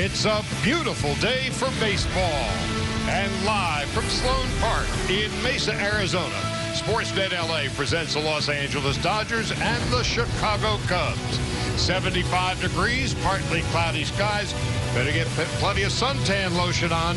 It's a beautiful day for baseball. And live from Sloan Park in Mesa, Arizona, Sportsnet LA presents the Los Angeles Dodgers and the Chicago Cubs. 75 degrees, partly cloudy skies. Better get plenty of suntan lotion on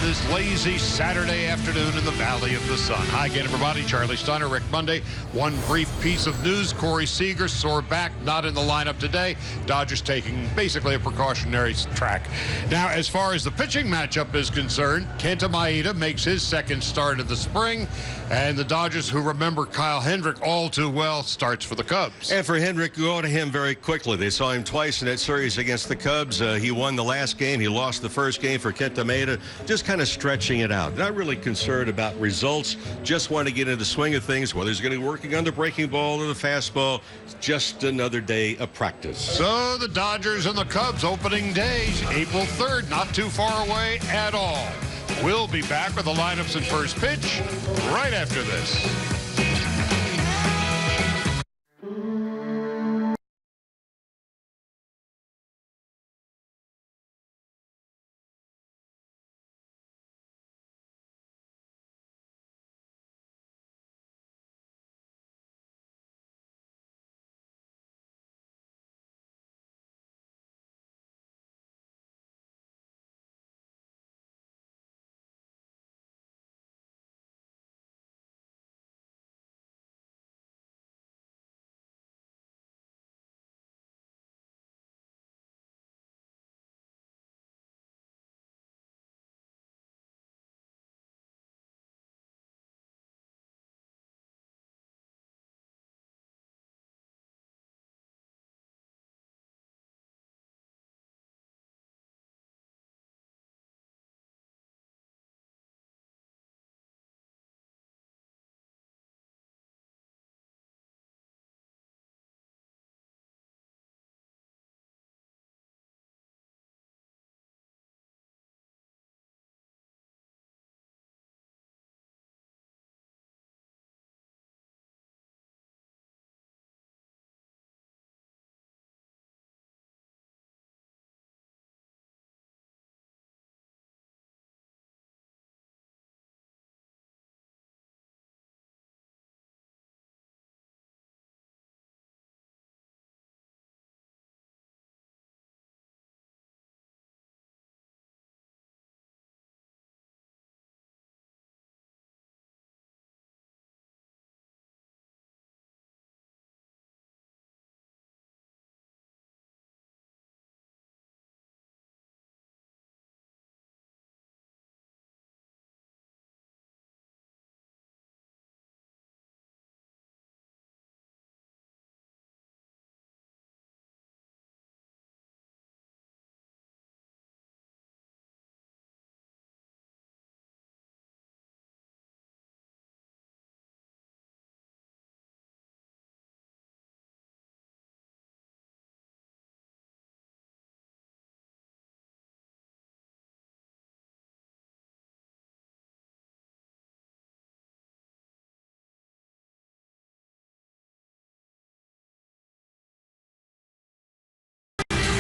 this lazy Saturday afternoon in the Valley of the Sun. Hi again, everybody. Charlie Steiner, Rick Monday. One brief piece of news. Corey Seager, sore back, not in the lineup today. Dodgers taking basically a precautionary track. Now, as far as the pitching matchup is concerned, Kenta Maeda makes his second start of the spring. And the Dodgers, who remember Kyle Hendrick all too well, starts for the Cubs. And for Hendrick, go to him very quickly. They saw him twice in that series against the Cubs. He won the last game. He lost the first game for Kenta Maeda. Just kind of stretching it out. Not really concerned about results. Just want to get into the swing of things, whether he's going to be working on the breaking ball or the fastball. Just another day of practice. So the Dodgers and the Cubs opening day, April 3rd, not too far away at all. We'll be back with the lineups and first pitch right after this.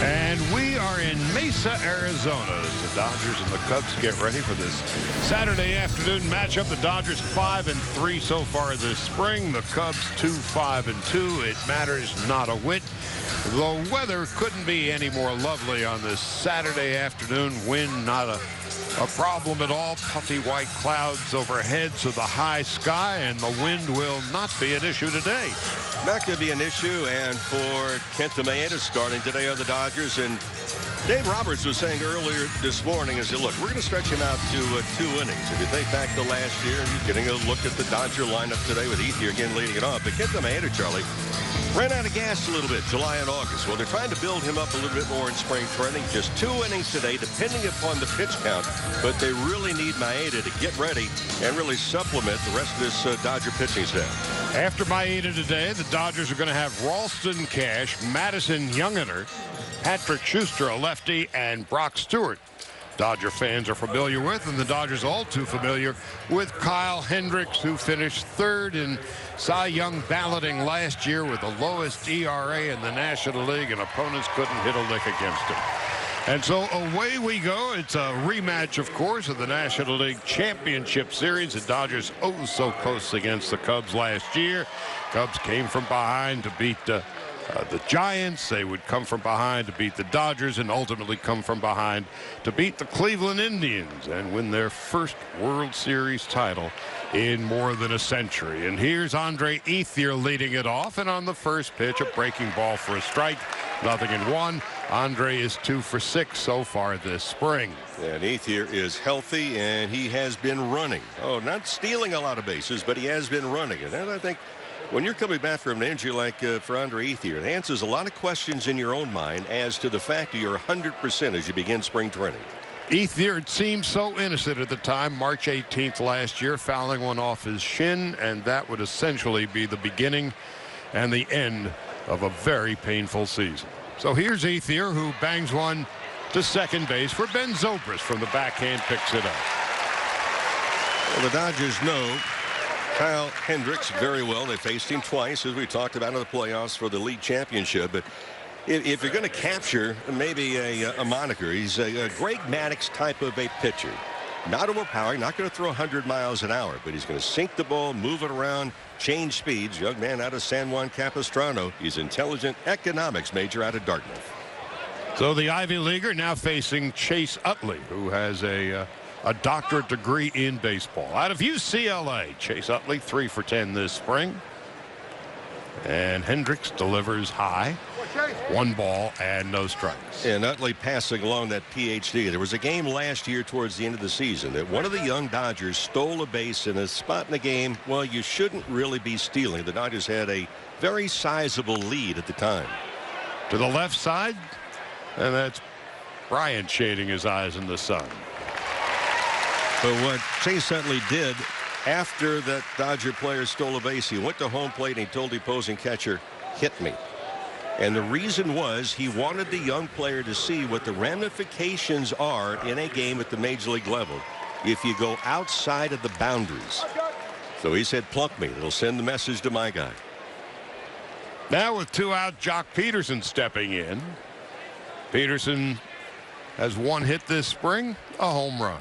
And we are in Mesa, Arizona, as the Dodgers and the Cubs get ready for this Saturday afternoon matchup. The Dodgers 5-3 so far this spring. The Cubs 2-5-2. It matters not a whit. The weather couldn't be any more lovely on this Saturday afternoon. Wind not a problem at all. Puffy white clouds overhead, so the high sky and the wind will not be an issue today. Not going to be an issue, and for Kenta Maeda starting today on the Dodgers. And Dave Roberts was saying earlier this morning, he said, look, we're going to stretch him out to 2 innings. If you think back to last year, and you're getting a look at the Dodger lineup today with Ethier again leading it off. But Kenta Maeda, Charlie, ran out of gas a little bit July and August. Well, they're trying to build him up a little bit more in spring training. Just 2 innings today, depending upon the pitch count. But they really need Maeda to get ready and really supplement the rest of this Dodger pitching staff. After Maeda today, the Dodgers are going to have Ralston Cash, Madison Youngiter, Patrick Schuster, a lefty, and Brock Stewart. Dodger fans are familiar with, and the Dodgers all too familiar with Kyle Hendricks, who finished 3rd in Cy Young balloting last year with the lowest ERA in the National League, and opponents couldn't hit a lick against him. And so away we go. It's a rematch, of course, of the National League Championship Series. The Dodgers so close against the Cubs last year. Cubs came from behind to beat the Giants. They would come from behind to beat the Dodgers and ultimately come from behind to beat the Cleveland Indians and win their first World Series title in more than a century. And here's Andre Ethier leading it off, and on the first pitch, a breaking ball for a strike. 0-1. Andre is 2 for 6 so far this spring. And Ethier is healthy, and he has been running. Oh, not stealing a lot of bases, but he has been running. And I think when you're coming back from an injury like for Andre Ethier, it answers a lot of questions in your own mind as to the fact that you're 100% as you begin spring training. Ethier, it seemed so innocent at the time, March 18th last year, fouling one off his shin, and that would essentially be the beginning and the end of a very painful season. So here's Ethier, who bangs one to second base for Ben Zobrist from the backhand, picks it up. Well, the Dodgers know Kyle Hendricks very well. They faced him twice, as we talked about, in the playoffs for the league championship. But if you're going to capture maybe a moniker, he's a Greg Maddux type of a pitcher. Not overpowering, not going to throw 100 miles an hour, but he's going to sink the ball, move it around, change speeds. Young man out of San Juan Capistrano. He's intelligent, economics major out of Dartmouth. So the Ivy Leaguer now facing Chase Utley, who has a doctorate degree in baseball. Out of UCLA, Chase Utley 3 for 10 this spring. And Hendricks delivers high. 1 ball and no strikes. And Utley passing along that PhD. There was a game last year towards the end of the season that one of the young Dodgers stole a base in a spot in the game. Well, you shouldn't really be stealing. The Dodgers had a very sizable lead at the time. To the left side, and that's Bryant shading his eyes in the sun. But what Chase Utley did after that Dodger player stole a base, he went to home plate and he told the opposing catcher, "Hit me." And the reason was he wanted the young player to see what the ramifications are in a game at the major league level if you go outside of the boundaries. So he said, "Plunk me. It'll send the message to my guy." Now with 2 out, Jock Peterson stepping in. Peterson has 1 hit this spring, a home run.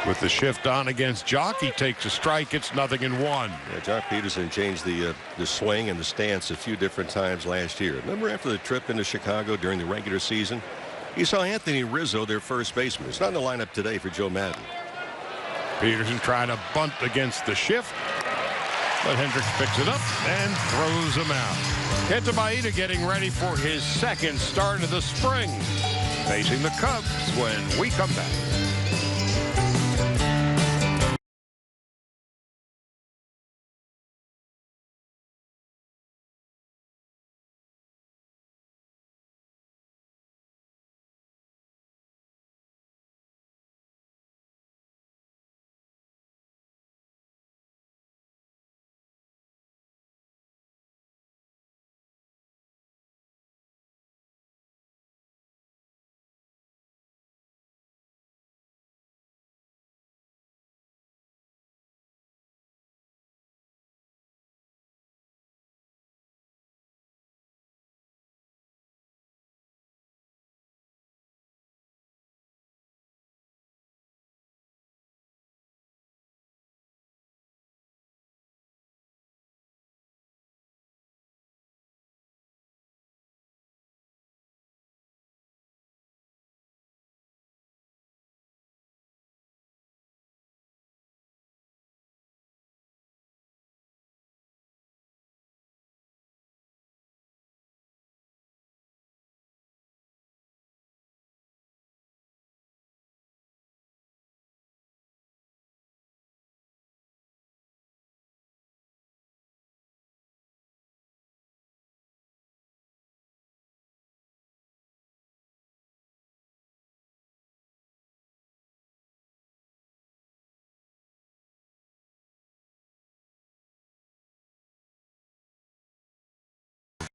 With the shift on against Jock, he takes a strike. It's 0-1. Yeah, Jock Peterson changed the swing and the stance a few different times last year. Remember after the trip into Chicago during the regular season, you saw Anthony Rizzo, their first baseman. It's not in the lineup today for Joe Madden. Peterson trying to bunt against the shift, but Hendricks picks it up and throws him out. Kenta Maeda getting ready for his second start of the spring, facing the Cubs when we come back.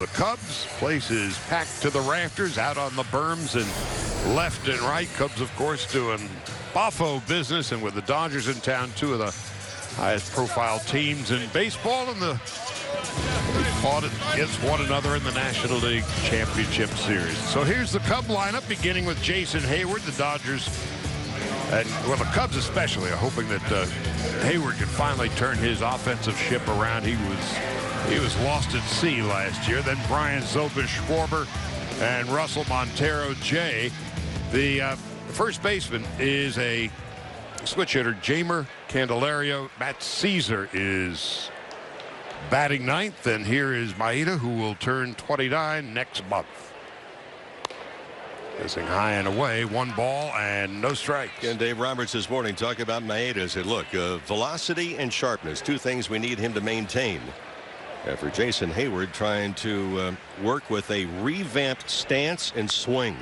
The Cubs, place is packed to the rafters out on the berms and left and right. Cubs, of course, doing Boffo business, and with the Dodgers in town, 2 of the highest profile teams in baseball, and the fought against one another in the National League Championship Series. So here's the Cub lineup, beginning with Jason Heyward. The Dodgers, and well, the Cubs especially, are hoping that Heyward can finally turn his offensive ship around. He was lost at sea last year. Then Brian Zobrist, Schwarber, and Russell Montero Jay. The first baseman is a switch hitter, Jeimer Candelario. Matt Caesar is batting ninth, and here is Maeda, who will turn 29 next month. Missing high and away, 1 ball and no strikes. And Dave Roberts this morning talking about Maeda. Said, look, velocity and sharpness, 2 things we need him to maintain. After Jason Heyward trying to work with a revamped stance and swing.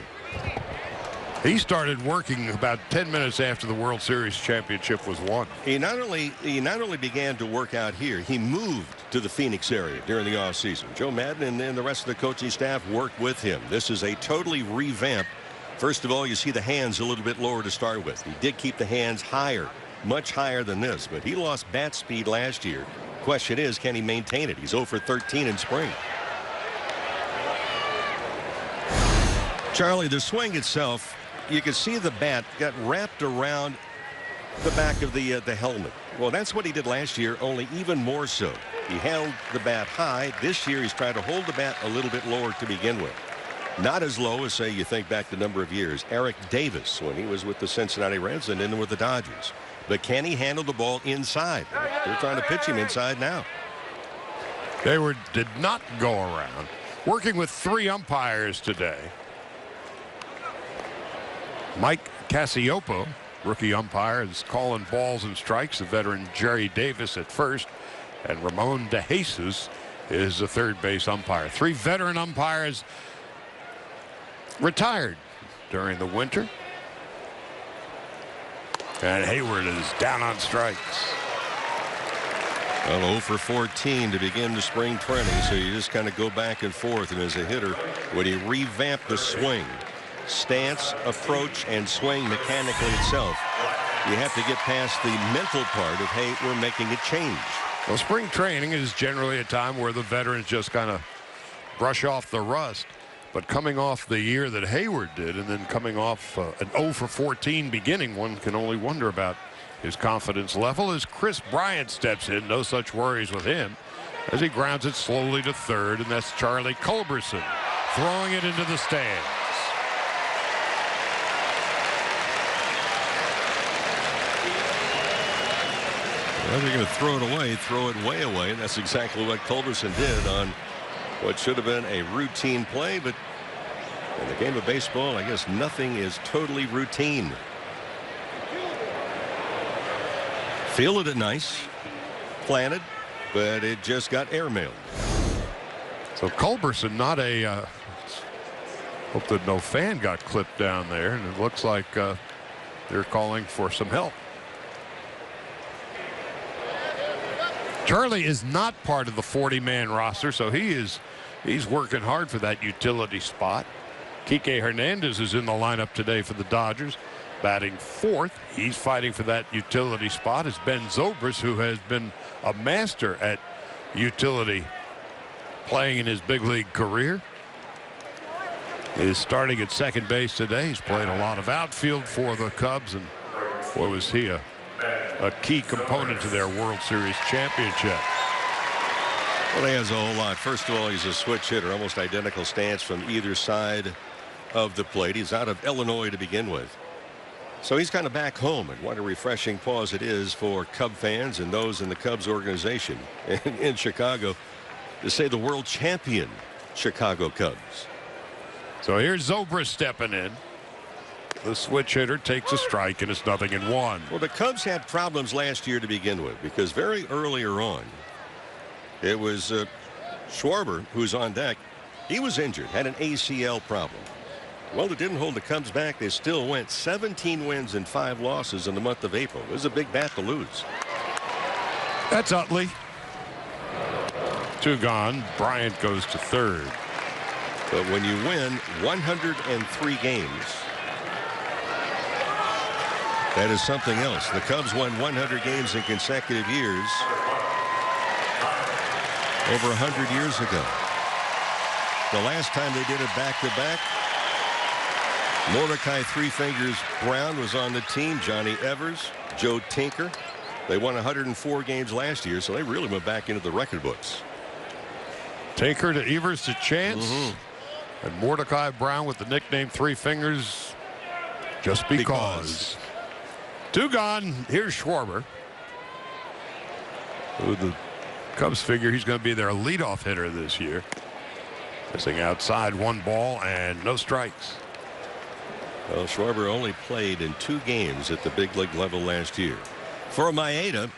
He started working about 10 minutes after the World Series championship was won. He not only began to work out here, he moved to the Phoenix area during the offseason. Joe Maddon and the rest of the coaching staff worked with him. This is a totally revamped. First of all, you see the hands a little bit lower to start with. He did keep the hands higher, much higher than this, but he lost bat speed last year. Question is, can he maintain it? He's 0 for 13 in spring. Charlie, the swing itself, you can see the bat got wrapped around the back of the helmet. Well, that's what he did last year, only even more so. He held the bat high. This year he's trying to hold the bat a little bit lower to begin with. Not as low as, say, you think back the number of years. Eric Davis when he was with the Cincinnati Reds and then with the Dodgers. But can he handle the ball inside? They're trying to pitch him inside now. Heyward did not go around. Working with 3 umpires today. Mike Cassiopo, rookie umpire, is calling balls and strikes. The veteran Jerry Davis at first, and Ramon DeJesus is the third base umpire. 3 veteran umpires retired during the winter. And Heyward is down on strikes. Well, 0 for 14 to begin the spring training, so you just kind of go back and forth. And as a hitter, when you revamp the swing, stance, approach, and swing mechanically itself, you have to get past the mental part of, hey, we're making a change. Well, spring training is generally a time where the veterans just kind of brush off the rust. But coming off the year that Heyward did, and then coming off an 0 for 14 beginning, one can only wonder about his confidence level as Chris Bryant steps in. No such worries with him as he grounds it slowly to third, and that's Charlie Culberson throwing it into the stands. Well, they're going to throw it away, throw it way away. And that's exactly what Culberson did on what should have been a routine play. But in the game of baseball, I guess nothing is totally routine. Fielded it nice, planted, but it just got airmailed. So Culberson, not a hope that no fan got clipped down there, and it looks like they're calling for some help. Charlie is not part of the 40-man roster, so he's working hard for that utility spot. Kike Hernandez is in the lineup today for the Dodgers, batting 4th. He's fighting for that utility spot as Ben Zobrist, who has been a master at utility playing in his big league career, is starting at second base today. He's played a lot of outfield for the Cubs, and boy, was he a key component to their World Series championship. Well, he has a whole lot. First of all, he's a switch hitter, almost identical stance from either side of the plate. He's out of Illinois to begin with. So he's kind of back home, and what a refreshing pause it is for Cub fans and those in the Cubs organization in Chicago to say the world champion Chicago Cubs. So here's Zobrist stepping in. The switch hitter takes a strike, and it's 0-1. Well, the Cubs had problems last year to begin with, because very earlier on, it was Schwarber who's on deck. He was injured, had an ACL problem. Well, it didn't hold the Cubs back. They still went 17 wins and 5 losses in the month of April. It was a big bat to lose. That's Utley. 2 gone. Bryant goes to third. But when you win 103 games, that is something else. The Cubs won 100 games in consecutive years. over 100 years ago. The last time they did it back-to-back, Mordecai Three Fingers Brown was on the team. Johnny Evers, Joe Tinker. They won 104 games last year, so they really went back into the record books. Tinker to Evers to Chance. And Mordecai Brown with the nickname Three Fingers just because. Two gone. Here's Schwarber, who the Cubs figure he's going to be their leadoff hitter this year. Missing outside, 1 ball and no strikes. Well, Schwarber only played in 2 games at the big league level last year. For Maeda,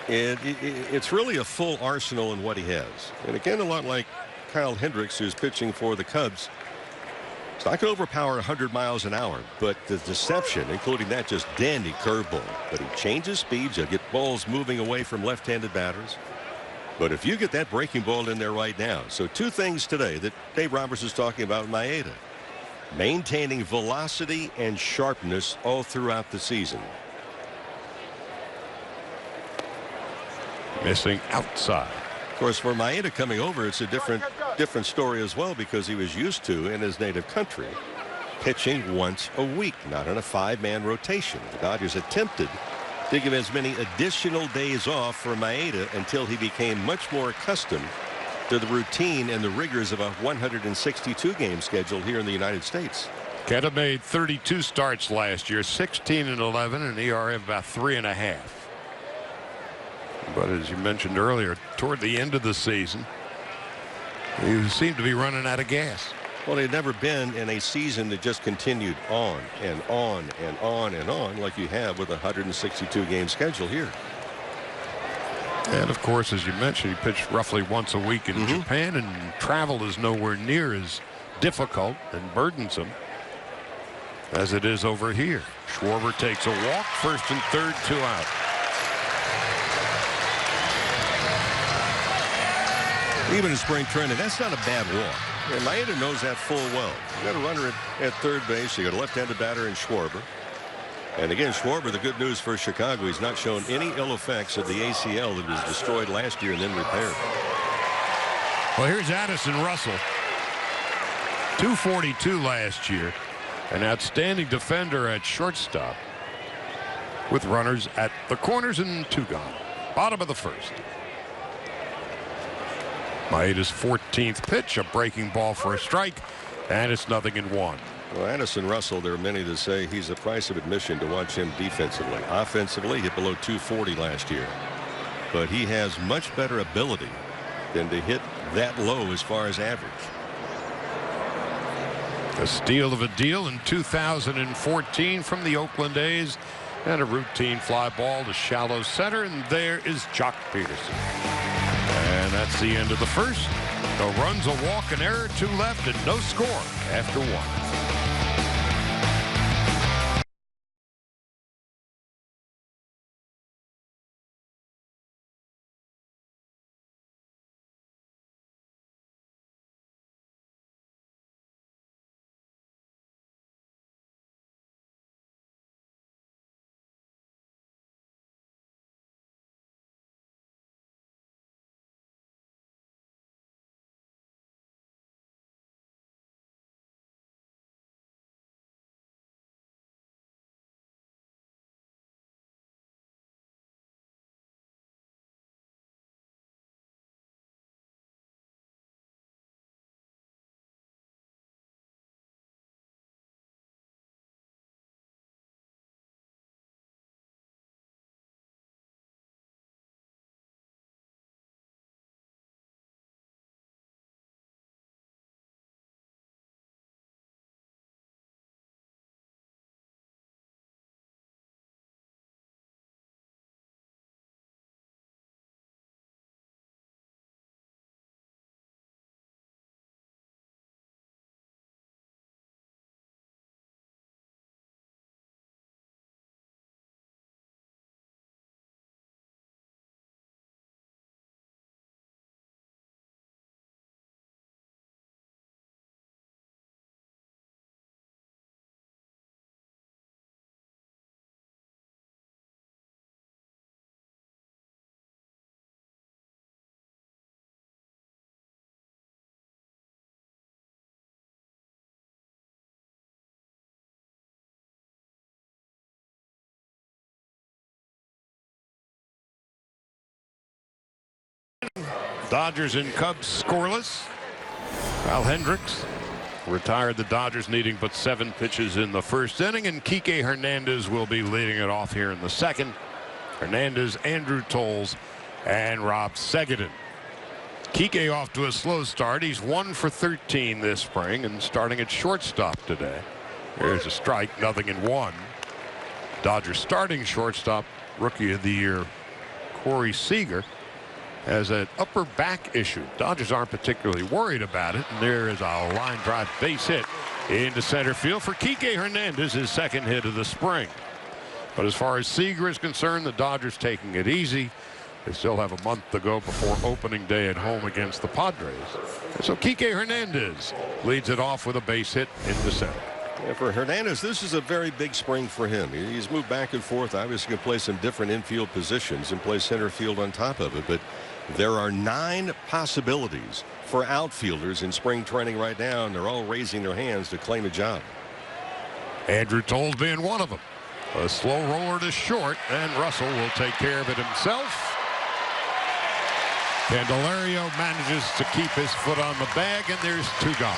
it's really a full arsenal in what he has. And again, a lot like Kyle Hendricks, who's pitching for the Cubs. It's not going to overpower 100 miles an hour, but the deception, including that just dandy curveball. But he changes speeds. He'll get balls moving away from left-handed batters. But if you get that breaking ball in there right now. So 2 things today that Dave Roberts is talking about Maeda. Maintaining velocity and sharpness all throughout the season. Missing outside. Of course, for Maeda coming over, it's a different story as well, because he was used to, in his native country, pitching once a week, not in a 5-man rotation. The Dodgers attempted to give as many additional days off for Maeda until he became much more accustomed to the routine and the rigors of a 162-game schedule here in the United States. Kenta made 32 starts last year, 16-11, an ERA of about 3.5. But as you mentioned earlier, toward the end of the season, he seemed to be running out of gas. Well, he'd never been in a season that just continued on and on and on and on like you have with a 162-game schedule here. And of course, as you mentioned, he pitched roughly once a week in Japan, and travel is nowhere near as difficult and burdensome as it is over here. Schwarber takes a walk, 1st and 3rd, 2 out. Even in spring training, that's not a bad walk. And Maeda knows that full well. You got a runner at third base. You got a left-handed batter in Schwarber. And again, Schwarber, the good news for Chicago, he's not shown any ill effects of the ACL that was destroyed last year and then repaired. Well, here's Addison Russell. 242 last year. An outstanding defender at shortstop, with runners at the corners and 2 gone. Bottom of the 1st. Maeda's 14th pitch, a breaking ball for a strike, and it's 0-1. Well, Addison Russell, there are many that say he's the price of admission to watch him defensively. Offensively, hit below 240 last year. But he has much better ability than to hit that low as far as average. A steal of a deal in 2014 from the Oakland A's, and a routine fly ball to shallow center, and there is Jock Peterson. And that's the end of the 1st. No runs, a walk, an error, 2 left, and no score after 1. Dodgers and Cubs scoreless. Al Hendricks retired the Dodgers, needing but 7 pitches in the first inning, and Kike Hernandez will be leading it off here in the second. Hernandez, Andrew Toles, and Rob Segedin. Kike off to a slow start. He's 1 for 13 this spring and starting at shortstop today. There's a strike, 0-1. Dodgers starting shortstop, Rookie of the Year Corey Seager, has an upper back issue. Dodgers aren't particularly worried about it, and there is a line drive base hit into center field for Kike Hernandez, his second hit of the spring. But as far as Seager is concerned, the Dodgers taking it easy. They still have a month to go before opening day at home against the Padres. So Kike Hernandez leads it off with a base hit into center. Yeah, for Hernandez, this is a very big spring for him. He's moved back and forth. Obviously, can play some different infield positions and play center field on top of it. But there are 9 possibilities for outfielders in spring training right now, and they're all raising their hands to claim a job. Andrew Toles being one of them. A slow roller to short, and Russell will take care of it himself. Candelario manages to keep his foot on the bag, and there's 2 gone.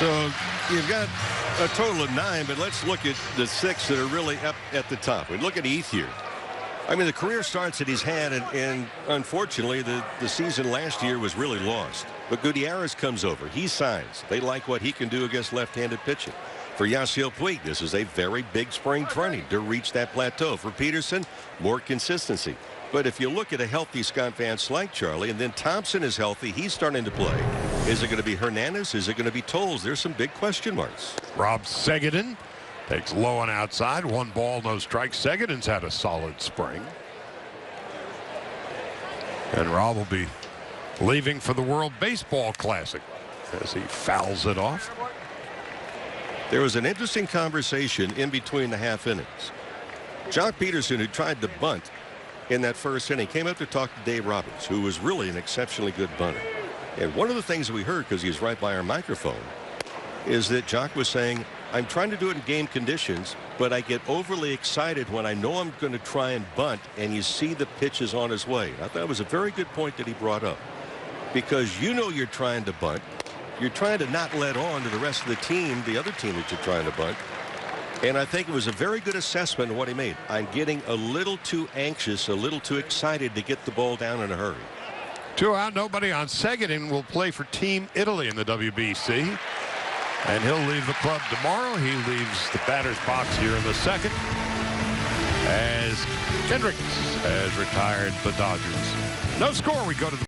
So you've got a total of 9, but let's look at the 6 that are really up at the top. We look at Ethier. I mean, the career starts that he's had, and unfortunately, the season last year was really lost. But Gutierrez comes over. He signs. They like what he can do against left-handed pitching. For Yasiel Puig, this is a very big spring training to reach that plateau. For Peterson, more consistency. But if you look at a healthy Scott Van Slyke, Charlie, and then Thompson is healthy, he's starting to play. Is it going to be Hernandez? Is it going to be Toles? There's some big question marks. Rob Segedin takes low and outside. 1 ball, no strikes. Segedin's had a solid spring. And Rob will be leaving for the World Baseball Classic as he fouls it off. There was an interesting conversation in between the half innings. Jock Peterson, who tried to bunt in that first inning, came up to talk to Dave Roberts, who was really an exceptionally good bunter. And one of the things we heard, because he's right by our microphone, is that Jock was saying, I'm trying to do it in game conditions, but I get overly excited when I know I'm going to try and bunt and you see the pitch is on his way. I thought it was a very good point that he brought up, because you know you're trying to bunt. You're trying to not let on to the rest of the team, the other team that you're trying to bunt. And I think it was a very good assessment of what he made. I'm getting a little too anxious, a little too excited to get the ball down in a hurry. 2 out, nobody on. Segedin will play for Team Italy in the WBC. And he'll leave the club tomorrow. He leaves the batter's box here in the second, as Hendricks has retired the Dodgers. No score. We go to the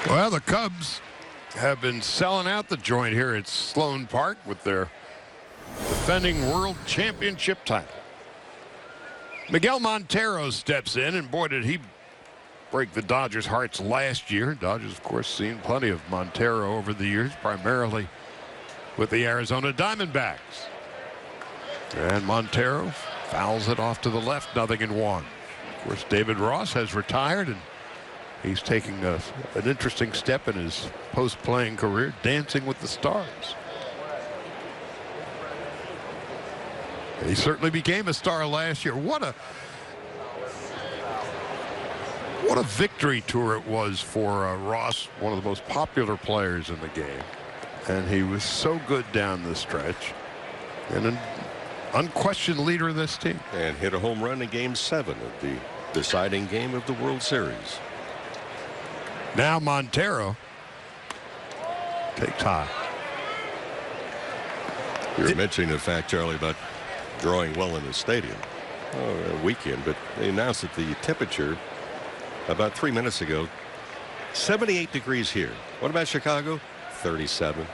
Well, the Cubs have been selling out the joint here at Sloan Park with their defending world championship title. Miguel Montero steps in, and boy, did he break the Dodgers' hearts last year. Dodgers, of course, seen plenty of Montero over the years, primarily with the Arizona Diamondbacks. And Montero fouls it off to the left, 0-1. Of course, David Ross has retired, and he's taking an interesting step in his post-playing career, Dancing with the Stars. He certainly became a star last year. What a victory tour it was for Ross, one of the most popular players in the game. And he was so good down the stretch. And an unquestioned leader of this team. And hit a home run in Game 7 of the deciding game of the World Series. Now Montero takes high. You were mentioning the fact, Charlie, about drawing well in the stadium. A weekend, but they announced that the temperature about 3 minutes ago, 78 degrees here. What about Chicago? 37.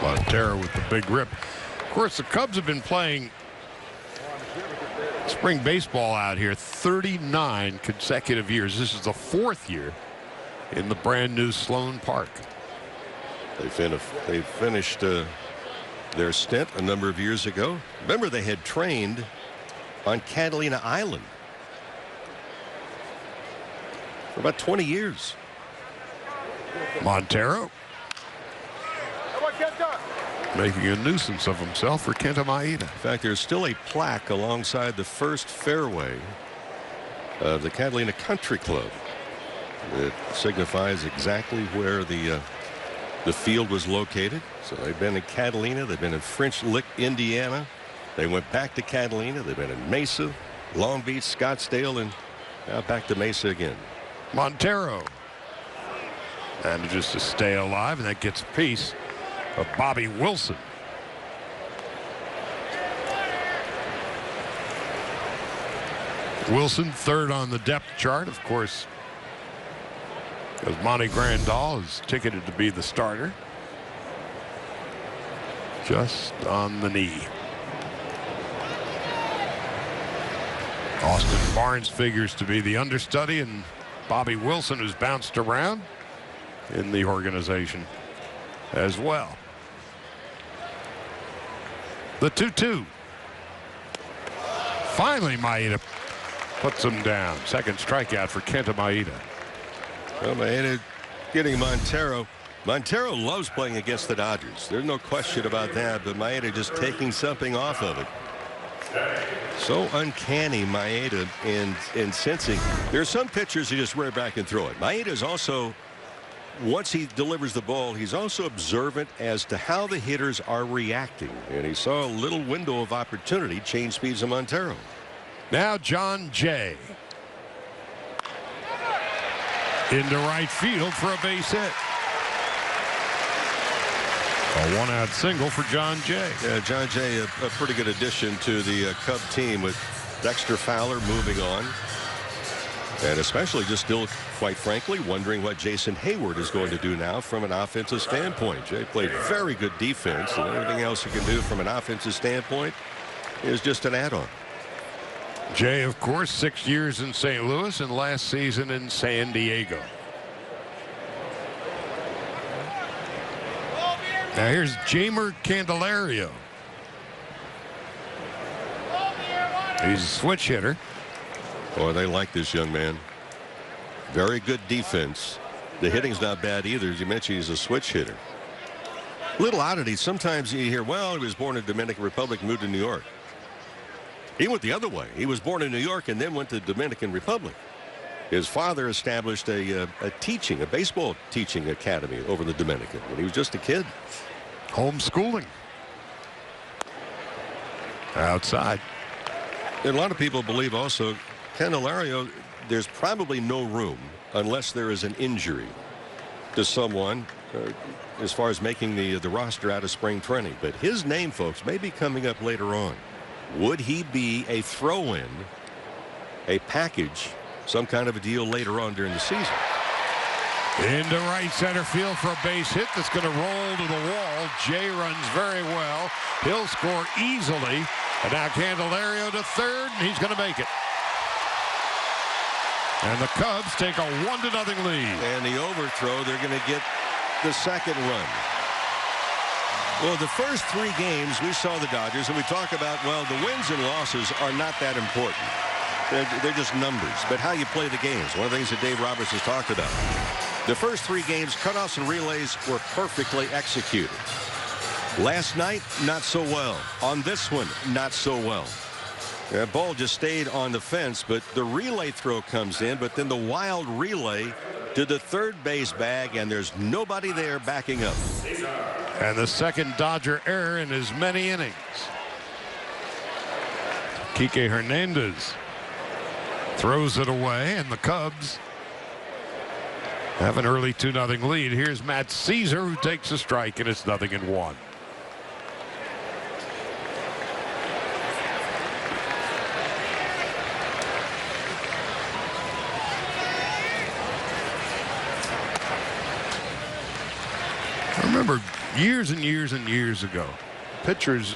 Montero with the big rip. Of course, the Cubs have been playing spring baseball out here 39 consecutive years. This is the 4th year in the brand new Sloan Park. They finished their stint a number of years ago. Remember, they had trained on Catalina Island for about 20 years. Montero making a nuisance of himself for Kenta Maeda. In fact, there's still a plaque alongside the first fairway of the Catalina Country Club that signifies exactly where the field was located. So they've been in Catalina, they've been in French Lick, Indiana. They went back to Catalina. They've been in Mesa, Long Beach, Scottsdale, and now back to Mesa again. Montero manages to stay alive, and that gets a piece of Bobby Wilson. Wilson third on the depth chart, of course, because Monty Grandal is ticketed to be the starter. Just on the knee. Austin Barnes figures to be the understudy, and Bobby Wilson has bounced around in the organization as well. The 2-2. Finally, Maeda puts him down. Second strikeout for Kenta Maeda. Well, Maeda getting Montero. Montero loves playing against the Dodgers. There's no question about that, but Maeda just taking something off of it. So uncanny, Maeda, in sensing. There are some pitchers who just rear back and throw it. Maeda is also, once he delivers the ball, he's also observant as to how the hitters are reacting. And he saw a little window of opportunity, change speeds of Montero. Now John Jay into right field for a base hit. A one-out single for John Jay. Yeah, John Jay, a pretty good addition to the Cub team with Dexter Fowler moving on. And especially just still, quite frankly, wondering what Jason Hayward is going to do now from an offensive standpoint. Jay played very good defense, and everything else he can do from an offensive standpoint is just an add-on. Jay, of course, 6 years in St. Louis and last season in San Diego. Now here's Jeimer Candelario. He's a switch hitter. Boy, they like this young man. Very good defense. The hitting's not bad either. As you mentioned, he's a switch hitter. Little oddity. Sometimes you hear, well, he was born in Dominican Republic, moved to New York. He went the other way. He was born in New York and then went to the Dominican Republic. His father established a baseball teaching academy over the Dominican when he was just a kid. Homeschooling. Outside. And a lot of people believe also, Candelario, there's probably no room unless there is an injury to someone as far as making the roster out of spring training. But his name, folks, may be coming up later on. Would he be a throw-in, a package, some kind of a deal later on during the season? Into right center field for a base hit that's going to roll to the wall. Jay runs very well. He'll score easily. And now Candelario to third, and he's going to make it. And the Cubs take a 1-0 lead. And the overthrow, they're going to get the second run. Well, the first 3 games we saw the Dodgers, and we talk about, well, the wins and losses are not that important. They're just numbers. But how you play the games, one of the things that Dave Roberts has talked about. The first 3 games, cutoffs and relays were perfectly executed. Last night, not so well. On this one, not so well. That ball just stayed on the fence, but the relay throw comes in, but then the wild relay to the third base bag, and there's nobody there backing up. And the second Dodger error in as many innings. Kike Hernandez throws it away, and the Cubs have an early 2-0 lead. Here's Matt Caesar, who takes a strike, and it's 0-1. I remember years and years and years ago, pitchers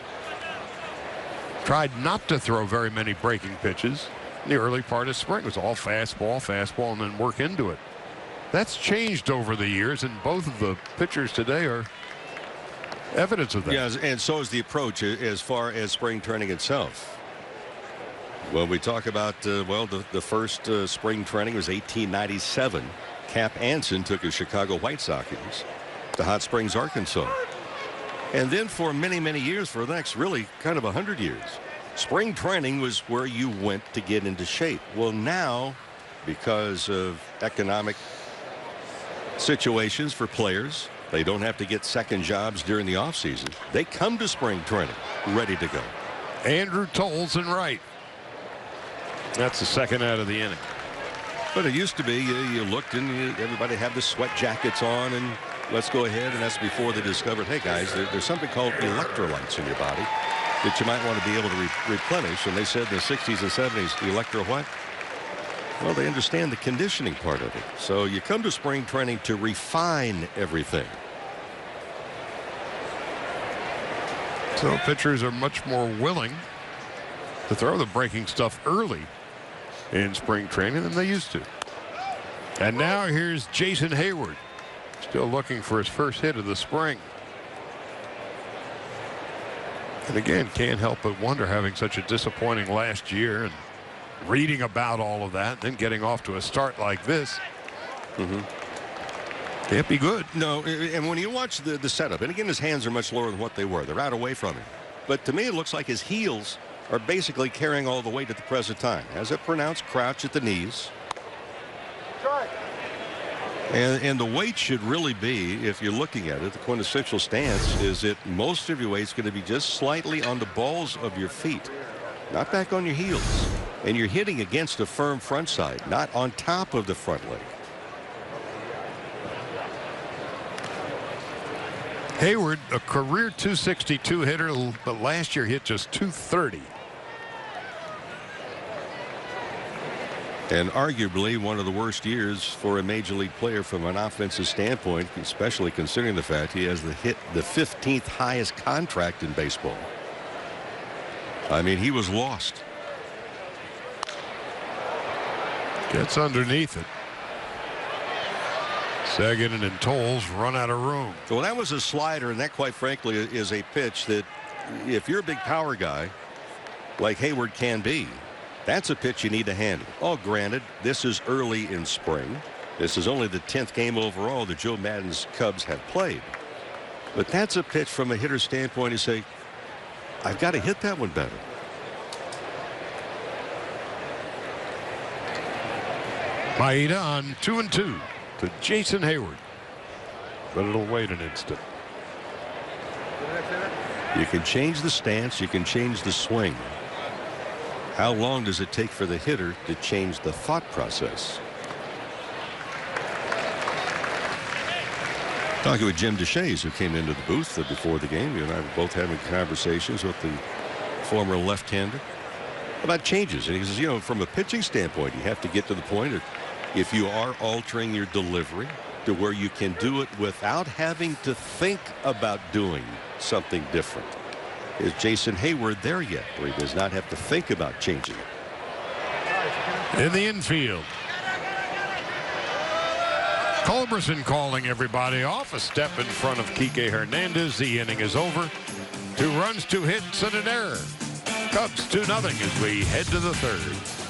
tried not to throw very many breaking pitches in the early part of spring. It was all fastball, and then work into it. That's changed over the years, and both of the pitchers today are evidence of that. Yeah, and so is the approach as far as spring training itself. Well, we talk about, the first spring training was 1897. Cap Anson took his Chicago White Sox to Hot Springs, Arkansas. And then for many, many years, for the next really kind of 100 years, spring training was where you went to get into shape. Well, now, because of economic situations for players, they don't have to get second jobs during the offseason. They come to spring training ready to go. Andrew Toles in right. That's the second out of the inning. But it used to be you looked and everybody had the sweat jackets on, and let's go ahead, and that's before they discovered, hey guys, there's something called electrolytes in your body that you might want to be able to replenish. And they said in the 60s and 70s, electro what? Well, they understand the conditioning part of it. So you come to spring training to refine everything. So pitchers are much more willing to throw the breaking stuff early in spring training than they used to. And now here's Jason Heyward, still looking for his first hit of the spring. And again, can't help but wonder, having such a disappointing last year and reading about all of that, and then getting off to a start like this. Can't be good. No, and when you watch the setup, and again, his hands are much lower than what they were. They're out away from him. But to me, it looks like his heels are basically carrying all the weight at the present time. Has a pronounced crouch at the knees. And the weight should really be, if you're looking at it, the quintessential stance is that most of your weight's going to be just slightly on the balls of your feet, not back on your heels. And you're hitting against a firm front side, not on top of the front leg. Heyward, a career .262 hitter, but last year hit just .230. And arguably one of the worst years for a major league player from an offensive standpoint, especially considering the fact he has the 15th highest contract in baseball. I mean, he was lost. Gets underneath it. Seguin and Toles run out of room. Well, that was a slider, and that, quite frankly, is a pitch that, if you're a big power guy like Heyward can be, that's a pitch you need to handle. Oh, granted, this is early in spring. This is only the 10th game overall that Joe Maddon's Cubs have played. But that's a pitch from a hitter's standpoint to say, I've got to hit that one better. Maeda on 2-2 to Jason Heyward. But it'll wait an instant. You can change the stance. You can change the swing. How long does it take for the hitter to change the thought process? Talking with Jim Deshaies, who came into the booth before the game. You and I were both having conversations with the former left-hander about changes. And he says, from a pitching standpoint, you have to get to the point of, if you are altering your delivery, to where you can do it without having to think about doing something different. Is Jason Hayward there yet, where he does not have to think about changing it? In the infield, Culberson calling everybody off. A step in front of Kike Hernandez. The inning is over. 2 runs, 2 hits, and an error. Cubs 2-0 as we head to the third.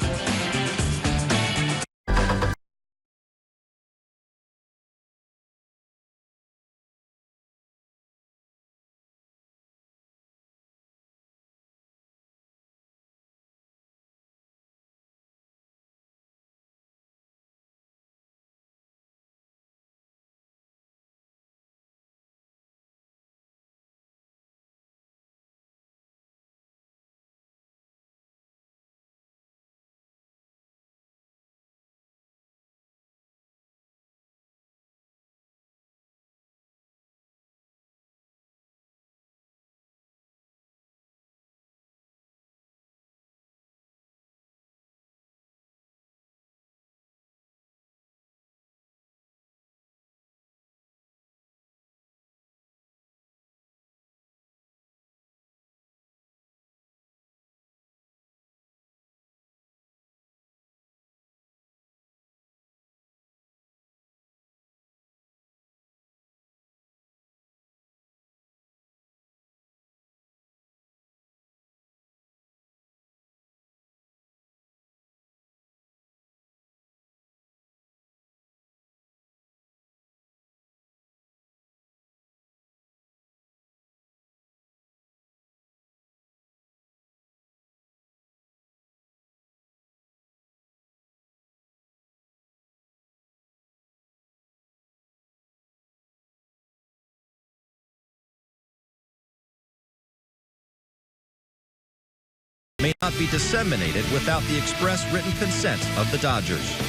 May not be disseminated without the express written consent of the Dodgers.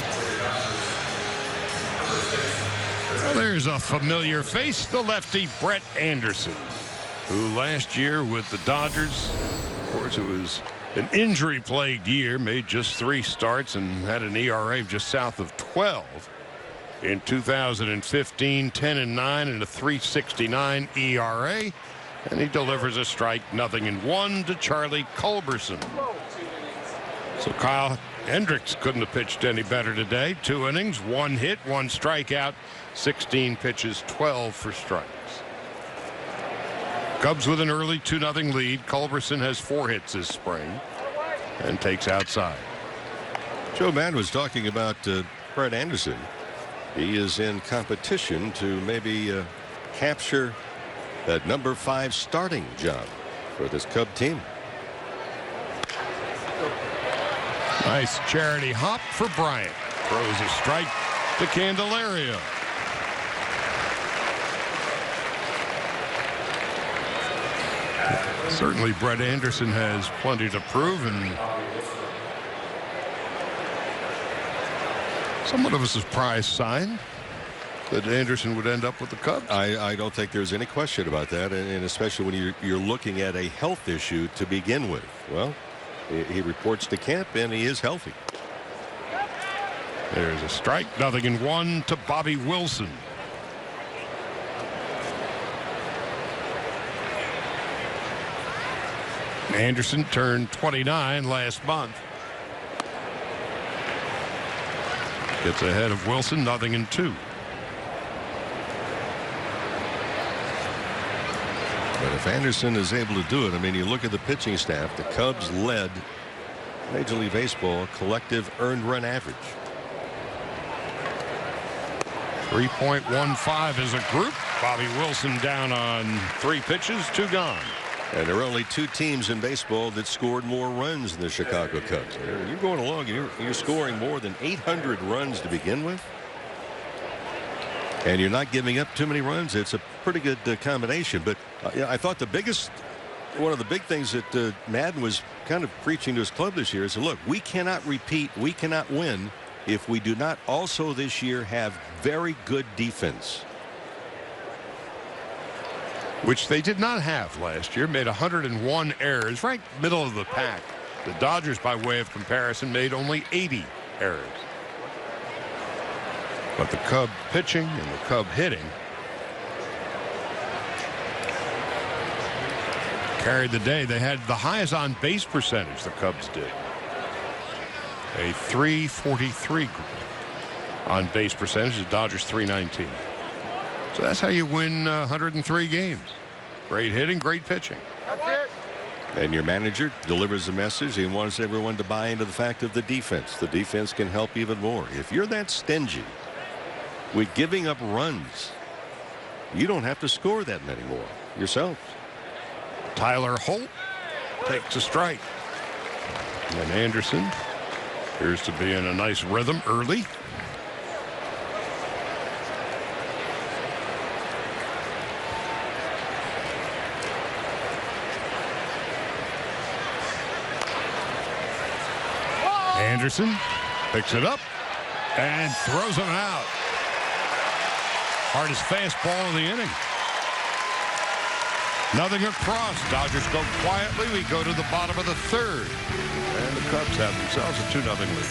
Well, there's a familiar face, the lefty Brett Anderson, who last year with the Dodgers, of course, it was an injury-plagued year, made just 3 starts and had an ERA just south of 12. In 2015, 10-9 and a 3.69 ERA. And he delivers a strike, 0-1 to Charlie Culberson. So Kyle Hendricks couldn't have pitched any better today. 2 innings, 1 hit, 1 strikeout, 16 pitches, 12 for strikes. Cubs with an early 2-0 lead. Culberson has 4 hits this spring and takes outside. Joe Mann was talking about Brett Anderson. He is in competition to maybe capture that number 5 starting job for this Cub team. Nice charity hop for Bryant. Throws a strike to Candelario. Certainly Brett Anderson has plenty to prove, and somewhat of a surprise sign that Anderson would end up with the Cubs. I don't think there's any question about that, and especially when you're looking at a health issue to begin with. Well, he reports to camp, and he is healthy. There's a strike, 0-1 to Bobby Wilson. Anderson turned 29 last month. Gets ahead of Wilson, 0-2. But if Anderson is able to do it, I mean, you look at the pitching staff, the Cubs led Major League Baseball collective earned run average. 3.15 as a group. Bobby Wilson down on 3 pitches, 2 gone. And there are only 2 teams in baseball that scored more runs than the Chicago Cubs. You're going along, you're scoring more than 800 runs to begin with. And you're not giving up too many runs. It's a pretty good combination. But I thought one of the big things that Madden was kind of preaching to his club this year is, look, we cannot repeat, we cannot win if we do not also this year have very good defense. Which they did not have last year. Made 101 errors, right middle of the pack. The Dodgers, by way of comparison, made only 80 errors. But the Cub pitching and the Cub hitting carried the day. They had the highest on base percentage, the Cubs did. A .343 on base percentage. The Dodgers .319. So that's how you win 103 games. Great hitting, great pitching. And your manager delivers a message. He wants everyone to buy into the fact of the defense. The defense can help even more. If you're that stingy with giving up runs, you don't have to score that many more yourself. Tyler Holt takes a strike. And Anderson appears to be in a nice rhythm early. Anderson picks it up and throws him out. Hardest fastball of the inning. Nothing across. Dodgers go quietly. We go to the bottom of the third. And the Cubs have themselves a 2-0 lead.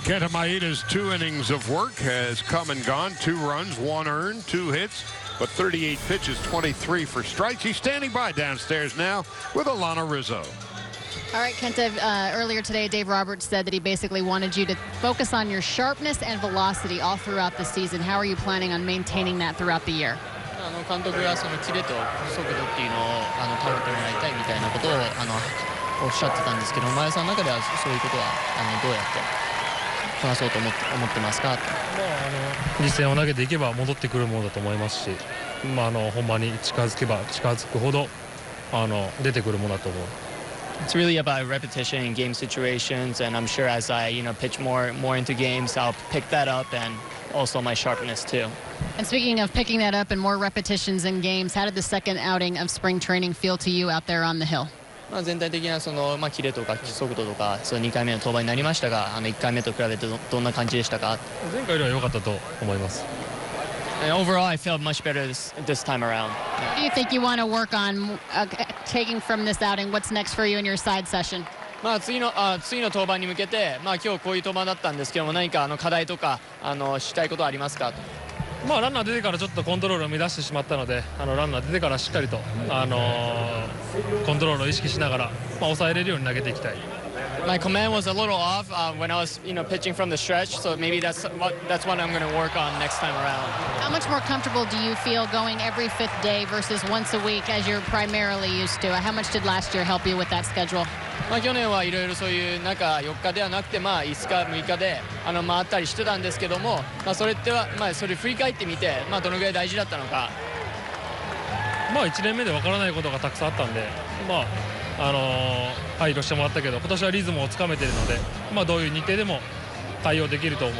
Kenta Maeda's 2 innings of work has come and gone. 2 runs, 1 earned, 2 hits, but 38 pitches, 23 for strikes. He's standing by downstairs now with Alana Rizzo. All right, Kenta, earlier today, Dave Roberts said that he basically wanted you to focus on your sharpness and velocity all throughout the season. How are you planning on maintaining that throughout the year? 監督がそのキレと速度っていうのを保ってもらいたいみたいなことをおっしゃってたんですけど、前田さんの中ではそういうことはどうやって話そうと思ってますか？実戦を投げていけば戻ってくるものだと思いますし、ほんまに近づけば近づくほど出てくるものだと思う。It's really about repetition in game situations, and I'm sure as I pitch more into games, I'll pick that up, and also my sharpness too. And speaking of picking that up and more repetitions in games, how did the second outing of spring training feel to you out there on the hill? 全体的なキレとか速度とか2回目の登板になりましたが、1回目と比べてどんな感じでしたか？前回よりは良かったと思います。And overall, I felt much better this time around. What do you think you want to work on taking from this outing? What's next for you in your side session? 次の登板に向けて、今日こういう登板だったんですけども、何か課題とかしたいことはありますかと。ランナー出てからちょっとコントロールを乱してしまったので、ランナー出てからしっかりと、コントロールを意識しながら、抑えれるように投げていきたい。My command was a little off when I was, pitching from the stretch, so maybe that's what I'm going to work on next time around. How much more comfortable do you feel going every 5th day versus once a week as you're primarily used to? How much did last year help you with that schedule? 去年はいろいろそういう中4日ではなくて5日6日で回ったりしてたんですけども、それってはそれ振り返ってみてどのぐらい大事だったのか。1年目でわからないことがたくさんあったんで、配慮してもらったけど、今年はリズムをつかめているので、どういう日程でも対応できると思う。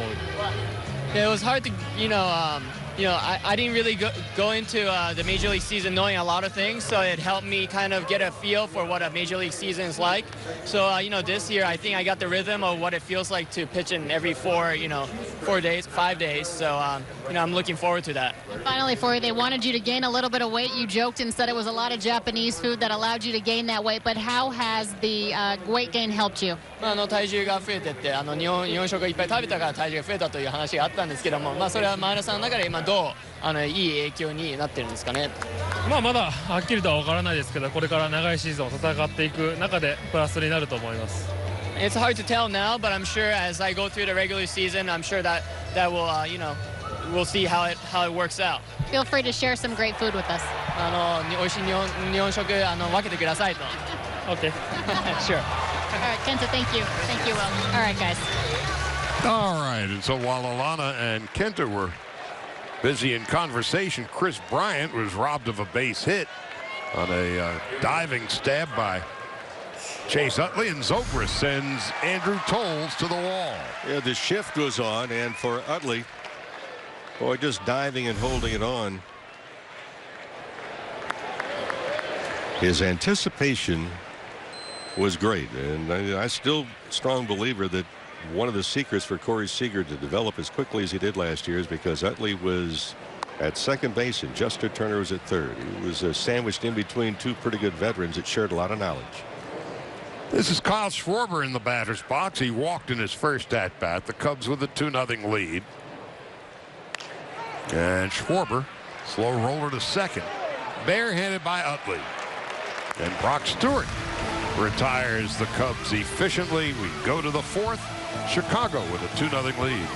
Yeah, it was hard to, I didn't really go into the Major League season knowing a lot of things, so it helped me kind of get a feel for what a Major League season is like. So, this year I think I got the rhythm of what it feels like to pitch in every 5 days. So, I'm looking forward to that. And finally, for you, they wanted you to gain a little bit of weight. You joked and said it was a lot of Japanese food that allowed you to gain that weight, but how has the weight gain helped you? 体重が増えてって日本食をいっぱい食べたから体重が増えたという話があったんですけども、それは前田さんの中で今どういい影響になってるんですかね。まだはっきりとは分からないですけど、これから長いシーズンを戦っていく中でプラスになると思います。It's hard to tell now, but I'm sure as I go through the regular season, I'm sure that will we'll see how it works out. Feel free to share some great food with us. 美味しい日本食分けてくださいと。Okay. Sure. All right, Kenta, thank you. Thank you, Will. All right, guys. All right, and so while Alana and Kenta were busy in conversation, Chris Bryant was robbed of a base hit on a diving stab by Chase Utley, and Zobrist sends Andrew Toles to the wall. Yeah, the shift was on, and for Utley, boy, just diving and holding it on. His anticipation was great, and I'm still a strong believer that one of the secrets for Corey Seager to develop as quickly as he did last year is because Utley was at second base and Justin Turner was at third. He was sandwiched in between two pretty good veterans that shared a lot of knowledge. This is Kyle Schwarber in the batter's box. He walked in his first at-bat. The Cubs with a 2-0 lead. And Schwarber, slow roller to second. Barehanded by Utley. And Brock Stewart retires the Cubs efficiently. We go to the fourth. Chicago with a 2-0 lead.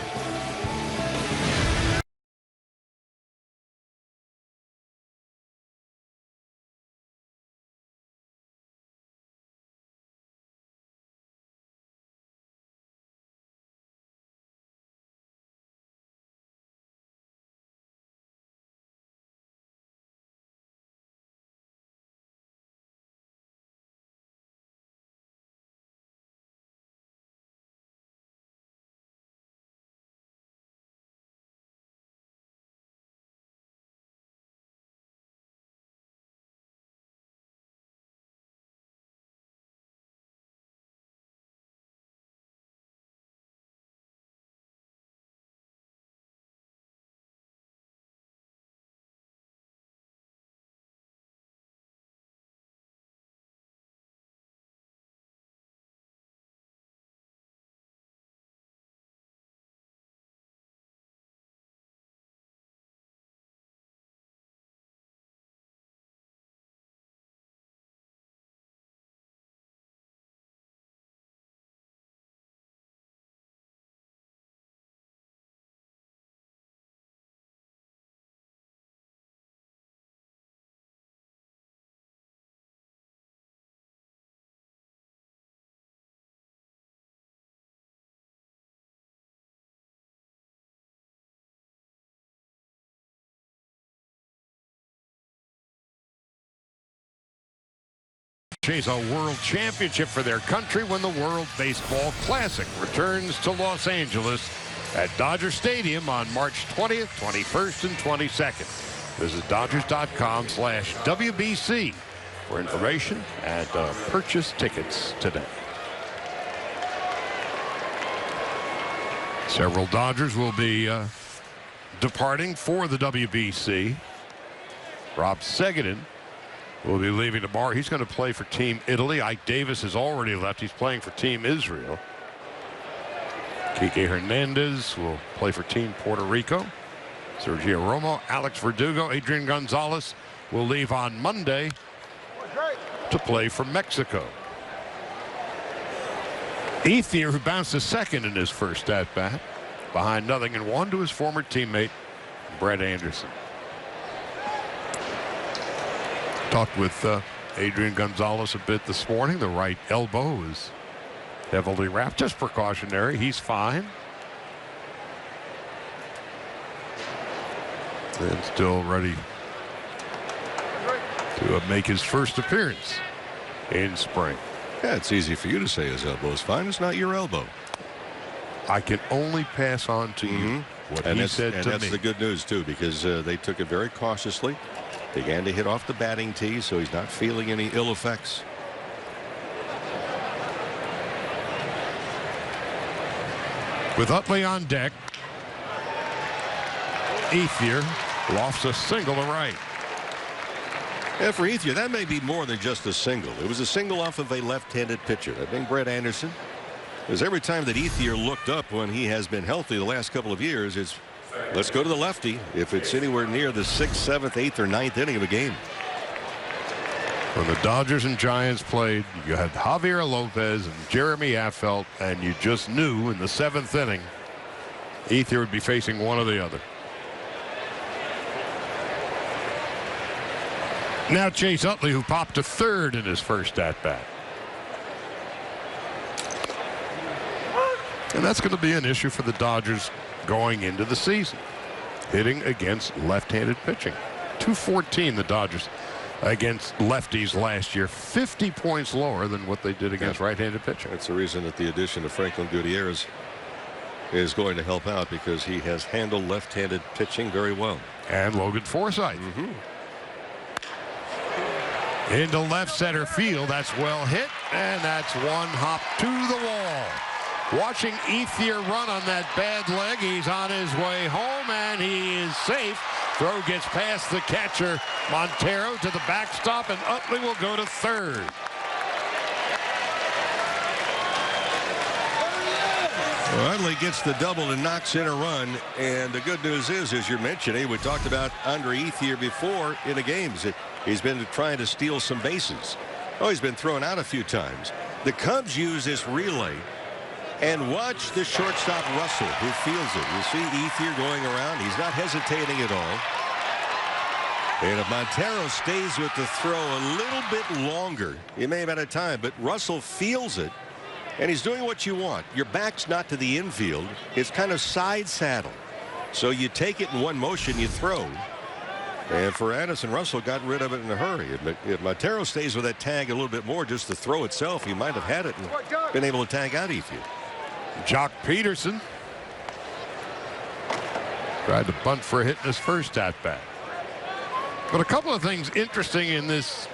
Chase a world championship for their country when the World Baseball Classic returns to Los Angeles at Dodger Stadium on March 20th, 21st, and 22nd. Visit Dodgers.com/WBC for information and purchase tickets today. Several Dodgers will be departing for the WBC. Rob Seguin will be leaving tomorrow. He's going to play for Team Italy. Ike Davis has already left. He's playing for Team Israel. Kike Hernandez will play for Team Puerto Rico. Sergio Romo, Alex Verdugo, Adrian Gonzalez will leave on Monday to play for Mexico. Ethier, who bounced to second in his first at-bat, behind 0-1 to his former teammate, Brett Anderson. Talked with Adrian Gonzalez a bit this morning. The right elbow is heavily wrapped, just precautionary. He's fine. And still ready to make his first appearance in spring. Yeah, it's easy for you to say his elbow is fine. It's not your elbow. I can only pass on to you what he said to me. And that's the good news, too, because they took it very cautiously. Began to hit off the batting tee, so he's not feeling any ill effects. With Utley on deck, Ethier lofts a single to right. And for Ethier, that may be more than just a single. It was a single off of a left-handed pitcher. I think Brett Anderson, because every time that Ethier looked up when he has been healthy the last couple of years, it's let's go to the lefty if it's anywhere near the 6th, 7th, 8th, or 9th inning of a game. When the Dodgers and Giants played, you had Javier Lopez and Jeremy Affeldt, and you just knew in the 7th inning Ethier would be facing one or the other. Now Chase Utley, who popped to third in his first at-bat. And that's going to be an issue for the Dodgers going into the season. Hitting against left-handed pitching. .214 the Dodgers against lefties last year. 50 points lower than what they did against right-handed pitching. That's the reason that the addition of Franklin Gutierrez is going to help out, because he has handled left-handed pitching very well. And Logan Forsythe. Into left center field. That's well hit, and that's one hop to the wall. Watching Ethier run on that bad leg. He's on his way home, and he is safe. Throw gets past the catcher, Montero, to the backstop, and Utley will go to third. Well, Utley gets the double and knocks in a run. And the good news is, as you're mentioning, we talked about Andre Ethier before in the games. He's been trying to steal some bases. Oh, he's been thrown out a few times. The Cubs use this relay. And watch the shortstop Russell, who feels it. You see Ethier going around. He's not hesitating at all. And if Montero stays with the throw a little bit longer, he may have had a time, but Russell feels it. And he's doing what you want. Your back's not to the infield. It's kind of side saddle. So you take it in one motion, you throw. And for Addison, Russell got rid of it in a hurry. If Montero stays with that tag a little bit more, just the throw itself, he might have had it and been able to tag out Ethier. Jock Peterson tried to bunt for a hit in his first at-bat. But a couple of things interesting in this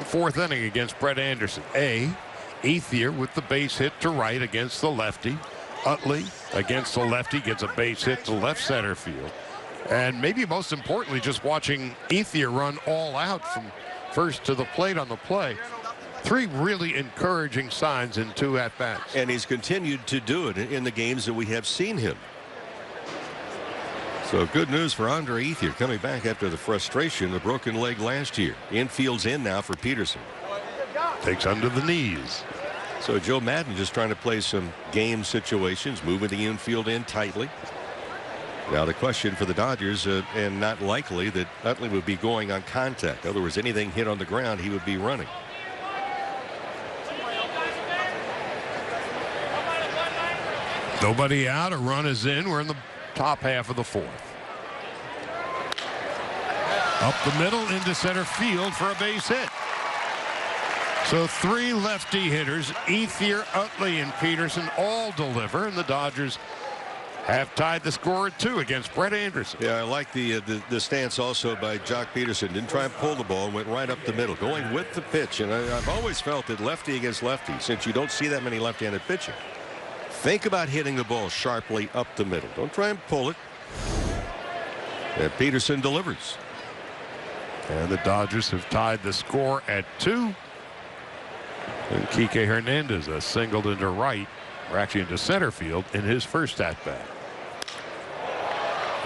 4th inning against Brett Anderson. Ethier with the base hit to right against the lefty. Utley against the lefty gets a base hit to left center field. And maybe most importantly, just watching Ethier run all out from first to the plate on the play. 3 really encouraging signs in 2 at-bats. And he's continued to do it in the games that we have seen him. So good news for Andre Ethier, coming back after the frustration of the broken leg last year. Infield's in now for Peterson. Takes under the knees. So Joe Madden just trying to play some game situations, moving the infield in tightly. Now the question for the Dodgers, and not likely that Utley would be going on contact. In other words, anything hit on the ground, he would be running. Nobody out. A run is in. We're in the top half of the 4th. Up the middle into center field for a base hit. So 3 lefty hitters, Ethier, Utley, and Peterson, all deliver, and the Dodgers have tied the score at 2 against Brett Anderson. Yeah, I like the stance also by Jock Peterson. Didn't try and pull the ball, went right up the middle, going with the pitch. And I've always felt that lefty against lefty, since you don't see that many left-handed pitching, think about hitting the ball sharply up the middle. Don't try and pull it. And Peterson delivers. And the Dodgers have tied the score at 2. And Kike Hernandez singled into right, or actually into center field, in his first at-bat.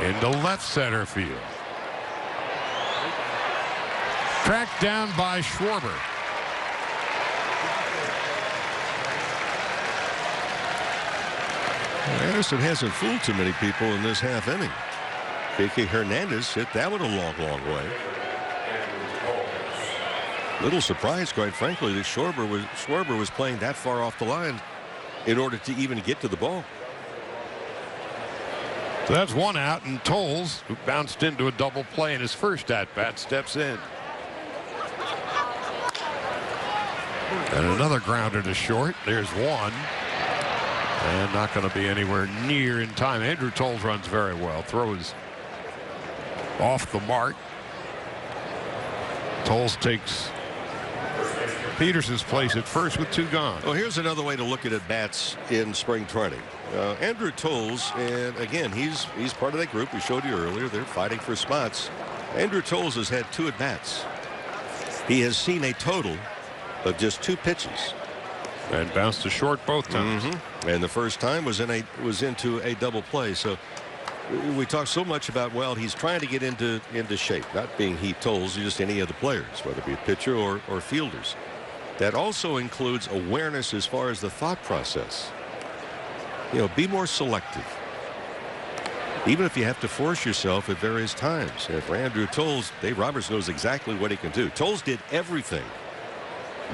Into left center field. Tracked down by Schwarber. Anderson hasn't fooled too many people in this half inning. Kike Hernandez hit that one a long way. Little surprised, quite frankly, that Schwarber was playing that far off the line in order to even get to the ball. So that's 1 out, and Tolles, who bounced into a double play in his first at-bat, steps in. And another grounder to short. There's one. And not going to be anywhere near in time. Andrew Toles runs very well. Throws off the mark. Toles takes Peterson's place at first with 2 gone. Well, here's another way to look at bats in spring training. Andrew Toles, and again, he's part of that group we showed you earlier. They're fighting for spots. Andrew Toles has had 2 at-bats. He has seen a total of just 2 pitches. And bounced to short both times. And the first time was into a double play. So we talk so much about, well, he's trying to get into shape, not being he Toles, just any of the players, whether it be a pitcher or fielders. That also includes awareness as far as the thought process. You know, be more selective. Even if you have to force yourself at various times. And for Andrew Toles, Dave Roberts knows exactly what he can do. Toles did everything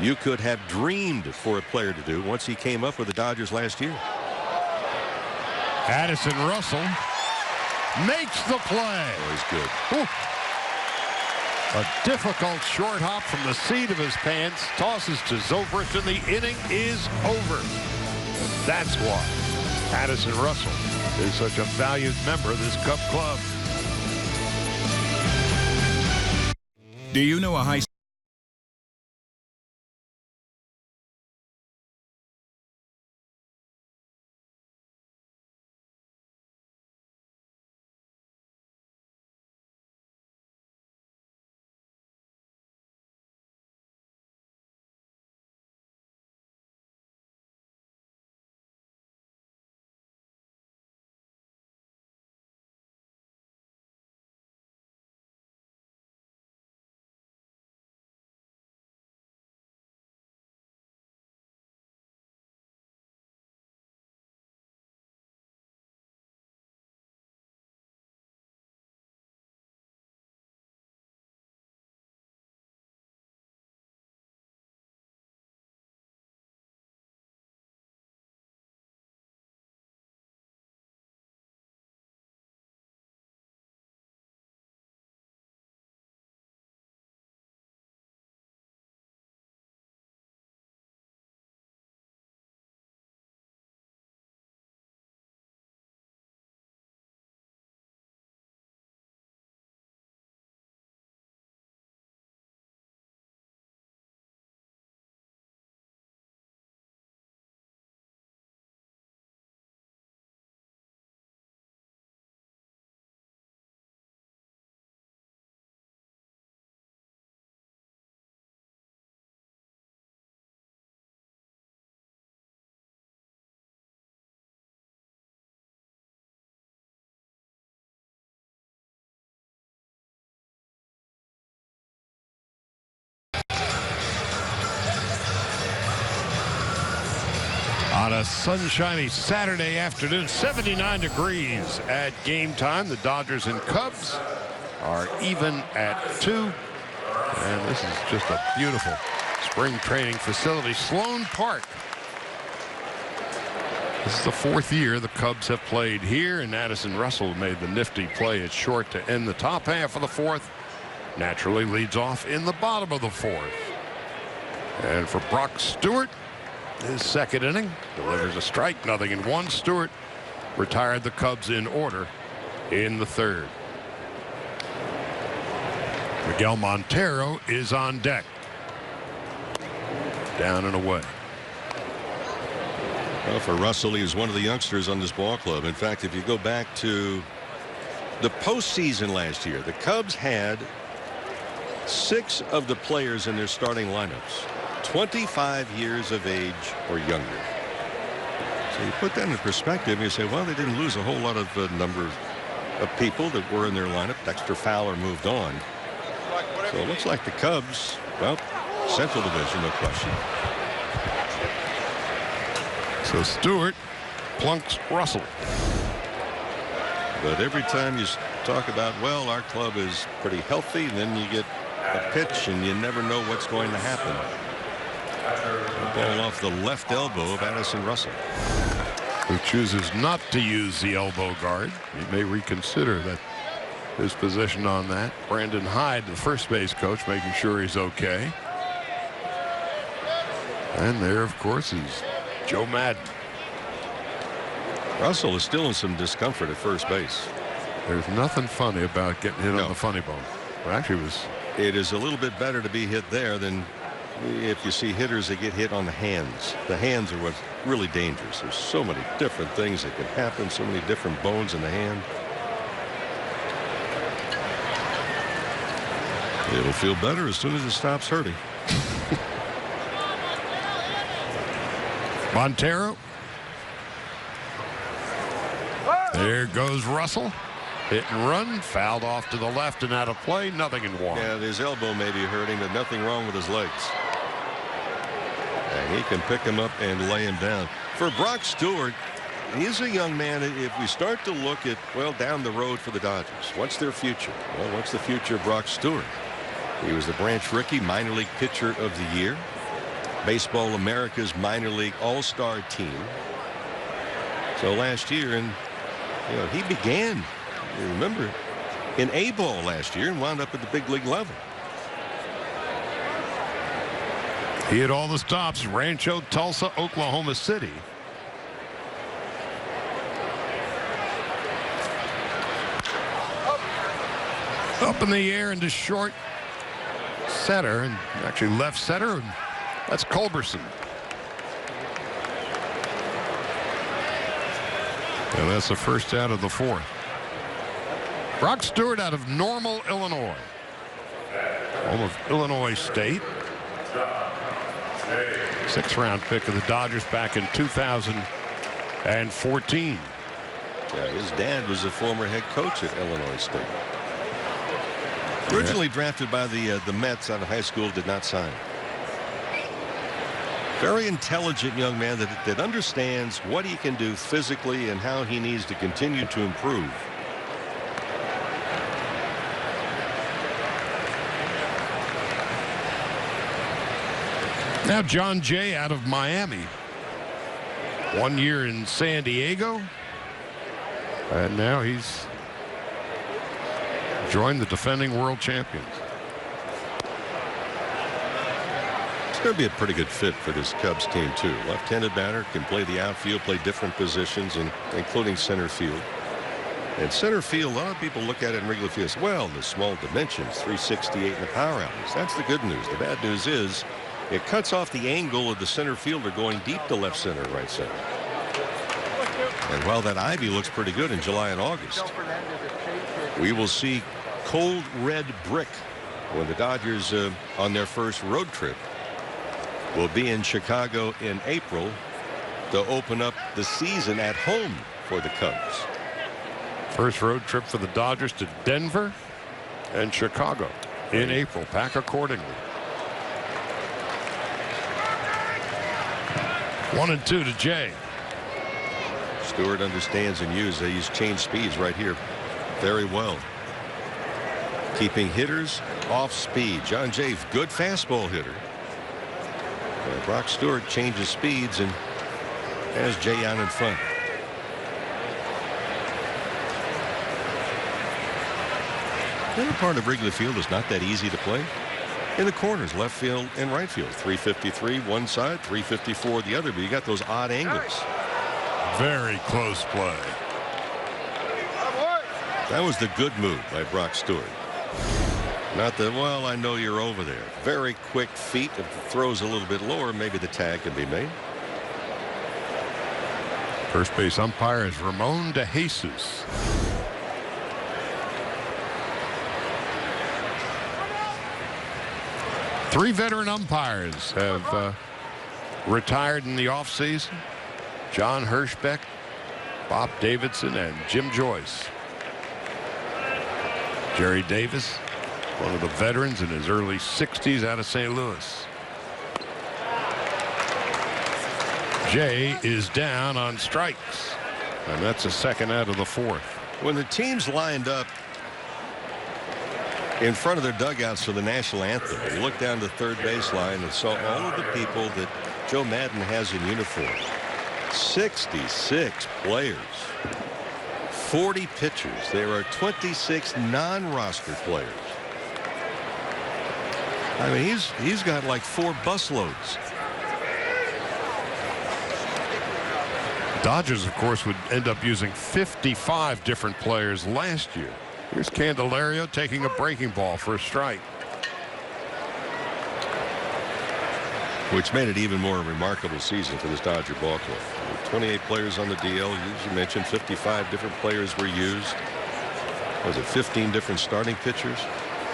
you could have dreamed for a player to do once he came up with the Dodgers last year. Addison Russell makes the play. Oh, he's good. Ooh. A difficult short hop from the seat of his pants. Tosses to Zobrist, and the inning is over. That's why Addison Russell is such a valued member of this Cub club. Do you know a high On a sunshiny Saturday afternoon, 79 degrees at game time. The Dodgers and Cubs are even at 2. And this is just a beautiful spring training facility. Sloan Park. This is the 4th year the Cubs have played here, and Addison Russell made the nifty play at short to end the top half of the 4th. Naturally leads off in the bottom of the 4th. And for Brock Stewart, his 2nd inning, delivers a strike, 0-1. Stewart retired the Cubs in order in the 3rd. Miguel Montero is on deck. Down and away. Well, for Russell, he is one of the youngsters on this ball club. In fact, if you go back to the postseason last year, the Cubs had 6 of the players in their starting lineups 25 years of age or younger. So you put that in perspective and you say, well, they didn't lose a whole lot of number of people that were in their lineup. Dexter Fowler moved on. So it looks like the Cubs, well, Central Division, no question. So Stewart plunks Russell. But every time you talk about, well, our club is pretty healthy, and then you get a pitch and you never know what's going to happen. A ball off the left elbow of Addison Russell, who chooses not to use the elbow guard. He may reconsider that his position on that. Brandon Hyde, the first base coach, making sure he's okay. And there, of course, is Joe Madden. Russell is still in some discomfort at first base. There's nothing funny about getting hit on the funny bone. Well, actually, it is a little bit better to be hit there than if you see hitters that get hit on the hands. The hands are what's really dangerous. There's so many different things that can happen, so many different bones in the hand. It'll feel better as soon as it stops hurting. Montero. There goes Russell. Hit and run, fouled off to the left and out of play. Nothing in one. Yeah, his elbow may be hurting, but nothing wrong with his legs. And he can pick him up and lay him down. For Brock Stewart, he's a young man. If we start to look at, well, down the road for the Dodgers, what's their future? Well, what's the future of Brock Stewart? He was the Branch Rickey minor league pitcher of the year. Baseball America's minor league all-star team. So last year, and you know, he began, you remember, in A-ball last year and wound up at the big league level. He had all the stops: Rancho, Tulsa, Oklahoma City. Up in the air into short center, and actually left center. That's Culberson. And that's the first out of the fourth. Brock Stewart out of Normal, Illinois. Home of Illinois State. Sixth-round pick of the Dodgers back in 2014. Yeah, his dad was a former head coach at Illinois State. Originally drafted by the Mets out of high school, did not sign. Very intelligent young man that understands what he can do physically and how he needs to continue to improve. Now John Jay out of Miami. 1 year in San Diego. And now he's joined the defending world champions. It's going to be a pretty good fit for this Cubs team, too. Left-handed batter, can play the outfield, play different positions, including center field. And center field, a lot of people look at it in Wrigley Field as well, the small dimensions, 368 in the power outlets. That's the good news. The bad news is it cuts off the angle of the center fielder going deep to left center, right center. And while that ivy looks pretty good in July and August, we will see cold red brick when the Dodgers on their first road trip will be in Chicago in April to open up the season at home for the Cubs. First road trip for the Dodgers to Denver and Chicago in April. Pack accordingly. 1-2 to Jay. Stewart understands and uses. He's changed speeds right here very well. Keeping hitters off speed. John Jay, good fastball hitter. Brock Stewart changes speeds and has Jay out in front. The other part of Wrigley Field is not that easy to play. In the corners, left field and right field. 353 one side, 354 the other, but you got those odd angles. Very close play. That was the good move by Brock Stewart. Not the, well, I know you're over there. Very quick feet. If it throws a little bit lower, maybe the tag can be made. First base umpire is Ramon De Jesus. Three veteran umpires have retired in the offseason. John Hirschbeck, Bob Davidson, and Jim Joyce. Jerry Davis, one of the veterans in his early 60s out of St. Louis. Jay is down on strikes, and that's a second out of the fourth. When the teams lined up in front of their dugouts for the national anthem, you look down the third baseline and saw all of the people that Joe Madden has in uniform. 66 players, 40 pitchers. There are 26 non-roster players. I mean, he's got like 4 busloads Dodgers, of course, would end up using 55 different players last year. Here's Candelario taking a breaking ball for a strike. Which made it even more a remarkable season for this Dodger ball club. 28 players on the DL. As you mentioned, 55 different players were used. Was it 15 different starting pitchers?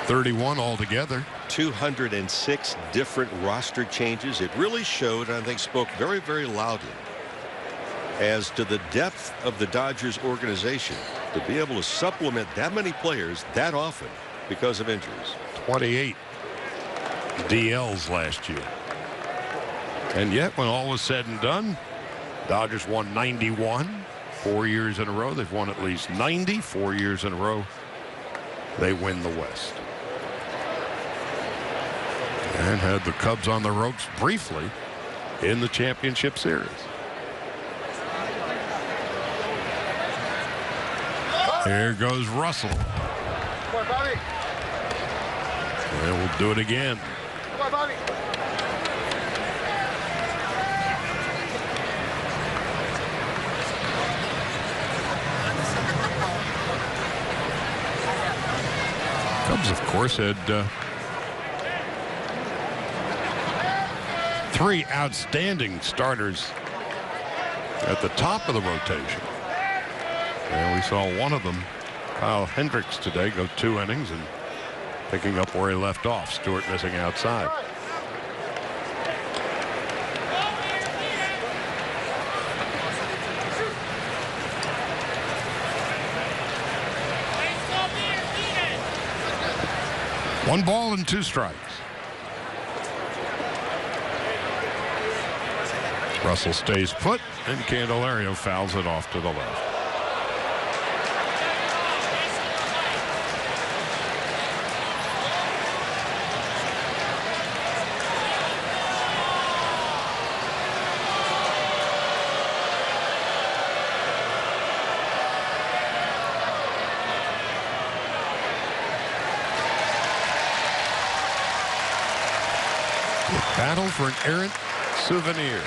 31 altogether. 206 different roster changes. It really showed, and I think spoke very, very loudly as to the depth of the Dodgers organization to be able to supplement that many players that often because of injuries. 28 DLs last year. And yet, when all was said and done, Dodgers won 91 4 years in a row. They've won at least 90 4 years in a row. They win the West. And had the Cubs on the ropes briefly in the championship series. Here goes Russell. Come on, Bobby. And we'll do it again. Come on, Bobby. Cubs, of course, had three outstanding starters at the top of the rotation. And we saw one of them, Kyle Hendricks, today go 2 innings and picking up where he left off. Stewart missing outside. One ball and 2 strikes. Russell stays put, and Candelario fouls it off to the left. Battle for an errant souvenir.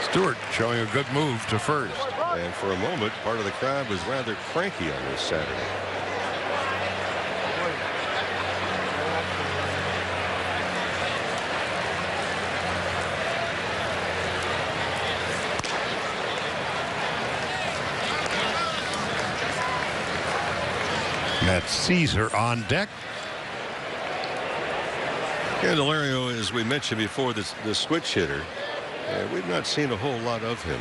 Stewart showing a good move to first. And for a moment, part of the crowd was rather cranky on this Saturday. Matt Caesar on deck. Candelario, as we mentioned before, the switch hitter, we've not seen a whole lot of him.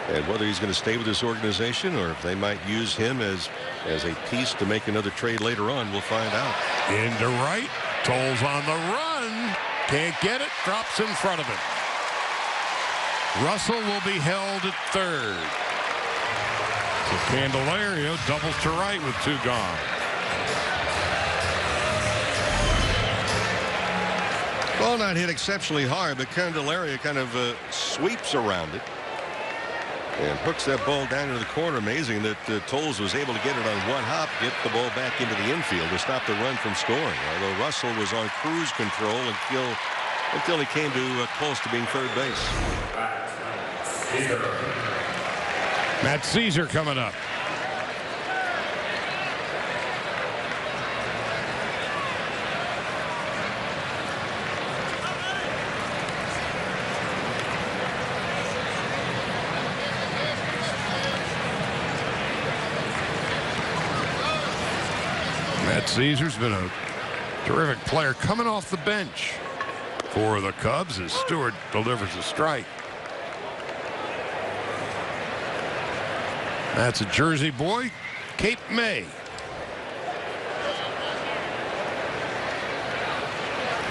And whether he's going to stay with this organization or if they might use him as a piece to make another trade later on, we'll find out. Into right. Toles on the run. Can't get it. Drops in front of him. Russell will be held at third. So Candelario doubles to right with 2 gone. Ball not hit exceptionally hard, but Candelario kind of sweeps around it and hooks that ball down into the corner. Amazing that Toles was able to get it on one hop, get the ball back into the infield to stop the run from scoring. Although Russell was on cruise control until he came to close to being third base. Matt Caesar coming up. Matt Caesar's been a terrific player coming off the bench for the Cubs as Stewart delivers a strike. That's a Jersey boy, Cape May.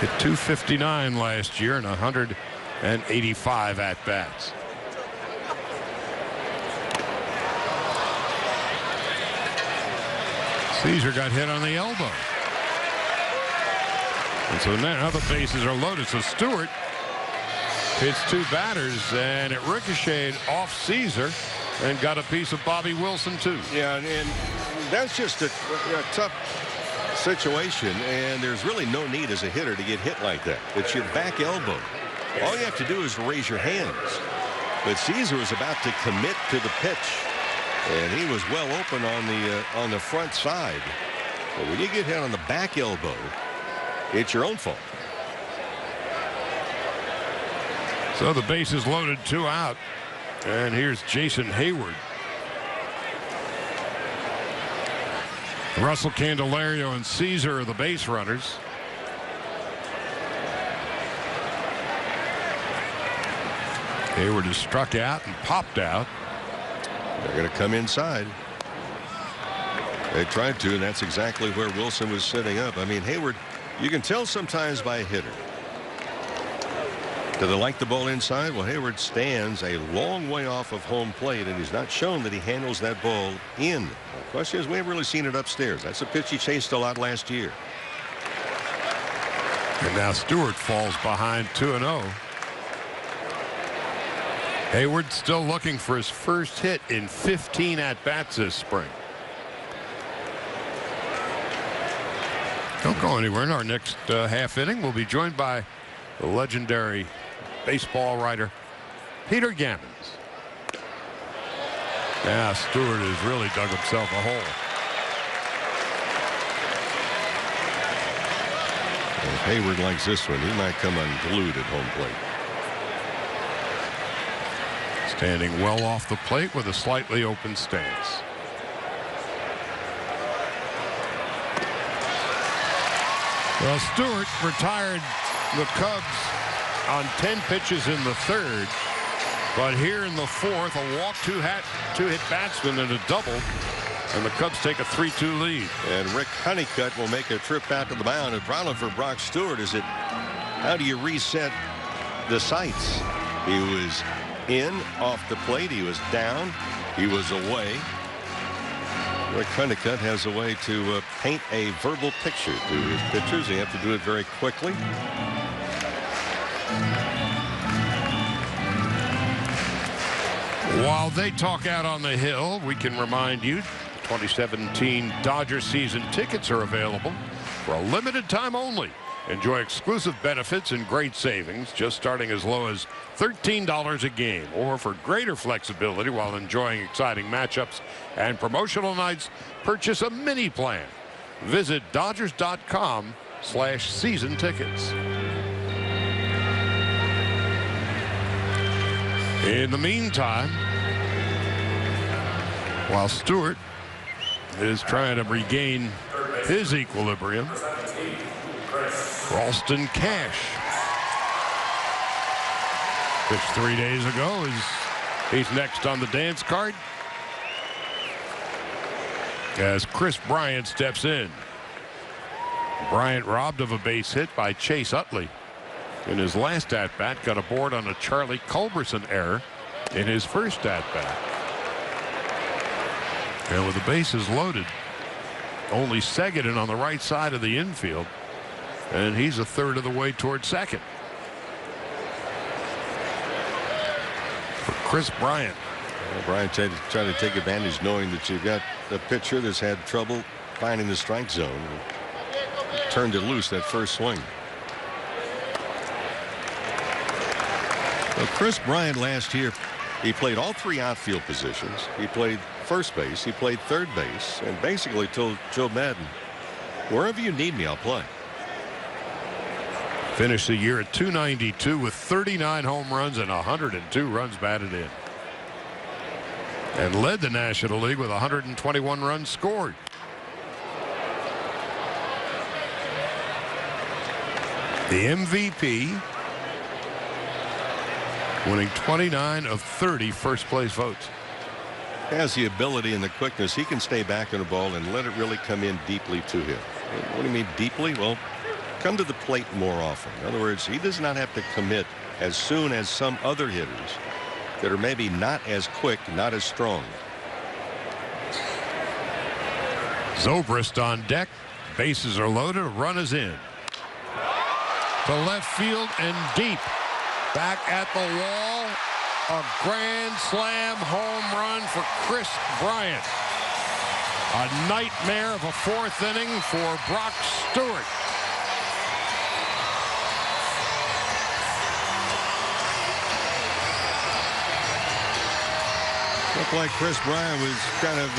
Hit .259 last year and 185 at-bats. Caesar got hit on the elbow. And so now the bases are loaded. So Stewart hits 2 batters, and it ricocheted off Caesar and got a piece of Bobby Wilson, too. Yeah, and that's just a tough situation, and there's really no need as a hitter to get hit like that. It's your back elbow. All you have to do is raise your hands. But Caesar was about to commit to the pitch, and he was well open on the front side. But when you get hit on the back elbow, it's your own fault. So the base is loaded, 2 out. And here's Jason Heyward. Russell Candelario and Caesar are the base runners. Heyward is struck out and popped out. They're going to come inside. They tried to, and that's exactly where Wilson was setting up. I mean, Heyward, you can tell sometimes by a hitter. Do they like the ball inside? Well, Heyward stands a long way off of home plate, and he's not shown that he handles that ball in. The question is, we haven't really seen it upstairs. That's a pitch he chased a lot last year. And now Stewart falls behind 2-0. Heyward still looking for his first hit in 15 at-bats this spring. Don't go anywhere. In our next half inning, we'll be joined by the legendary baseball writer Peter Gammons. Now Stewart has really dug himself a hole. If Heyward likes this one, he might come unglued at home plate. Standing well off the plate with a slightly open stance. Well, Stewart retired the Cubs on 10 pitches in the third, but here in the fourth, a walk, two-hit batsman and a double, and the Cubs take a 3-2 lead. And Rick Honeycutt will make a trip out to the mound. The problem for Brock Stewart is that how do you reset the sights? He was in off the plate, he was down, he was away. Rick Honeycutt has a way to paint a verbal picture to his pitchers. They have to do it very quickly. While they talk out on the hill, we can remind you 2017 Dodger season tickets are available for a limited time only. Enjoy exclusive benefits and great savings, just starting as low as $13 a game. Or for greater flexibility while enjoying exciting matchups and promotional nights, purchase a mini plan. Visit Dodgers.com/season tickets. In the meantime, while Stewart is trying to regain his equilibrium, Ralston Cash, pitched 3 days ago, he's next on the dance card as Chris Bryant steps in. Bryant robbed of a base hit by Chase Utley in his last at-bat, got aboard on a Charlie Culberson error in his first at-bat. And with the bases loaded, only Seguin on the right side of the infield, and he's a third of the way toward second. For Chris Bryant. Well, Bryant trying to take advantage, knowing that you've got a pitcher that's had trouble finding the strike zone. Turned it loose that first swing. Well, Chris Bryant last year, he played all 3 outfield positions. He played first base, he played third base, and basically told Joe Madden, wherever you need me, I'll play. Finished the year at .292 with 39 home runs and 102 runs batted in. And led the National League with 121 runs scored. The MVP, winning 29 of 30 first place votes. Has the ability and the quickness. He can stay back on the ball and let it really come in deeply to him. What do you mean deeply? Well, come to the plate more often. In other words, he does not have to commit as soon as some other hitters that are maybe not as quick, not as strong. Zobrist on deck. Bases are loaded. A run is in. To left field and deep. Back at the wall. A grand slam home run for Chris Bryant. A nightmare of a fourth inning for Brock Stewart. Looked like Chris Bryant was kind of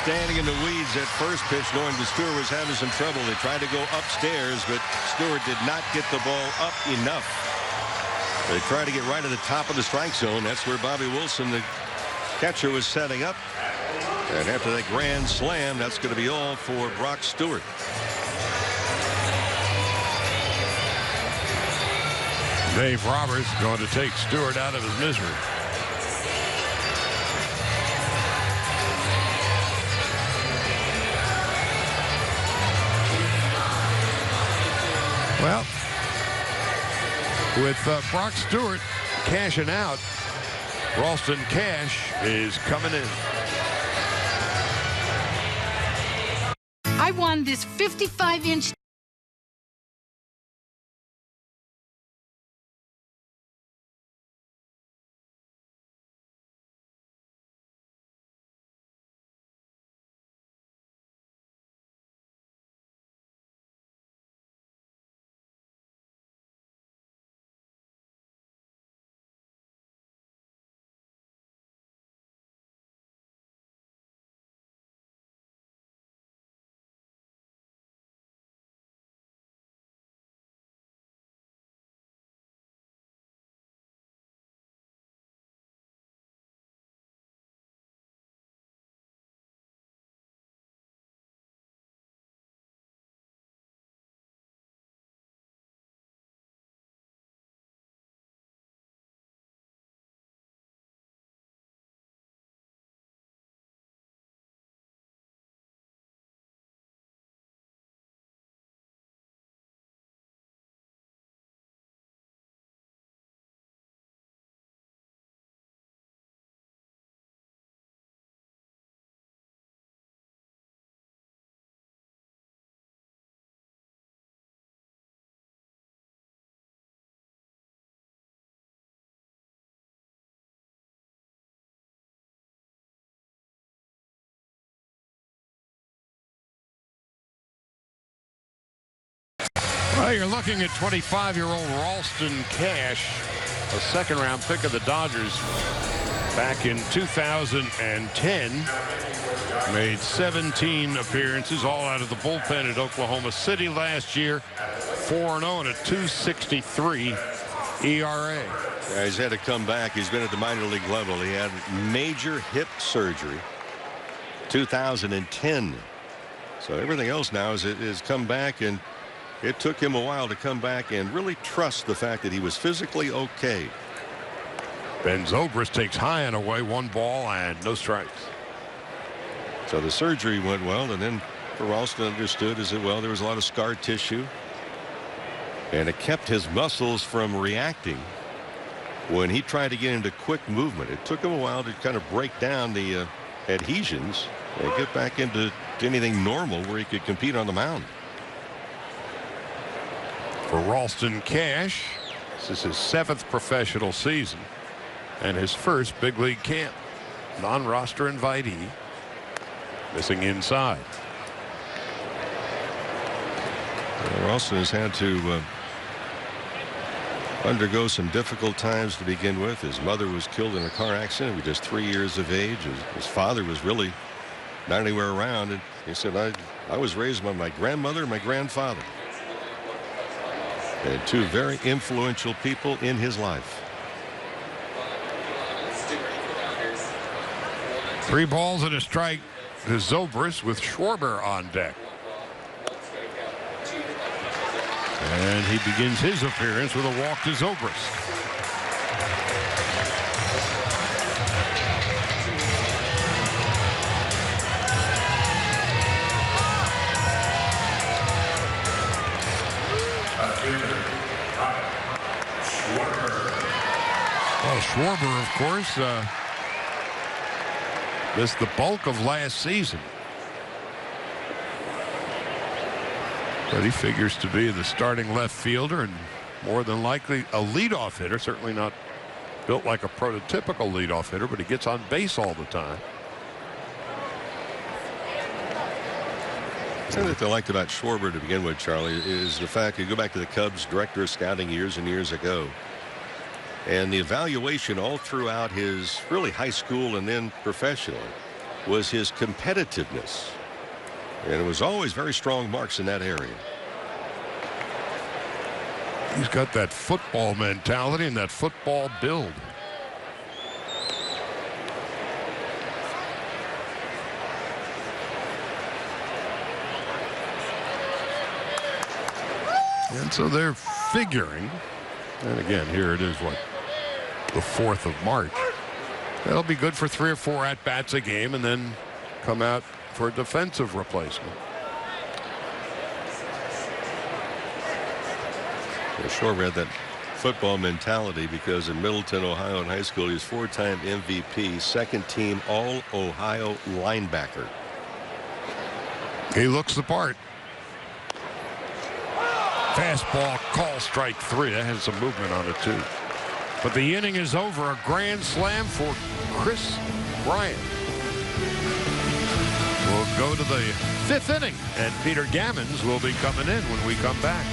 standing in the weeds at first pitch, knowing that Stewart was having some trouble. They tried to go upstairs, but Stewart did not get the ball up enough. They tried to get right at the top of the strike zone. That's where Bobby Wilson, the catcher, was setting up. And after that grand slam, that's going to be all for Brock Stewart. Dave Roberts going to take Stewart out of his misery. Well, with Brock Stewart cashing out, Ralston Cash is coming in. I won this 55-inch. Well, you're looking at 25-year-old Ralston Cash, a second-round pick of the Dodgers back in 2010. Made 17 appearances, all out of the bullpen at Oklahoma City last year. 4-0 and a 2.63 ERA. Yeah, he's had to come back. He's been at the minor league level. He had major hip surgery 2010. So everything else now is come back, and it took him a while to come back and really trust the fact that he was physically okay. Ben Zobrist takes high and away, 1 ball and no strikes. So the surgery went well, and then for Ralston understood as well, there was a lot of scar tissue, and it kept his muscles from reacting when he tried to get into quick movement. It took him a while to kind of break down the adhesions and get back into anything normal where he could compete on the mound. For Ralston Cash, this is his 7th professional season and his first big league camp. Non-roster invitee. Missing inside. Well, Ralston has had to undergo some difficult times to begin with. His mother was killed in a car accident with just 3 years of age. His father was really not anywhere around, and he said, I was raised by my grandmother and my grandfather. And 2 very influential people in his life. 3 balls and a strike to Zobrist with Schwarber on deck. And he begins his appearance with a walk to Zobrist. Well, Schwarber, of course, missed the bulk of last season. But he figures to be the starting left fielder and more than likely a leadoff hitter. Certainly not built like a prototypical leadoff hitter, but he gets on base all the time. Something that I liked about Schwarber to begin with, Charlie, is the fact you go back to the Cubs director of scouting years and years ago. And the evaluation all throughout his really high school and then professionally was his competitiveness. And it was always very strong marks in that area. He's got that football mentality and that football build. And so they're figuring, and again, here it is, what, the 4th of March. That'll be good for 3 or 4 at-bats a game and then come out for a defensive replacement. I sure read that football mentality because in Middleton, Ohio in high school, he was 4-time MVP, second-team All-Ohio linebacker. He looks the part. Fastball, call, strike 3. That has some movement on it, too. But the inning is over. A grand slam for Kris Bryant. We'll go to the 5th inning, and Peter Gammons will be coming in when we come back.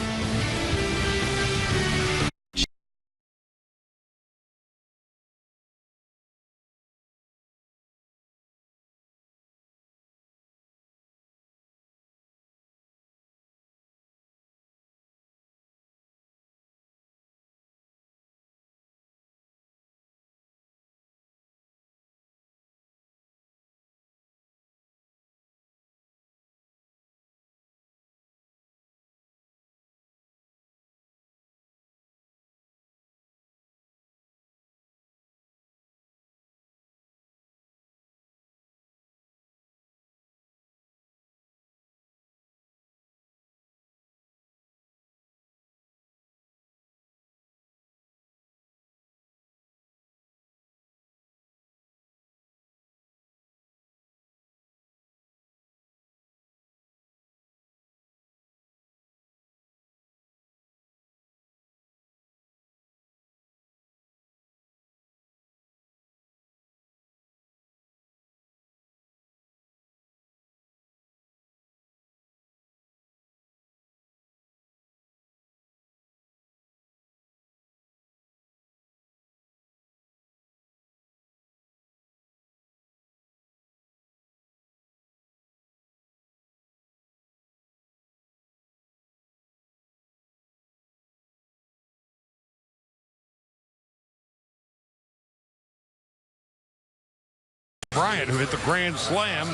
Bryant, who hit the grand slam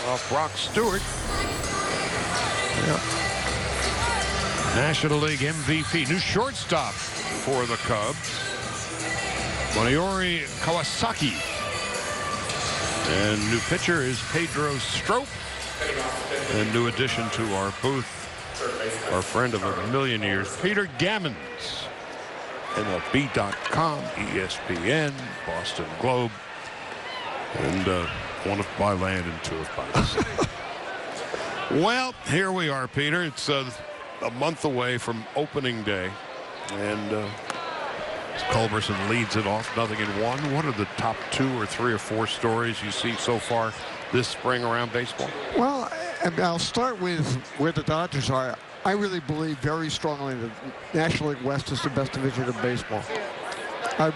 off Brock Stewart. Yep. National League MVP. New shortstop for the Cubs, Moniori Kawasaki. And new pitcher is Pedro Strop. And new addition to our booth, our friend of a million years, Peter Gammons. MLB.com, ESPN, Boston Globe. And one of by land and 2 of by sea. Well, here we are, Peter. It's a month away from opening day. And Culberson leads it off, 0-1. What are the top 2 or 3 or 4 stories you see so far this spring around baseball? Well, I'll start with where the Dodgers are. I really believe very strongly that National League West is the best division of baseball. I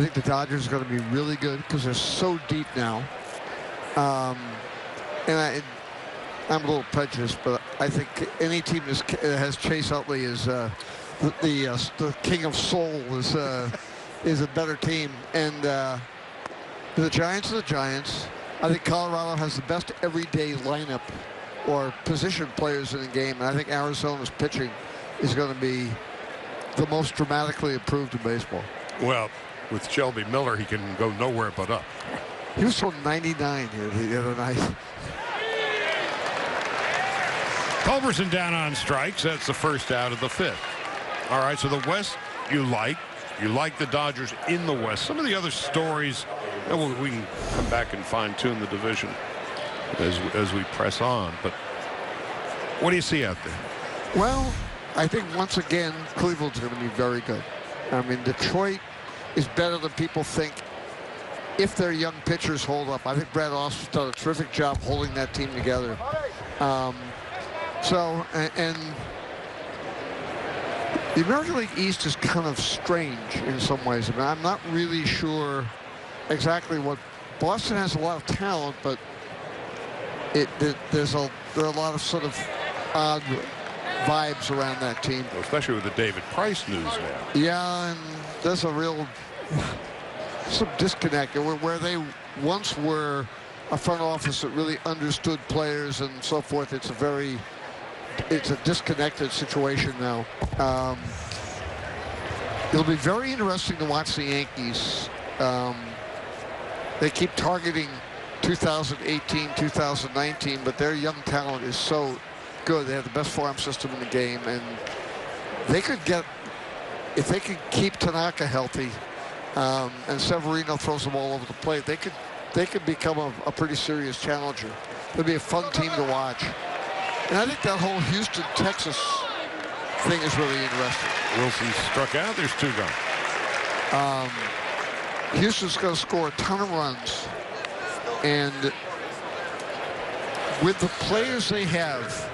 think the Dodgers are going to be really good because they're so deep now. And I'm a little prejudiced, but I think any team that has Chase Utley as the king of soul is a better team. And the Giants are the Giants. I think Colorado has the best everyday lineup or position players in the game. And I think Arizona's pitching is going to be the most dramatically improved in baseball. Well, with Shelby Miller, he can go nowhere but up. He was throwing 99 here the other night. Culberson down on strikes. That's the first out of the 5th. All right, so the West you like. You like the Dodgers in the West. Some of the other stories, we can come back and fine-tune the division as we press on. But what do you see out there? Well, I think once again, Cleveland's going to be very good. I mean, Detroit is better than people think if their young pitchers hold up. I think Brad Austin's done a terrific job holding that team together. The American League East is kind of strange in some ways. I mean, I'm not really sure exactly what Boston has. A lot of talent, but there are a lot of sort of odd vibes around that team. Well, especially with the David Price news now. Yeah, and there's a real some disconnect where they once were a front office that really understood players and so forth. It's a disconnected situation now. It'll be very interesting to watch the Yankees. They keep targeting 2018, 2019, but their young talent is so good. They have the best farm system in the game, and they could get, if they could keep Tanaka healthy, and Severino throws them all over the plate, they could become a pretty serious challenger. It'll be a fun team to watch. And I think that whole Houston, Texas thing is really interesting. Wilson struck out. There's 2 gone. Houston's going to score a ton of runs. And with the players they have,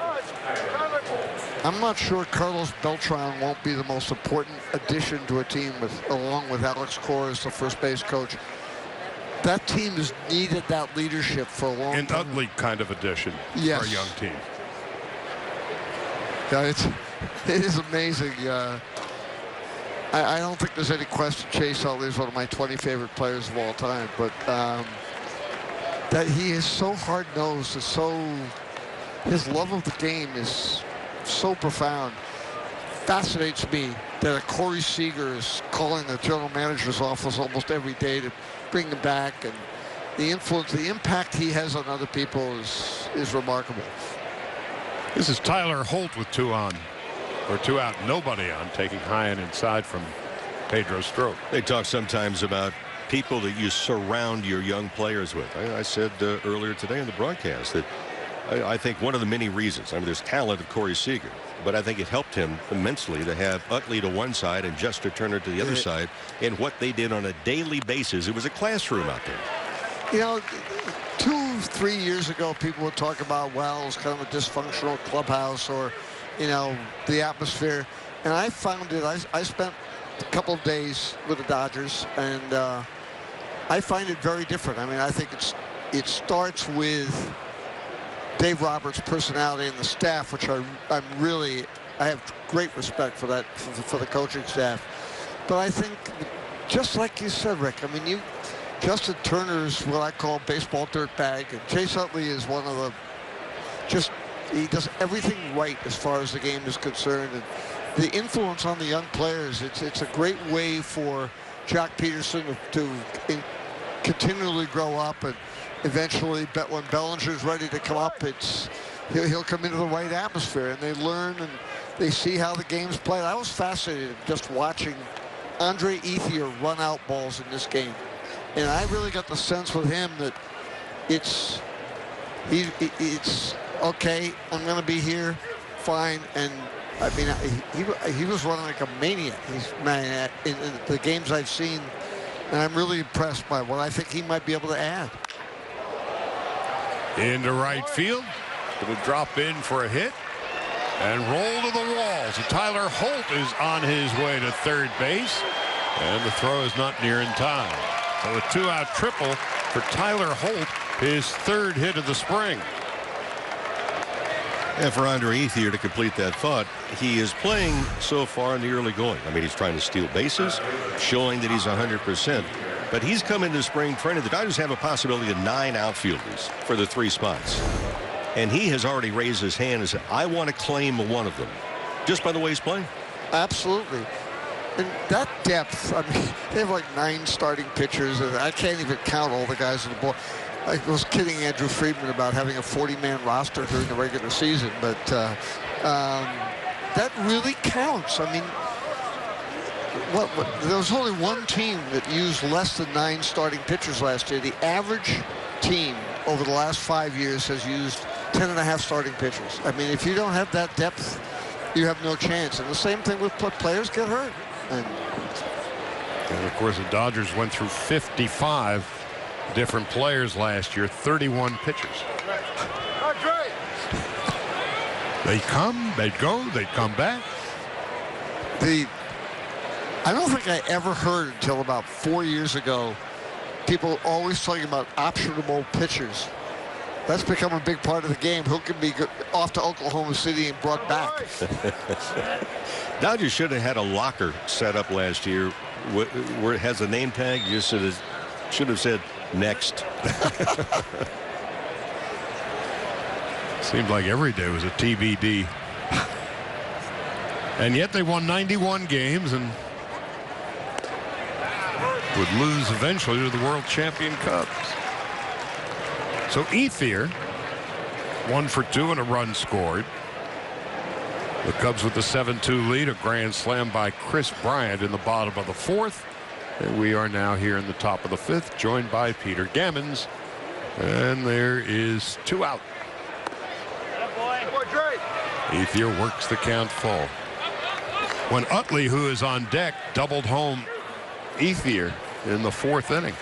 I'm not sure Carlos Beltran won't be the most important addition to a team along with Alex Cora as the first base coach. That team has needed that leadership for a long time. An ugly kind of addition for a young team. Yeah, it is amazing. I don't think there's any question Chase Utley is one of my 20 favorite players of all time, but that he is so hard-nosed, his love of the game is so profound. Fascinates me that a Corey Seager is calling the general manager's office almost every day to bring him back, and the influence, the impact he has on other people is remarkable. This is Tyler Holt with 2 on, or 2 out, nobody on, taking high and inside from Pedro Strop. They talk sometimes about people that you surround your young players with. I said earlier today in the broadcast that I think one of the many reasons, I mean, there's talent of Corey Seager, but I think it helped him immensely to have Utley to one side and Jester Turner to the other side, and what they did on a daily basis. It was a classroom out there. You know, 2-3 years ago, people would talk about, well, it's kind of a dysfunctional clubhouse, or, you know, the atmosphere. And I found it, I spent a couple of days with the Dodgers, and I find it very different. I mean, I think it starts with Dave Roberts' personality and the staff, which I have great respect for that, for the coaching staff. But I think, just like you said, Rick, I mean, Justin Turner's what I call baseball dirtbag, and Chase Utley is one of the, he does everything right as far as the game is concerned. And the influence on the young players, it's a great way for Jock Peterson to continually grow up, and eventually, when Bellinger's ready to come up, he'll come into the right atmosphere, and they learn and they see how the game's played. I was fascinated just watching Andre Ethier run out balls in this game. And I really got the sense with him that it's okay, I'm going to be here, fine. And I mean, he was running like a maniac. In the games I've seen, and I'm really impressed by what I think he might be able to add. Into right field. It'll drop in for a hit and roll to the wall. So Tyler Holt is on his way to third base, and the throw is not near in time. So a 2-out triple for Tyler Holt, his 3rd hit of the spring. And for Andre Ethier to complete that thought, he is playing so far in the early going. I mean, he's trying to steal bases, showing that he's 100%. But he's come into spring training. The Dodgers have a possibility of 9 outfielders for the 3 spots. And he has already raised his hand and said, I want to claim one of them, just by the way he's playing. Absolutely. And that depth, I mean, they have like 9 starting pitchers, and I can't even count all the guys on the board. I was kidding Andrew Friedman about having a 40-man roster during the regular season, but that really counts. I mean, there was only one team that used less than 9 starting pitchers last year. The average team over the last 5 years has used 10.5 starting pitchers. I mean, if you don't have that depth, you have no chance. And the same thing with players get hurt. And of course, the Dodgers went through 55 different players last year, 31 pitchers. They come, they'd go, they'd come back. I don't think I ever heard until about 4 years ago people always talking about optionable pitchers. That's become a big part of the game. Who can be off to Oklahoma City and brought back? Dodgers should have had a locker set up last year where it has a name tag. You should have said next. Seemed like every day was a TBD. And yet they won 91 games and would lose eventually to the world champion Cubs. So Ethier, 1 for 2 and a run scored. The Cubs with the 7-2 lead, a grand slam by Chris Bryant in the bottom of the 4th. And we are now here in the top of the 5th, joined by Peter Gammons. And there is 2 out. Ethier works the count full. When Utley, who is on deck, doubled home Ethier in the 4th inning.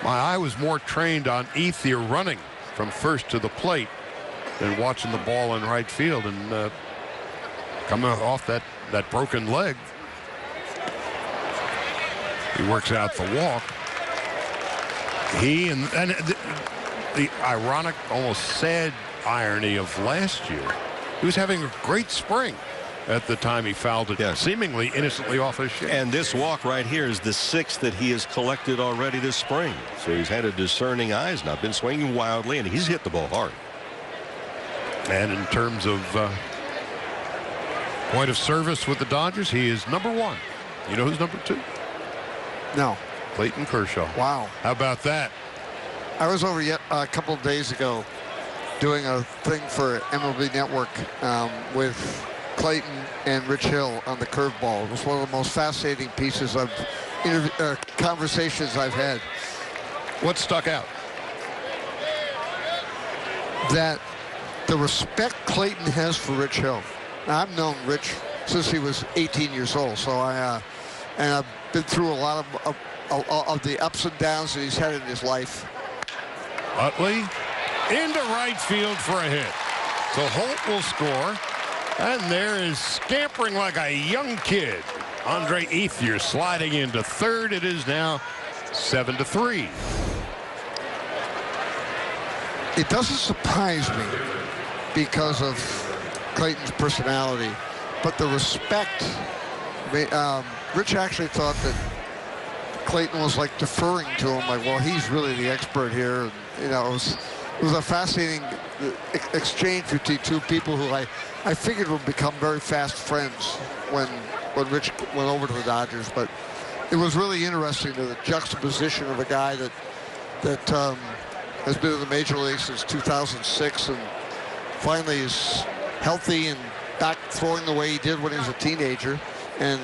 My eye was more trained on Ethier running from first to the plate than watching the ball in right field, and coming off that broken leg, he works out the walk. He and the ironic, almost sad irony of last year, he was having a great spring at the time he fouled it, seemingly innocently off his shin. And this walk right here is the 6th that he has collected already this spring. So he's had a discerning eye, he's not been swinging wildly, and he's hit the ball hard. And in terms of point of service with the Dodgers, he is number 1. You know who's number 2? No. Clayton Kershaw. Wow. How about that? I was over a couple of days ago doing a thing for MLB Network with Clayton and Rich Hill on the curveball. It was one of the most fascinating pieces of conversations I've had. What stuck out? That the respect Clayton has for Rich Hill. Now, I've known Rich since he was 18 years old, so and I've been through a lot of the ups and downs that he's had in his life. Utley into right field for a hit. So Holt will score. And there is scampering like a young kid, Andre Ethier sliding into third. It is now 7-3. It doesn't surprise me because of Clayton's personality, but the respect. Rich actually thought that Clayton was like deferring to him, like, well, he's really the expert here. And, you know, it was a fascinating exchange between two people who I figured would become very fast friends when Rich went over to the Dodgers. But it was really interesting, the juxtaposition of a guy that has been in the major leagues since 2006 and finally is healthy and back throwing the way he did when he was a teenager, and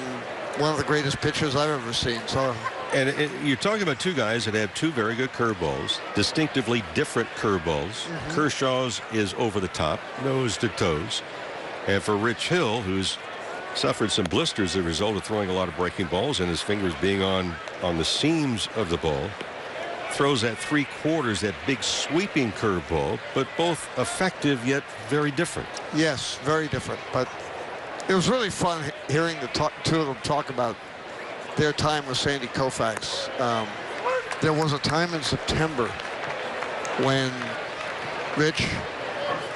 one of the greatest pitchers I've ever seen. So. And you're talking about two guys that have 2 very good curveballs, distinctively different curveballs. Kershaw's is over the top, nose to toes. And for Rich Hill, who's suffered some blisters as a result of throwing a lot of breaking balls and his fingers being on the seams of the ball, throws at 3/4, that big sweeping curveball, but both effective yet very different. Yes, very different. But it was really fun hearing the two of them talk about their time with Sandy Koufax. There was a time in September when Rich,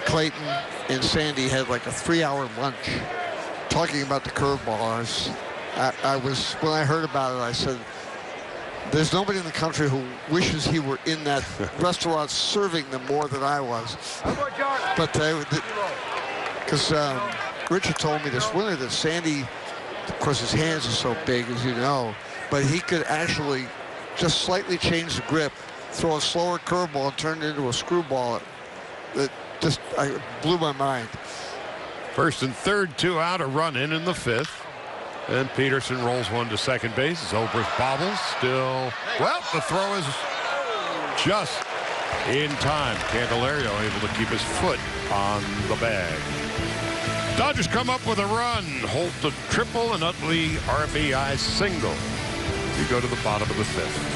Clayton, and Sandy had like a 3-hour lunch talking about the curveball. When I heard about it, I said, there's nobody in the country who wishes he were in that restaurant serving them more than I was. But because Richard told me this winter that Sandy, of course, his hands are so big, as you know, but he could actually just slightly change the grip, throw a slower curveball, and turn it into a screwball. That just blew my mind. First and third, 2 out, a run in the 5th. And Peterson rolls one to second base. Zobrist bobbles. Still, well, the throw is just in time. Candelario able to keep his foot on the bag. Dodgers come up with a run. Holt a triple and Utley RBI single. We go to the bottom of the 5th.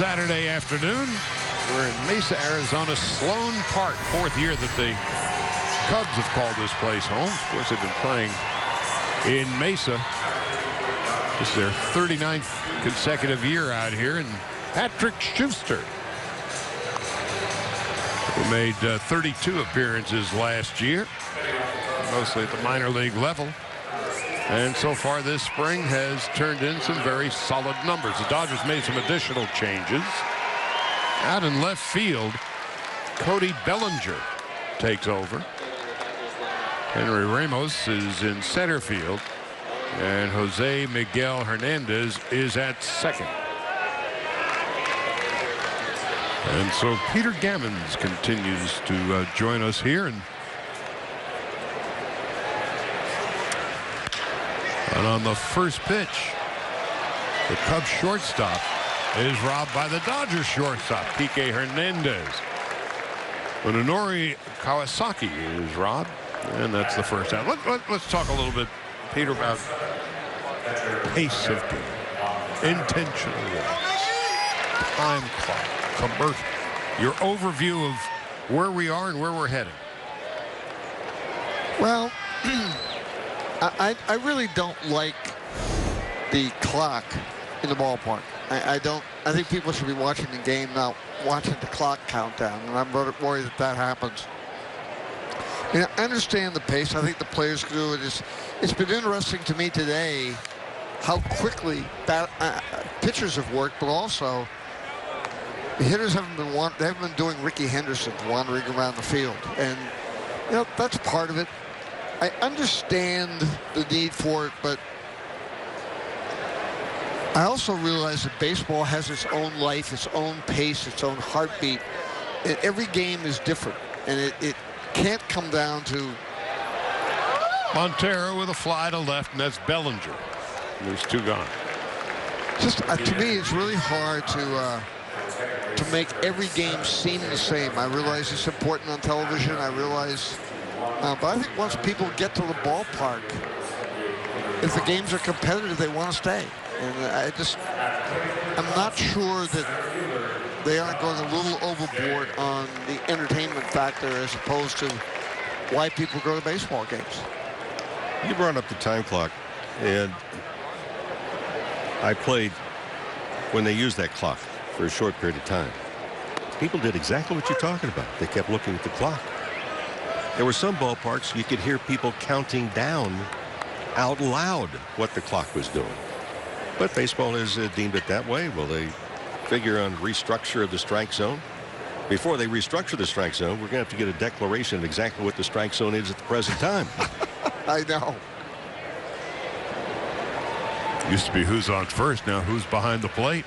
Saturday afternoon. We're in Mesa, Arizona, Sloan Park, 4th year that the Cubs have called this place home. Of course, they've been playing in Mesa. This is their 39th consecutive year out here. And Patrick Schuster, who made 32 appearances last year, mostly at the minor league level. And so far this spring has turned in some very solid numbers. The Dodgers made some additional changes. Out in left field, Cody Bellinger takes over. Henry Ramos is in center field. And Jose Miguel Hernandez is at second. And so Peter Gammons continues to join us here. And on the first pitch, the Cubs shortstop is robbed by the Dodgers shortstop, Kike Hernandez. Munenori Kawasaki is robbed, and that's the first out. Let's talk a little bit, Peter, about pace of game, intentional walks, time clock, commercial, your overview of where we are and where we're heading. Well, I really don't like the clock in the ballpark. I think people should be watching the game, not watching the clock countdown, and I'm worried that happens. I understand the pace. I think the players can do it. It's been interesting to me today how quickly pitchers have worked, but also the hitters haven't been doing Ricky Henderson, wandering around the field, and that's part of it. I understand the need for it, but I also realize that baseball has its own life, its own pace, its own heartbeat. And every game is different, and it can't come down to... Montero with a fly to left, and that's Bellinger. There's two gone. Just to me, it's really hard to make every game seem the same. I realize it's important on television. I realize... but I think once people get to the ballpark, if the games are competitive, they want to stay. And I'm not sure that they aren't going a little overboard on the entertainment factor as opposed to why people go to baseball games. You brought up the time clock, and I played when they used that clock for a short period of time. People did exactly what you're talking about. They kept looking at the clock. There were some ballparks you could hear people counting down out loud what the clock was doing. But baseball has deemed it that way. Will they figure on restructure of the strike zone? Before they restructure the strike zone, we're going to have to get a declaration of exactly what the strike zone is at the present time. I know. Used to be who's on first, now who's behind the plate.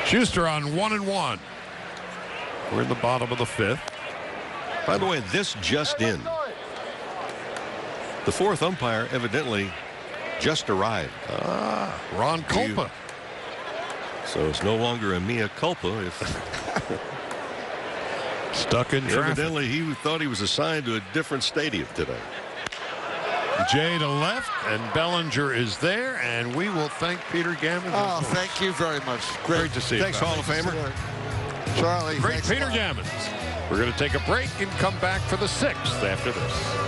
Schuster on 1-1. We're in the bottom of the 5th. By the way, this just in. The 4th umpire evidently just arrived. Ron Culpa. So it's no longer a mea culpa if stuck in traffic. Evidently he thought he was assigned to a different stadium today. Jay to left, and Bellinger is there, and we will thank Peter Gammons. Oh, thank you very much. Great to see you. Thanks, Hall of Famer. Charlie. Great Peter Gammons. We're going to take a break and come back for the 6th after this.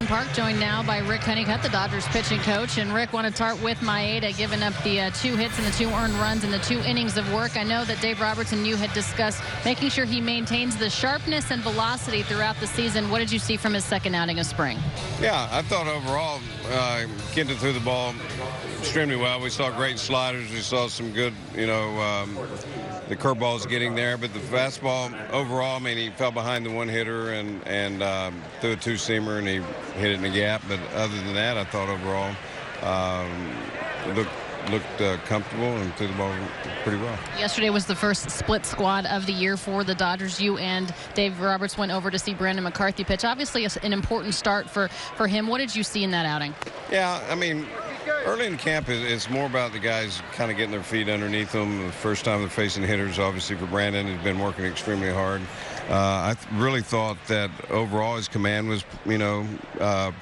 Park, joined now by Rick Honeycutt, the Dodgers pitching coach. And Rick, want to start with Maeda, giving up the 2 hits and the 2 earned runs in the 2 innings of work. I know that Dave Roberts and you had discussed making sure he maintains the sharpness and velocity throughout the season. What did you see from his second outing of spring? Yeah, I thought overall Kenta threw the ball extremely well. We saw great sliders. We saw some good, the curveball's getting there, but the fastball overall, I mean, he fell behind the one hitter and threw a 2-seamer and he hit it in the gap. But other than that, I thought overall looked comfortable and threw the ball pretty well. Yesterday was the first split squad of the year for the Dodgers. You and Dave Roberts went over to see Brandon McCarthy pitch. Obviously, an important start for him. What did you see in that outing? Yeah, I mean, early in camp, it's more about the guys kind of getting their feet underneath them. The first time they're facing hitters, obviously, for Brandon, he's been working extremely hard. I really thought that overall his command was,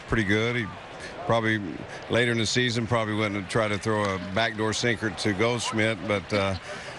pretty good. He probably later in the season probably wouldn't have tried to throw a backdoor sinker to Goldschmidt, but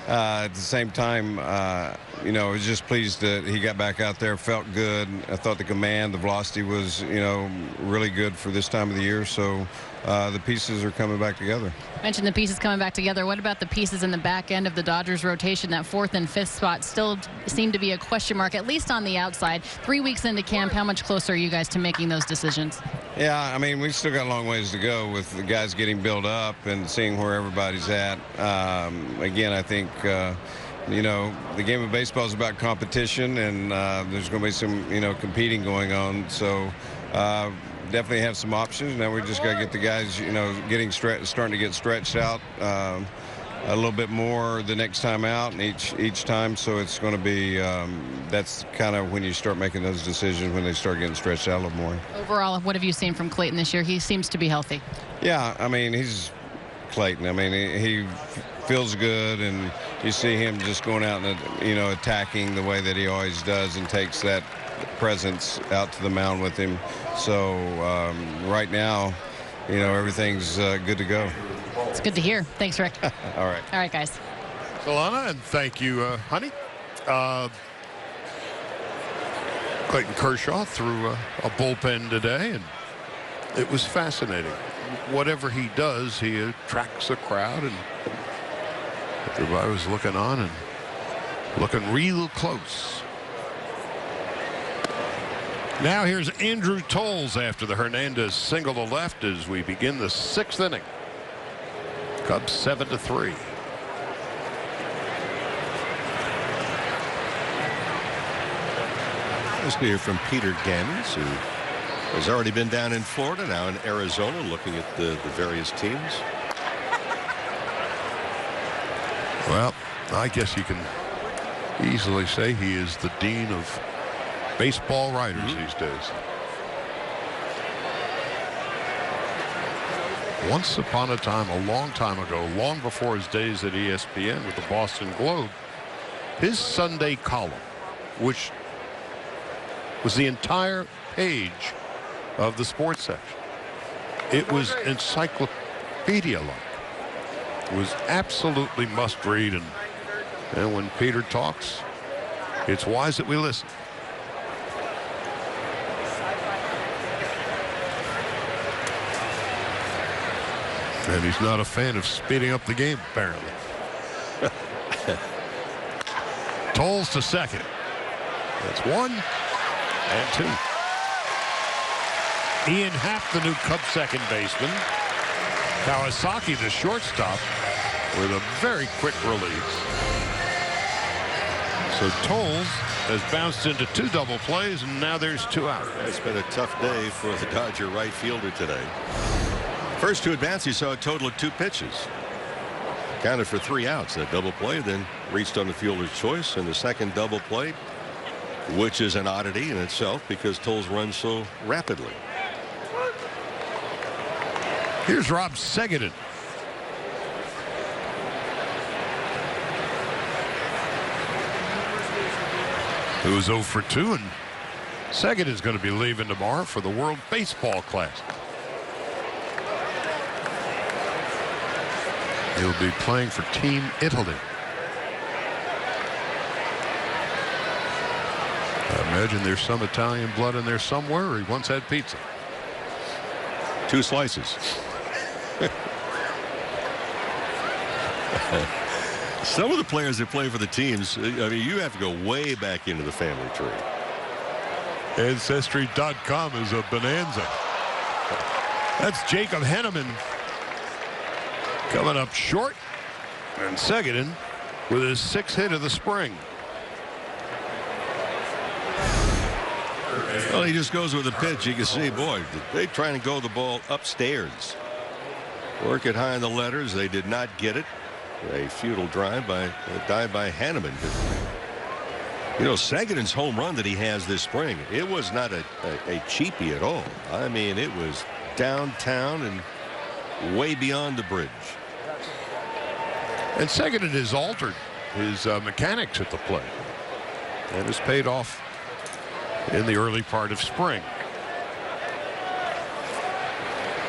at the same time, I was just pleased that he got back out there, felt good. I thought the command, the velocity was, really good for this time of the year. So the pieces are coming back together. You mentioned the pieces coming back together. What about the pieces in the back end of the Dodgers rotation? That 4th and 5th spot still seemed to be a question mark, at least on the outside. 3 weeks into camp, how much closer are you guys to making those decisions? Yeah, I mean, we've still got a long ways to go with the guys getting built up and seeing where everybody's at. Again, I think, the game of baseball is about competition, and there's going to be some, competing going on. So definitely have some options. Now we just got to get the guys, starting to get stretched out a little bit more the next time out and each time. So it's going to be, that's kind of when you start making those decisions, when they start getting stretched out a little more. Overall, what have you seen from Clayton this year? He seems to be healthy. Yeah, I mean, he's Clayton. I mean, he feels good, and you see him just going out and, attacking the way that he always does and takes that presence out to the mound with him. So right now, everything's good to go. It's good to hear. Thanks, Rick. All right. All right, guys. Solana, and thank you, Honey. Clayton Kershaw threw a bullpen today, and it was fascinating. Whatever he does, he attracts a crowd, and everybody was looking on and looking real close. Now here's Andrew Toles after the Hernandez single to left as we begin the 6th inning. Cubs 7-3. Let's hear from Peter Gammons, who has already been down in Florida, now in Arizona, looking at the various teams. Well, I guess you can easily say he is the dean of baseball writers these days. Once upon a time, a long time ago, long before his days at ESPN with the Boston Globe, his Sunday column, which was the entire page of the sports section, it was encyclopedia-like. It was absolutely must read, and when Peter talks, it's wise that we listen. And he's not a fan of speeding up the game, apparently. Toles to second. That's 1 and 2. Ian Happ, the new Cubs second baseman. Kawasaki, the shortstop, with a very quick release. So Toles has bounced into 2 double plays, and now there's 2 out. It's been a tough day for the Dodger right fielder today. First to advance, he saw a total of 2 pitches. Counted for 3 outs. That double play, then reached on the fielder's choice, and the second double play, which is an oddity in itself because Toles runs so rapidly. Here's Rob Segedin. Who was 0 for 2, and Segedin's going to be leaving tomorrow for the World Baseball Classic. He'll be playing for Team Italy. I imagine there's some Italian blood in there somewhere, or he once had pizza. 2 slices. Some of the players that play for the teams, I mean, you have to go way back into the family tree. Ancestry.com is a bonanza. That's Jacob Henneman coming up short, and Seguin with his 6th hit of the spring. Well, he just goes with a pitch. You can see, boy, they trying to go the ball upstairs. Work it high in the letters. They did not get it. A futile dive by Henneman. You know, Seguin's home run that he has this spring, it was not a cheapie at all. I mean, it was downtown and way beyond the bridge. And Seguin has altered his mechanics at the plate. And has paid off in the early part of spring.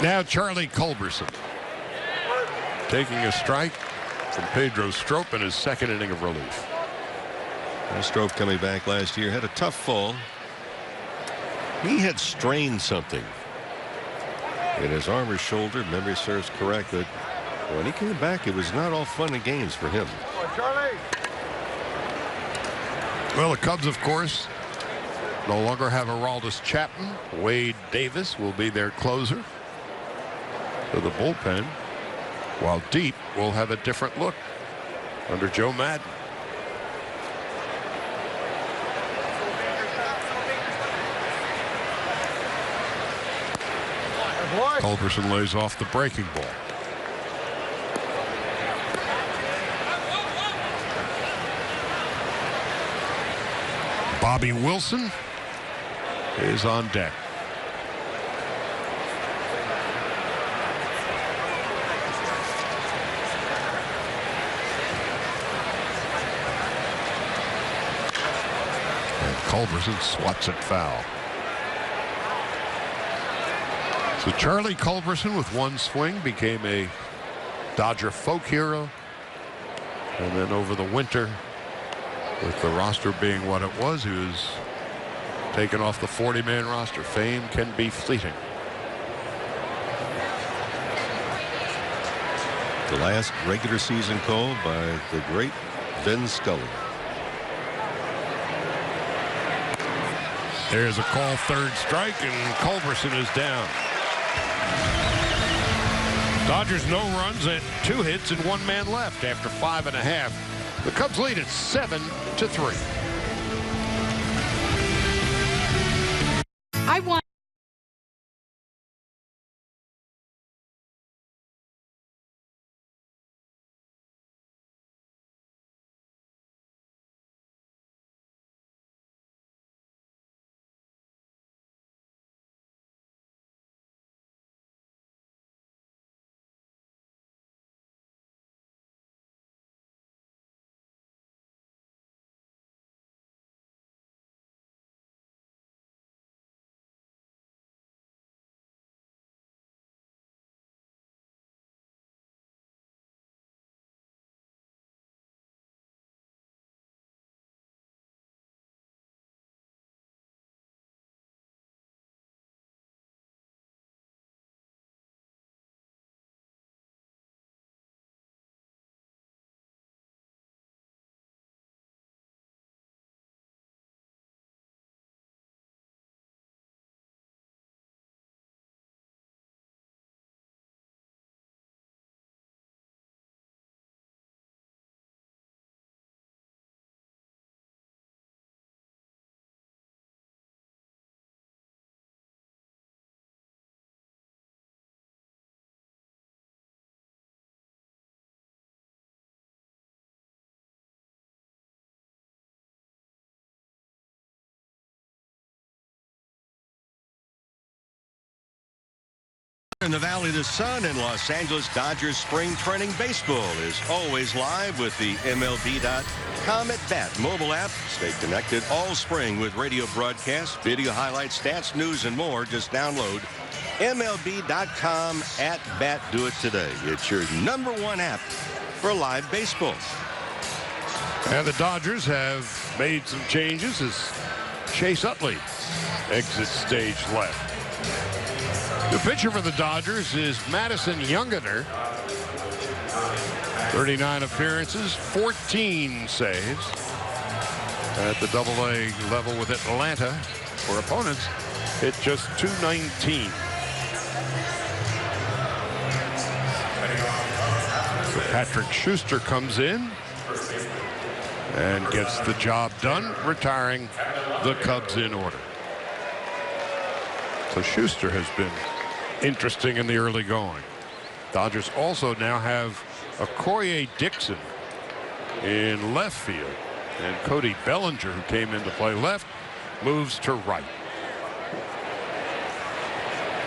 Now Charlie Culberson taking a strike from Pedro Strop in his 2nd inning of relief. Strop coming back last year had a tough fall. He had strained something in his arm or shoulder. Memory serves correct, but when he came back, it was not all fun and games for him. Well, the Cubs, of course, no longer have Aroldis Chapman. Wade Davis will be their closer for the bullpen, while deep will have a different look under Joe Madden. Culberson lays off the breaking ball. Bobby Wilson is on deck. And Culberson swats it foul. So Charlie Culberson with 1 swing became a Dodger folk hero. And then over the winter, with the roster being what it was, he was taken off the 40-man roster. Fame can be fleeting. The last regular season call by the great Vin Scully. There's a call, 3rd strike, and Culberson is down. Dodgers no runs and 2 hits and 1 man left after 5.5. The Cubs lead at 7-3. I want. In the Valley of the Sun in Los Angeles, Dodgers spring training baseball is always live with the MLB.com at Bat mobile app. Stay connected all spring with radio broadcasts, video highlights, stats, news, and more. Just download MLB.com at Bat. Do it today. It's your #1 app for live baseball. And the Dodgers have made some changes as Chase Utley exits stage left. The pitcher for the Dodgers is Madison Youngener. 39 appearances, 14 saves at the Double-A level with Atlanta. For opponents, hit just .219. So Patrick Schuster comes in and gets the job done, retiring the Cubs in order. So Schuster has been interesting in the early going. Dodgers also now have Okoye Dixon in left field, and Cody Bellinger, who came in to play left, moves to right.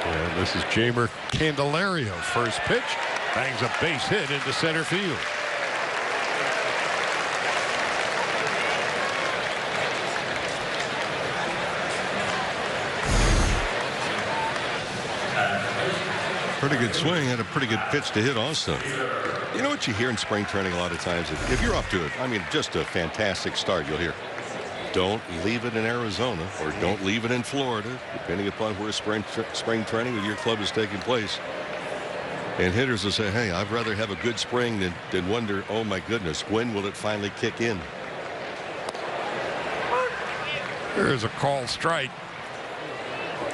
And this is Jeimer Candelario. First pitch, bangs a base hit into center field. Pretty good swing and a pretty good pitch to hit also. You know what you hear in spring training a lot of times? If you're up to it, I mean, just a fantastic start, you'll hear, don't leave it in Arizona or don't leave it in Florida, depending upon where spring training with your club is taking place. And hitters will say, hey, I'd rather have a good spring than wonder, oh, my goodness, when will it finally kick in? There's a call strike.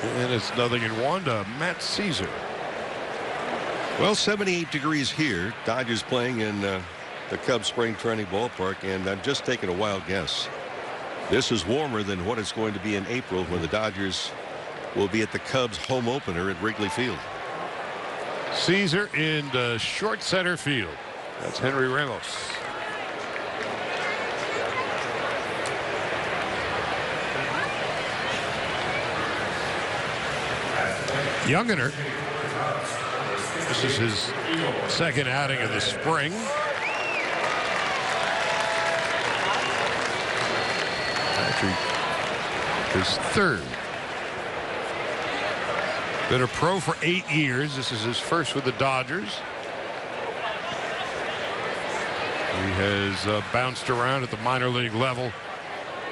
And it's 0-1 to Matt Caesar. Well, 78 degrees here. Dodgers playing in the Cubs spring training ballpark, and I'm just taking a wild guess. This is warmer than what it's going to be in April when the Dodgers will be at the Cubs home opener at Wrigley Field. Caesar in the short center field. That's Henry Ramos. Youngener. This is his second outing of the spring. Actually, his third. Been a pro for 8 years. This is his first with the Dodgers. He has bounced around at the minor league level.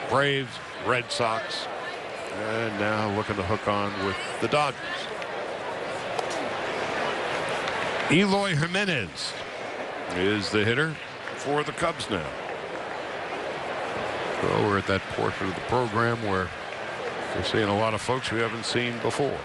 Braves, Red Sox, and now looking to hook on with the Dodgers. Eloy Jimenez is the hitter for the Cubs now. So we're at that portion of the program where we're seeing a lot of folks we haven't seen before.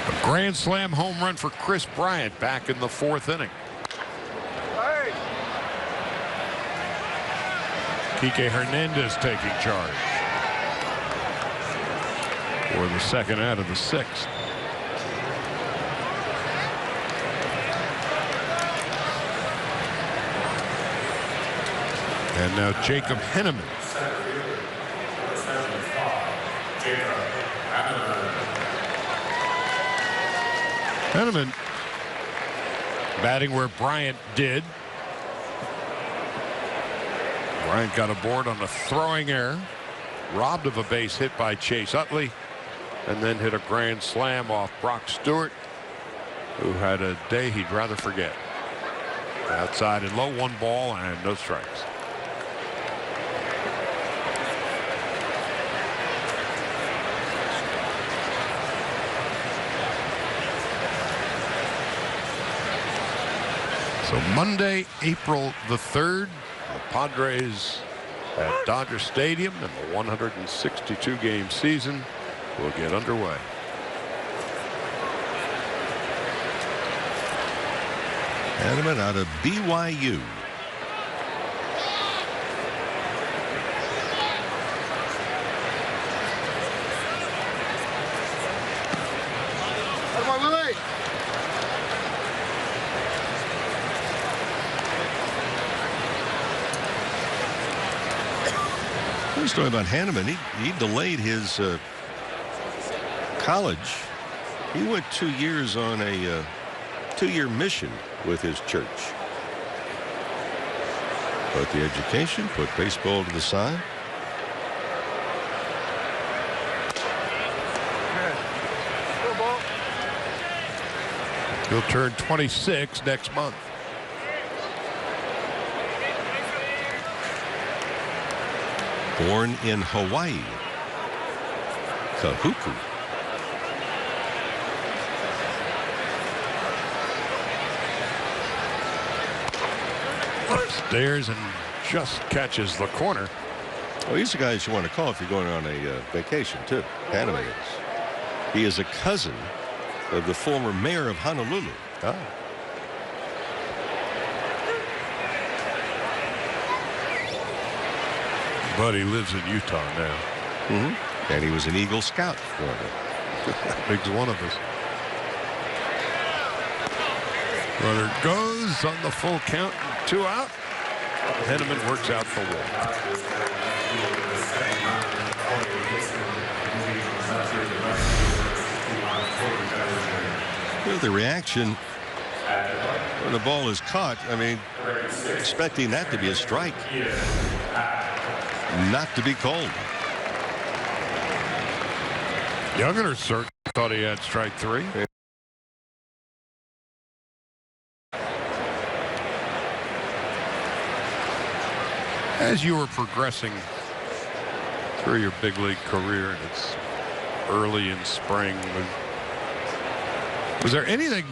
A grand slam home run for Chris Bryant back in the 4th inning. Kike Hernandez taking charge for the second out of the 6th. And now Jacob Henneman. Henneman batting where Bryant did. Bryant got aboard on a throwing error, robbed of a base hit by Chase Utley, and then hit a grand slam off Brock Stewart, who had a day he'd rather forget. Outside and low, 1 ball and no strikes. So Monday, April the 3rd, the Padres at Dodger Stadium, and the 162-game season will get underway. Henneman out of BYU. Story about Henneman. He delayed his college. He went 2 years on a 2-year mission with his church. Put the education, put baseball to the side. He'll turn 26 next month. Born in Hawaii. Kahuku. Stares and just catches the corner. Well, he's the guy you want to call if you're going on a vacation, too. Panama is. He is a cousin of the former mayor of Honolulu. Oh. But he lives in Utah now. Mm-hmm. And he was an Eagle Scout for him. Big's one of us. Runner goes on the full count. 2 out. Henneman works out the walk. The reaction when the ball is caught, I mean, expecting that to be a strike. Not to be called. Youngner certainly thought he had strike 3. As you were progressing through your big league career, and it's early in spring, was there anything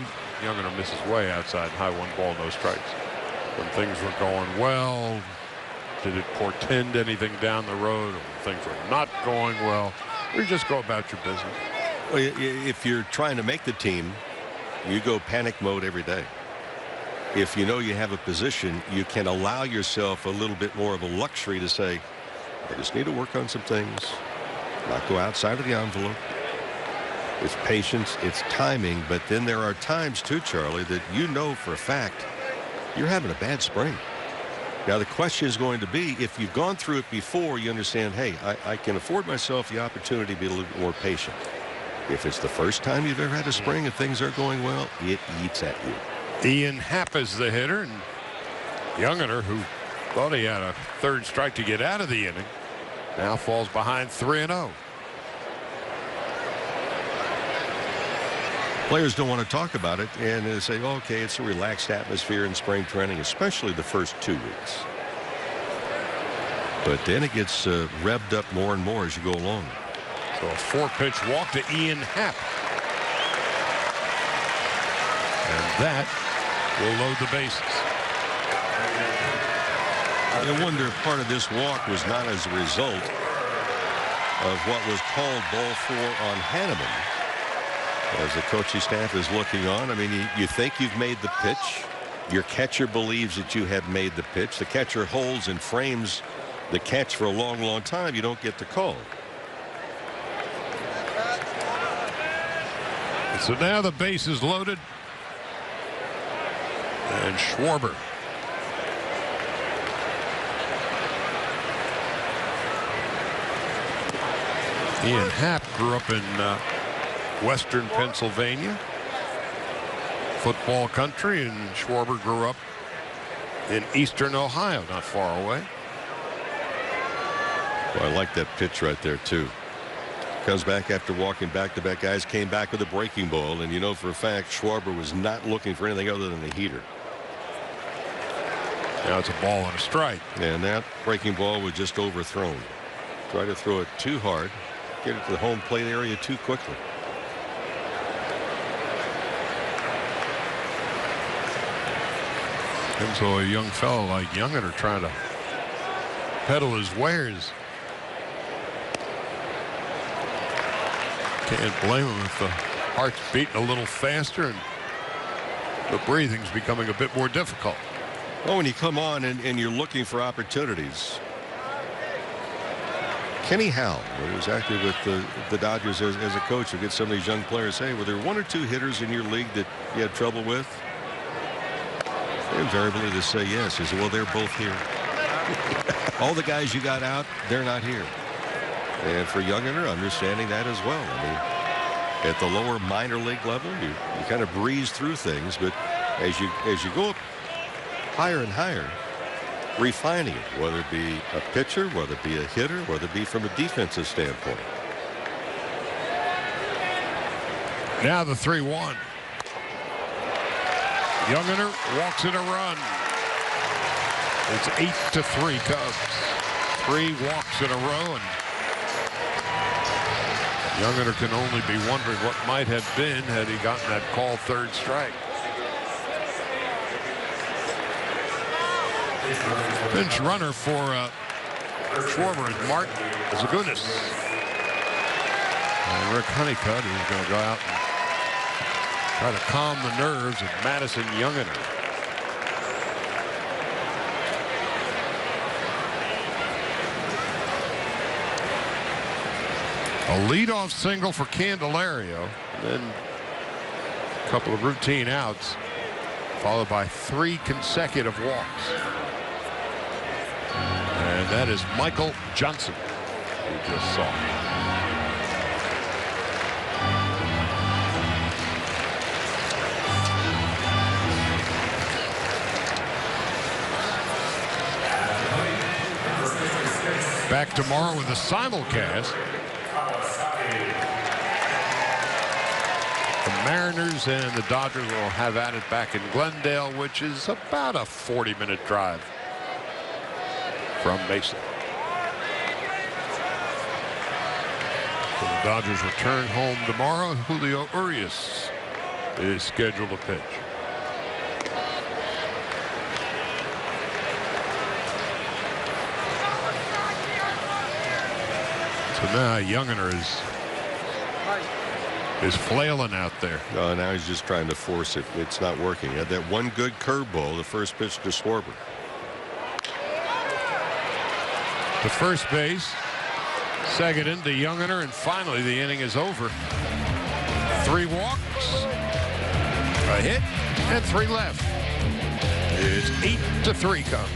Youngner misses way outside high 1 ball, no strikes? When things were going well, did it portend anything down the road? Or when things were not going well, or you just go about your business? Well, if you're trying to make the team, you go panic mode every day. If you know you have a position, you can allow yourself a little bit more of a luxury to say, I just need to work on some things, not go outside of the envelope. It's patience, it's timing, but then there are times too, Charlie, that you know for a fact you're having a bad spring. Now the question is going to be, if you've gone through it before, you understand, hey, I can afford myself the opportunity to be a little bit more patient. If it's the first time you've ever had a spring and things aren't going well, it eats at you. Ian Happ is the hitter, and Youngner, who thought he had a 3rd strike to get out of the inning, now falls behind 3-0. Players don't want to talk about it, and they say, oh, okay, it's a relaxed atmosphere in spring training, especially the first 2 weeks. But then it gets revved up more and more as you go along. So a 4-pitch walk to Ian Happ. And that will load the bases. I wonder if part of this walk was not as a result of what was called ball 4 on Hanneman. As the coaching staff is looking on, I mean, you think you've made the pitch. Your catcher believes that you have made the pitch. The catcher holds and frames the catch for a long, long time. You don't get the call. So now the base is loaded. And Schwarber. Ian Happ grew up in Western Pennsylvania, football country, and Schwarber grew up in Eastern Ohio, not far away. Well, I like that pitch right there, too. Comes back after walking back-to-back guys, came back with a breaking ball, and you know for a fact Schwarber was not looking for anything other than a heater. Now it's a ball and a strike. And that breaking ball was just overthrown. Try to throw it too hard, get it to the home plate area too quickly. And so a young fellow like Youngner trying to peddle his wares. Can't blame him if the heart's beating a little faster and the breathing's becoming a bit more difficult. Well, when you come on and you're looking for opportunities, Kenny Howell, who was active with the Dodgers as a coach, to get some of these young players, hey, were there 1 or 2 hitters in your league that you had trouble with? Invariably they say yes. He said, well, they're both here. All the guys you got out, they're not here. And for Youngner, understanding that as well. I mean, at the lower minor league level, you kind of breeze through things, but as you go up higher and higher, refining it, whether it be a pitcher, whether it be a hitter, whether it be from a defensive standpoint. Now the 3-1. Youngner walks in a run. It's 8-3 Cubs. 3 walks in a row, and Youngiter can only be wondering what might have been had he gotten that called third strike. Pinch runner for Schwarber is Martin Zagunis. And Rick Honeycutt is going to go out and try to calm the nerves of Madison Youngiter. A leadoff single for Candelario, and then a couple of routine outs, followed by 3 consecutive walks. And that is Michael Johnson, we just saw. Back tomorrow with a simulcast. The Mariners and the Dodgers will have at it back in Glendale, which is about a 40-minute drive from Mesa. So the Dodgers return home tomorrow. Julio Urias is scheduled to pitch. So now Youngiter is flailing out there. No, now he's just trying to force it. It's not working. He had that one good curveball, the first pitch to Schwarber. To first base, second into Youngiter, and finally the inning is over. 3 walks, a hit, and 3 left. It's 8-3 Cubs.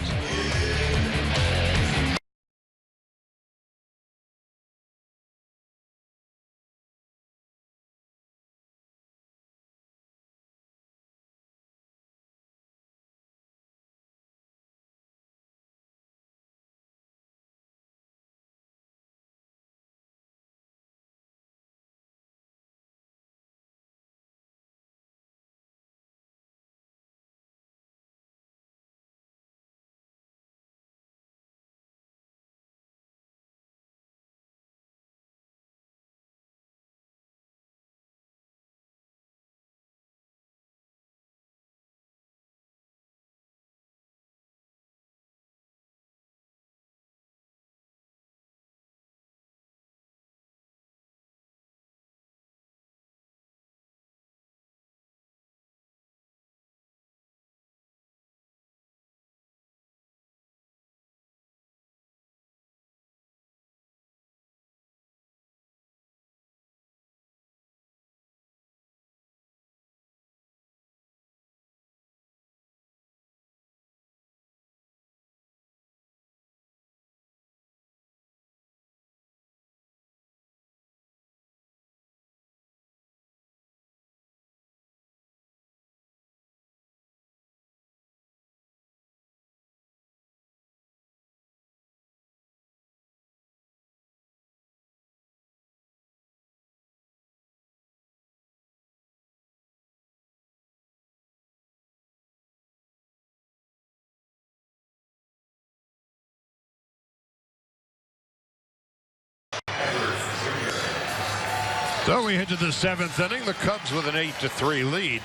So we head to the 7th inning. The Cubs with an 8-3 lead.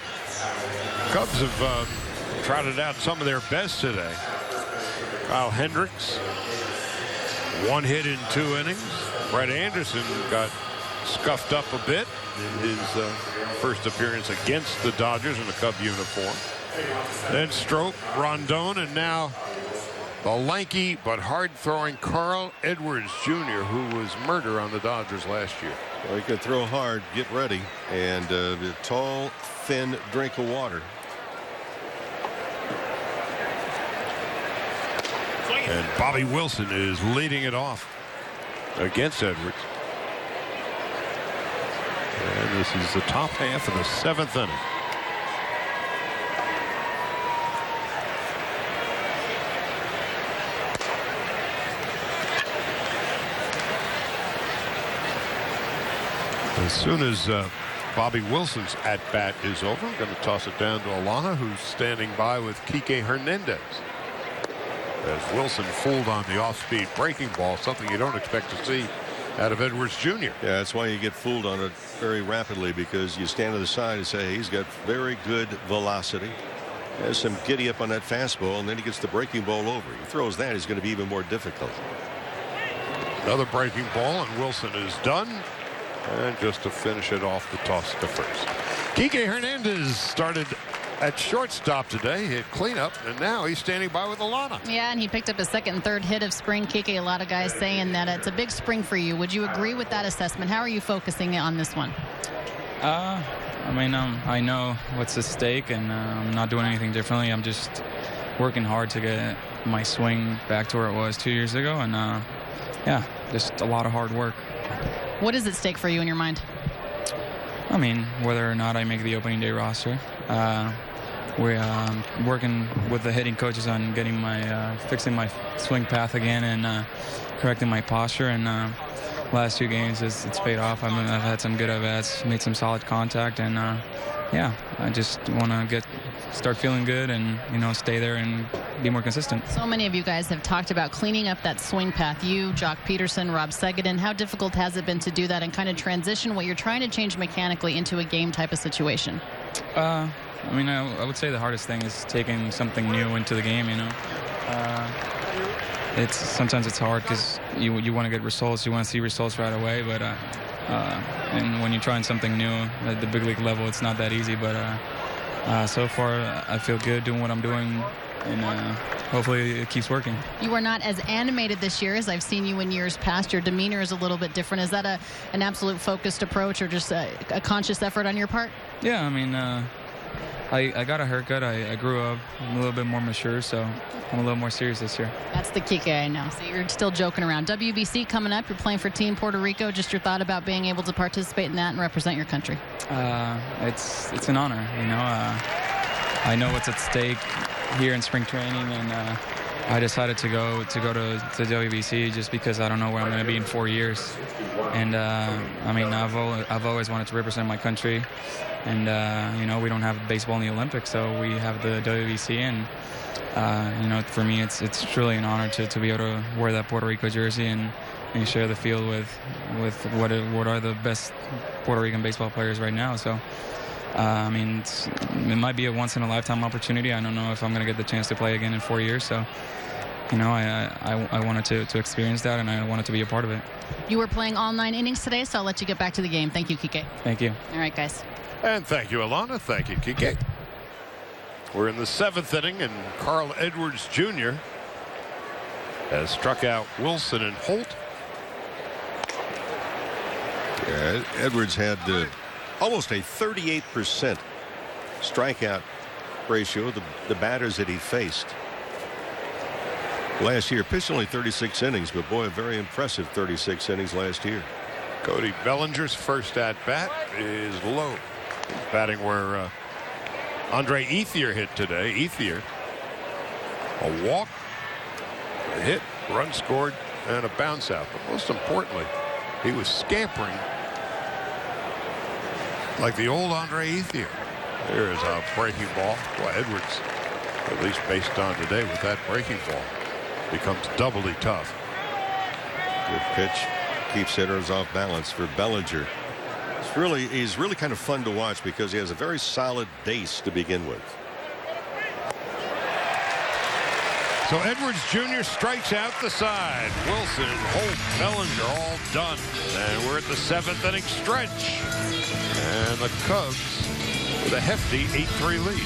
Cubs have trotted out some of their best today. Kyle Hendricks, 1 hit in 2 innings. Brett Anderson got scuffed up a bit in his first appearance against the Dodgers in the Cub uniform. Then Stroke, Rondon, and now the lanky but hard-throwing Carl Edwards Jr., who was murder on the Dodgers last year. Well, he can throw hard, get ready, and a tall, thin drink of water. And Bobby Wilson is leading it off against Edwards. And this is the top half of the 7th inning. As soon as Bobby Wilson's at-bat is over, I'm going to toss it down to Alana, who's standing by with Kike Hernandez. as Wilson fooled on the off-speed breaking ball, something you don't expect to see out of Edwards Jr. Yeah, that's why you get fooled on it very rapidly, because you stand to the side and say, hey, he's got very good velocity. Has some giddy up on that fastball, and then he gets the breaking ball over. He throws that, he's going to be even more difficult. Another breaking ball, and Wilson is done. And just to finish it off, the toss to first. Kike Hernandez started at shortstop today, hit cleanup, and now he's standing by with Alana. Yeah, and he picked up his second and third hit of spring. Kike, a lot of guys saying that it's a big spring for you. Would you agree with that assessment? How are you focusing on this one? I mean, I know what's at stake, and I'm not doing anything differently. I'm just working hard to get my swing back to where it was 2 years ago, and yeah, just a lot of hard work. What is at stake for you in your mind? I mean, whether or not I make the opening day roster. We're working with the hitting coaches on getting my fixing my swing path again and correcting my posture. And last 2 games, it's paid off. I've had some good at-bats, made some solid contact, and yeah, I just want to start feeling good and stay there and be more consistent. So many of you guys have talked about cleaning up that swing path. You, Jock Peterson, Rob Segedin. How difficult has it been to do that and kind of transition what you're trying to change mechanically into a game type of situation? I mean, I would say the hardest thing is taking something new into the game. Sometimes it's hard because you want to get results, you want to see results right away, but and when you're trying something new at the big league level, it's not that easy. But so far, I feel good doing what I'm doing, and hopefully it keeps working. You are not as animated this year as I've seen you in years past. Your demeanor is a little bit different. Is that an absolute focused approach or just a conscious effort on your part? Yeah, I mean, I got a haircut. I grew up. I'm a little bit more mature, so I'm a little more serious this year. That's the Kike I know. So you're still joking around. WBC coming up. You're playing for Team Puerto Rico. Just your thought about being able to participate in that and represent your country. It's an honor. I know what's at stake here in spring training, and I decided to go to WBC just because I don't know where I'm going to be in 4 years. And I mean, I've always wanted to represent my country. And, we don't have baseball in the Olympics, so we have the WBC. And, for me, it's truly an honor to be able to wear that Puerto Rico jersey and share the field with what are the best Puerto Rican baseball players right now. So, I mean, it might be a once-in-a-lifetime opportunity. I don't know if I'm going to get the chance to play again in 4 years. So, I wanted to experience that, and I wanted to be a part of it. You were playing all 9 innings today, so I'll let you get back to the game. Thank you, Kike. Thank you. All right, guys. And thank you, Alana. Thank you, Kike. We're in the 7th inning, and Carl Edwards Jr. has struck out Wilson and Holt. Yeah, Edwards had almost a 38% strikeout ratio, the batters that he faced. Last year, pitched only 36 innings, but boy, a very impressive 36 innings last year. Cody Bellinger's first at-bat is low. He's batting where Andre Ethier hit today. Ethier, a walk, a hit, run scored, and a bounce out. But most importantly, he was scampering like the old Andre Ethier. There is a breaking ball. Well, Edwards, at least based on today with that breaking ball, becomes doubly tough. Good pitch. Keeps hitters off balance for Bellinger. He's really kind of fun to watch because he has a very solid base to begin with. So Edwards Jr. strikes out the side. Wilson, Holt, Bellinger all done. And we're at the 7th inning stretch. And the Cubs with a hefty 8-3 lead.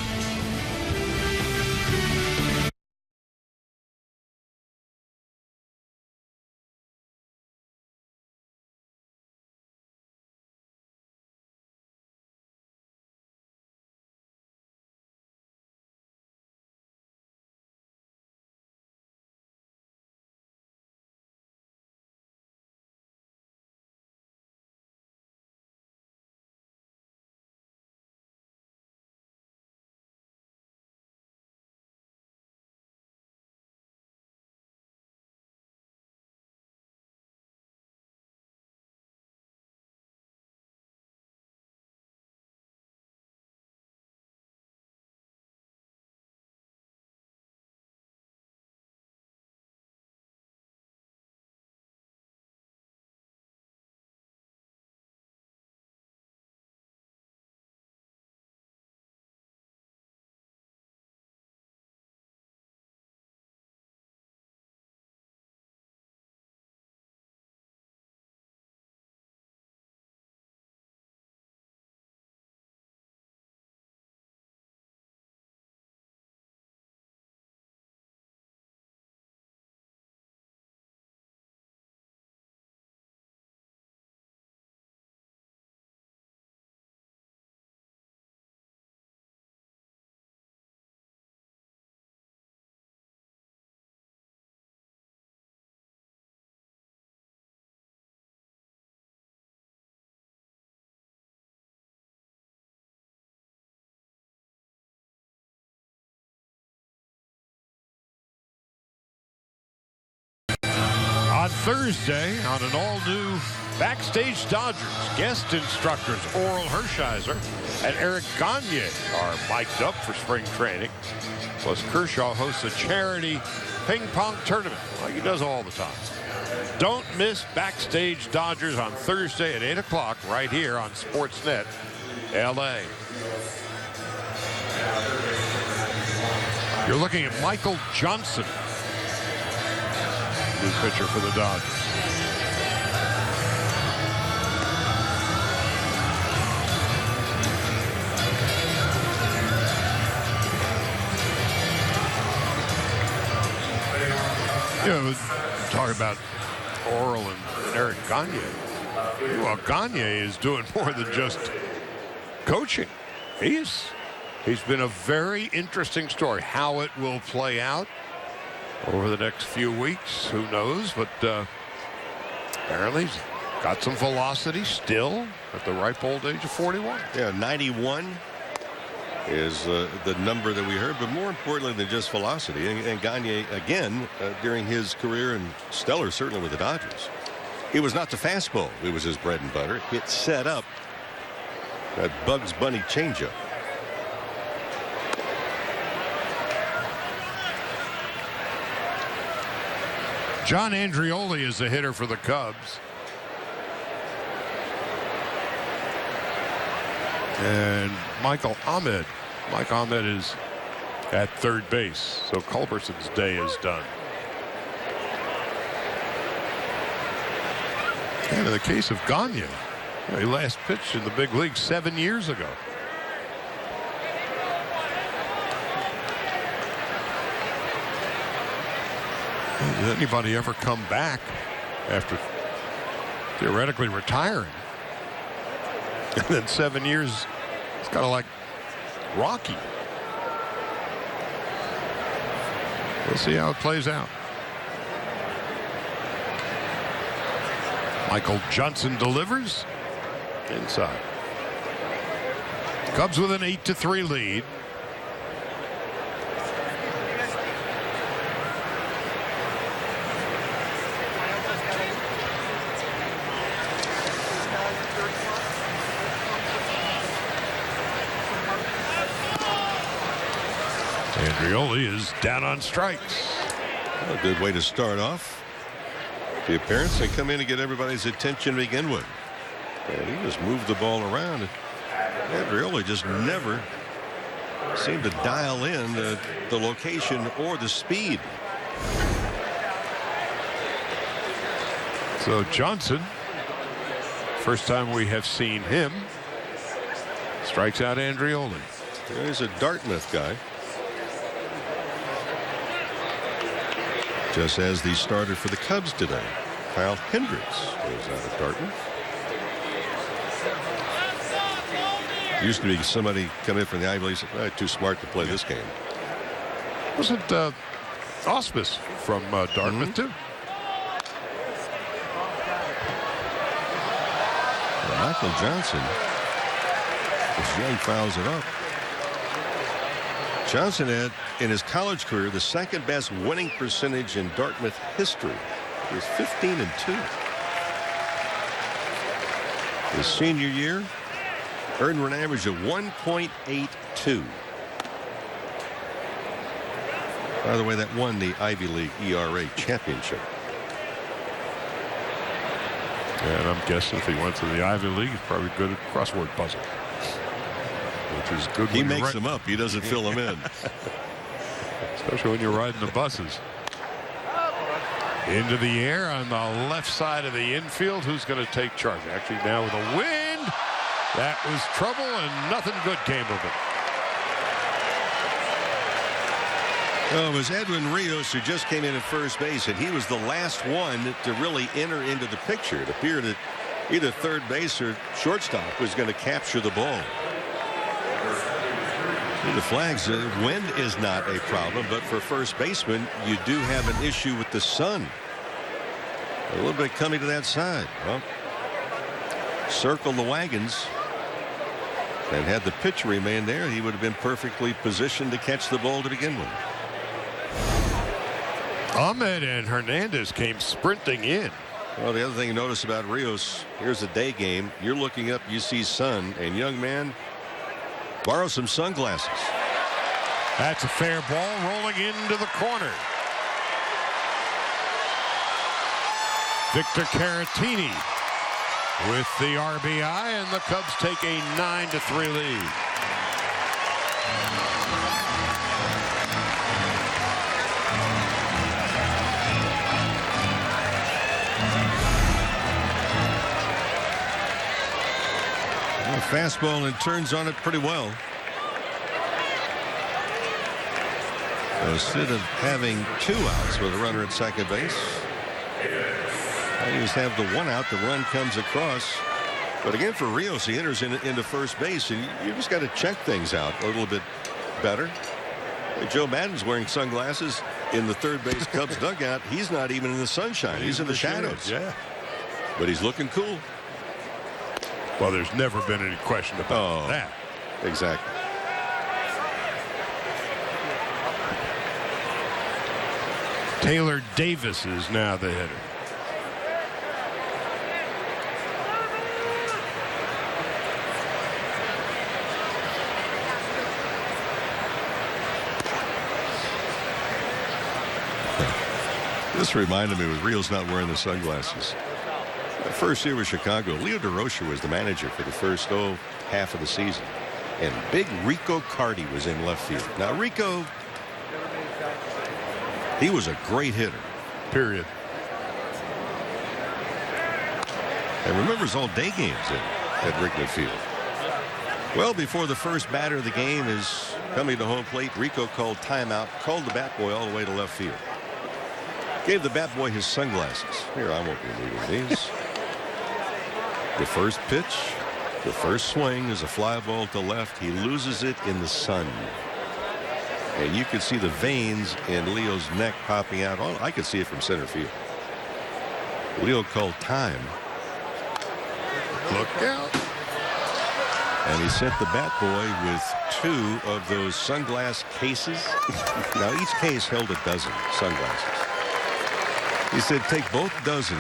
Thursday on an all-new Backstage Dodgers. Guest instructors Oral Hershiser and Eric Gagne are mic'd up for spring training. Plus, Kershaw hosts a charity ping pong tournament like he does all the time. Don't miss Backstage Dodgers on Thursday at 8 o'clock right here on Sportsnet LA. You're looking at Michael Johnson, new pitcher for the Dodgers. You know, talking about Oral and Eric Gagne. Well, Gagne is doing more than just coaching. He's been a very interesting story. How it will play out over the next few weeks, who knows? But apparently he's got some velocity still at the ripe old age of 41. Yeah, 91 is the number that we heard, but more importantly than just velocity. And Gagne, again, during his career, and stellar certainly with the Dodgers, it was not the fastball. It was his bread and butter. It set up that Bugs Bunny changeup. John Andreoli is the hitter for the Cubs. And Mike Ahmed is at third base. So Culberson's day is done. And in the case of Gagne, he last pitched in the big league 7 years ago. Did anybody ever come back after theoretically retiring? And then 7 years, it's kind of like Rocky. We'll see how it plays out. Michael Johnson delivers inside. Cubs with an 8-3 lead. Andreoli is down on strikes. A good way to start off the appearance. They come in and get everybody's attention to begin with. And he just moved the ball around. Andreoli just never seemed to dial in the location or the speed. So Johnson, first time we have seen him, strikes out Andreoli. He's a Dartmouth guy. Just as the starter for the Cubs today, Kyle Hendricks goes out of Dartmouth. Used to be somebody come in from the Ivy League, said, too smart to play this game. Wasn't Auspice from Dartmouth too? Michael Johnson, as Young fouls it up. Johnson had, in his college career, the second best winning percentage in Dartmouth history. He was 15-2. His senior year earned an average of 1.82. By the way, that won the Ivy League ERA championship. And I'm guessing if he went to the Ivy League, he's probably good at crossword puzzle. Which is good. He makes them up. He doesn't fill them in. Especially when you're riding the buses. Into the air on the left side of the infield. Who's going to take charge? Actually, now with a wind. That was trouble, and nothing good came of it. Well, it was Edwin Rios who just came in at first base, and he was the last one to really enter into the picture. It appeared that either third base or shortstop was going to capture the ball. The flags, wind is not a problem, but for first baseman, you do have an issue with the sun. A little bit coming to that side. Well, circle the wagons. And had the pitcher remained there, he would have been perfectly positioned to catch the ball to begin with. Ahmed and Hernandez came sprinting in. Well, the other thing you notice about Rios, here's a day game. You're looking up, you see sun, and young man, borrow some sunglasses. That's a fair ball rolling into the corner. Victor Caratini with the RBI, and the Cubs take a 9-3 lead. Fastball and turns on it pretty well. So instead of having 2 outs with a runner at second base, you just have the 1 out. The run comes across. But again, for Rios, he enters into first base, and you just got to check things out a little bit better. Joe Maddon's wearing sunglasses in the third base Cubs dugout. He's not even in the sunshine. He's in the shadows. Yeah. But he's looking cool. Well, there's never been any question about that. Exactly. Taylor Davis is now the hitter. This reminded me with Rios not wearing the sunglasses. The first year with Chicago, Leo DeRocher was the manager for the first half of the season. And big Rico Carty was in left field. Now, Rico, he was a great hitter. Period. And remembers all day games at Wrigley Field. Well, before the first batter of the game is coming to home plate, Rico called timeout, called the bat boy all the way to left field. Gave the bat boy his sunglasses. Here, I won't be needing these. The first pitch, the first swing is a fly ball to left. He loses it in the sun. And you could see the veins in Leo's neck popping out. Oh, I could see it from center field. Leo called time. Look out. And he sent the bat boy with 2 of those sunglass cases. Now, each case held a dozen sunglasses. He said, take both dozen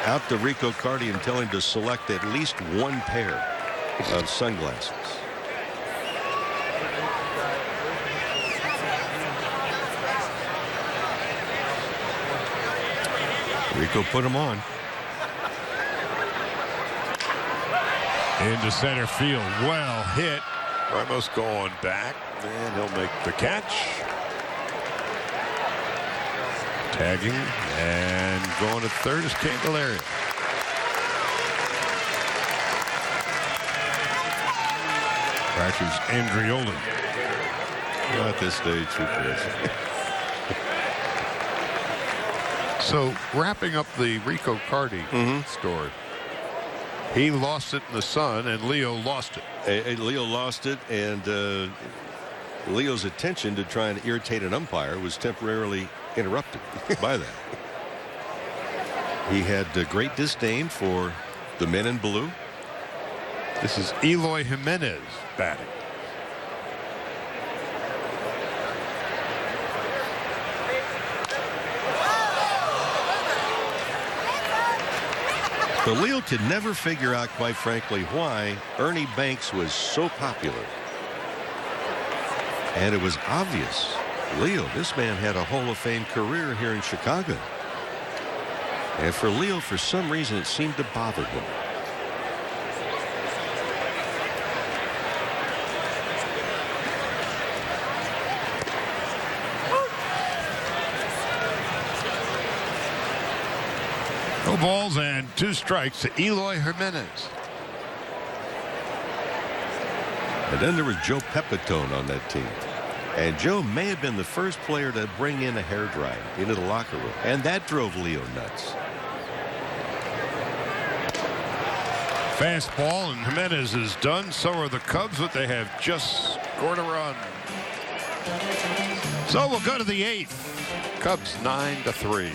out to Rico Carty and tell him to select at least 1 pair of sunglasses. Rico put them on. Into center field. Well hit. Ramos going back, and he'll make the catch. Tagging and going to third is Candelaria. Crashes Andreoli. At this stage, who cares? So wrapping up the Rico Carty story. He lost it in the sun, and Leo lost it. Leo lost it, and Leo's attention to try and irritate an umpire was temporarily interrupted by that. He had great disdain for the men in blue. This is Eloy Jimenez batting. But Leo could never figure out, quite frankly, why Ernie Banks was so popular. And it was obvious. Leo, this man had a Hall of Fame career here in Chicago. And for Leo, for some reason, it seemed to bother him. No balls and 2 strikes to Eloy Jimenez. And then there was Joe Pepitone on that team. And Joe may have been the first player to bring in a hairdryer into the locker room. And that drove Leo nuts. Fastball, and Jimenez is done. So are the Cubs, but they have just scored a run. So we'll go to the 8th. Cubs 9-3.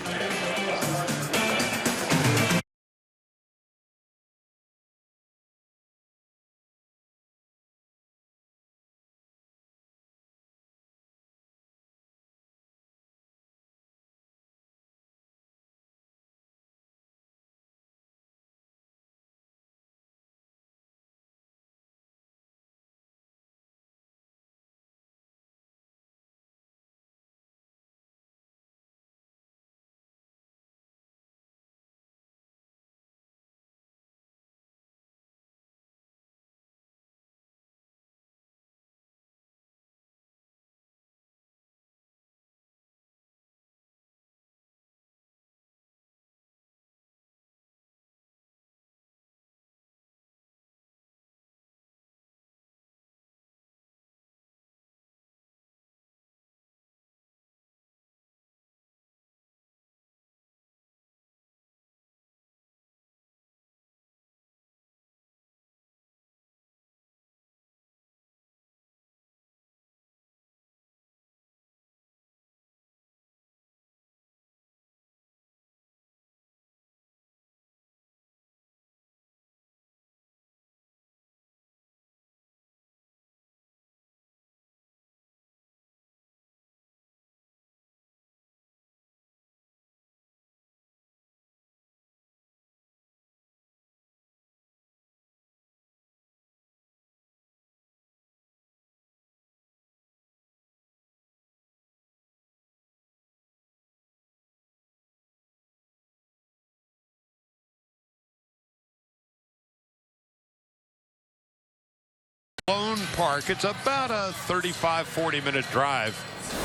Park. It's about a 35-40-minute drive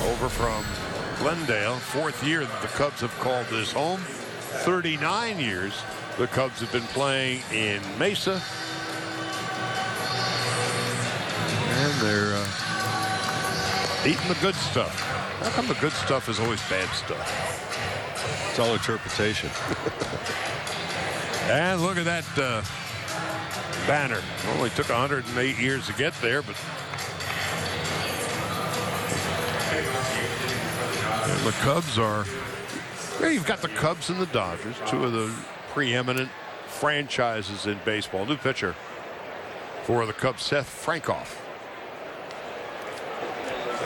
over from Glendale. 4th year that the Cubs have called this home. 39 years the Cubs have been playing in Mesa. And they're eating the good stuff. How come the good stuff is always bad stuff? It's all interpretation. And look at that banner. Only took 108 years to get there, but and the Cubs are. Yeah, you've got the Cubs and the Dodgers, two of the preeminent franchises in baseball. New pitcher for the Cubs, Seth Frankoff.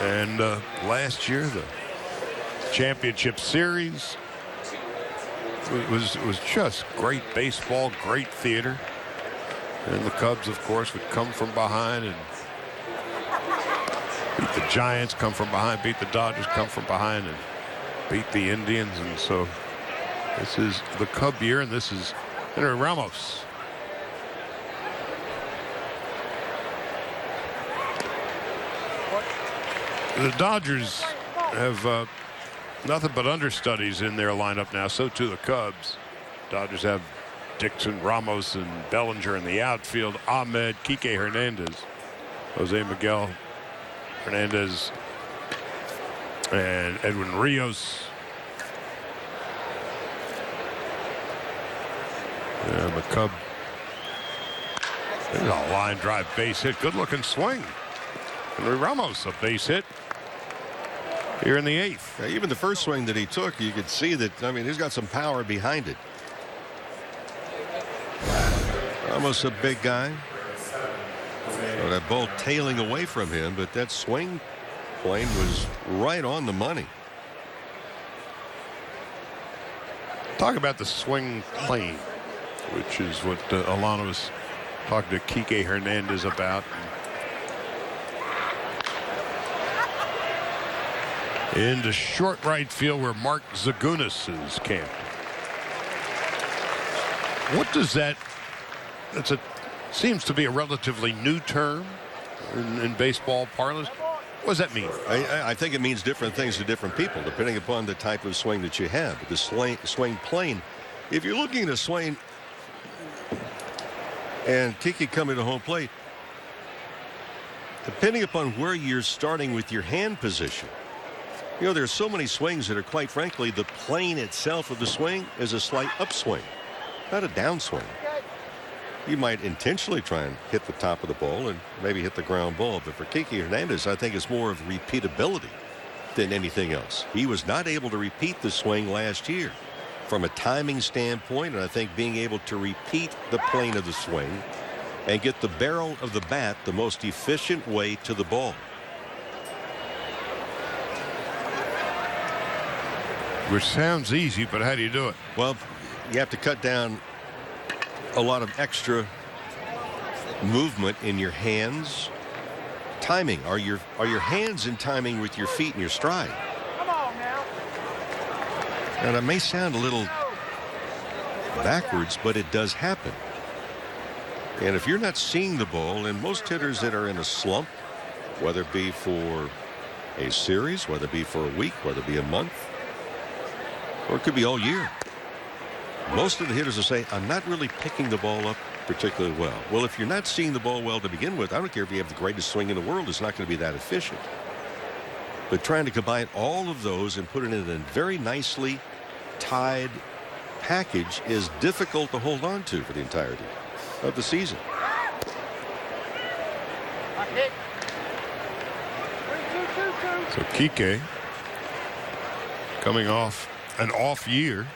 And last year, the championship series was just great baseball, great theater. And the Cubs, of course, would come from behind and beat the Giants, come from behind, beat the Dodgers, come from behind, and beat the Indians. And so this is the Cub year, and this is Henry Ramos. The Dodgers have nothing but understudies in their lineup now. So too the Cubs. Dodgers have Dixon, Ramos, and Bellinger in the outfield. Ahmed, Kike Hernandez, Jose Miguel Hernandez, and Edwin Rios. And the Cub. There's a line drive base hit. Good looking swing. Henry Ramos, a base hit here in the 8th. Yeah, even the first swing that he took, you could see that, I mean, he's got some power behind it. Ramos, a big guy. So that ball tailing away from him, but that swing plane was right on the money. Talk about the swing plane, which is what Alana was talking to Kike Hernandez about. Into short right field where Mark Zagunis is camped. What does that? Seems to be a relatively new term in baseball parlance. What does that mean? I think it means different things to different people depending upon the type of swing that you have. The swing plane. If you're looking at a swing and Kike coming to home plate, depending upon where you're starting with your hand position. You know, there's so many swings that are, quite frankly, the plane itself of the swing is a slight upswing, not a downswing. You might intentionally try and hit the top of the ball and maybe hit the ground ball. But for Kike Hernandez, I think it's more of repeatability than anything else. He was not able to repeat the swing last year from a timing standpoint. And I think being able to repeat the plane of the swing and get the barrel of the bat the most efficient way to the ball. Which sounds easy, but how do you do it? Well, you have to cut down a lot of extra movement in your hands. Timing. Are your hands in timing with your feet and your stride? Come on now. And it may sound a little backwards, but it does happen. And if you're not seeing the ball, and most hitters that are in a slump, whether it be for a series, whether it be for a week, whether it be a month, or it could be all year. Most of the hitters will say, I'm not really picking the ball up particularly well. Well, if you're not seeing the ball well to begin with, I don't care if you have the greatest swing in the world, it's not going to be that efficient. But trying to combine all of those and put it in a very nicely tied package is difficult to hold on to for the entirety of the season. So Kike coming off an off year.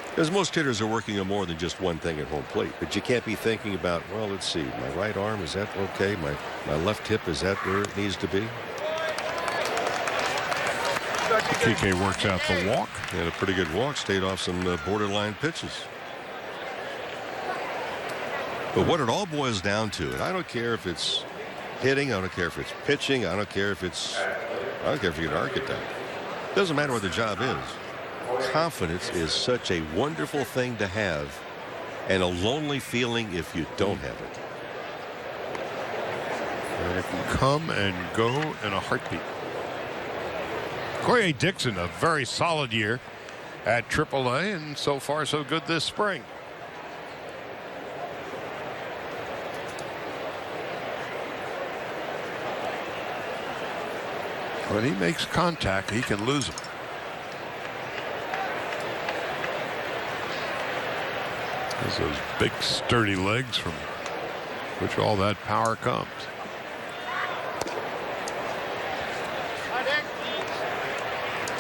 Because most hitters are working on more than just one thing at home plate. But you can't be thinking about, well, let's see, my right arm, is that okay? My left hip, is that where it needs to be? Kike works out the walk. He had a pretty good walk, stayed off some borderline pitches. But what it all boils down to, and I don't care if it's hitting, I don't care if it's pitching, I don't care if you're an architect. It doesn't matter what the job is. Confidence is such a wonderful thing to have and a lonely feeling if you don't have it. And it can come and go in a heartbeat. Corey Dixon, a very solid year at AAA, and so far so good this spring. When he makes contact, he can lose him. Has those big sturdy legs from which all that power comes.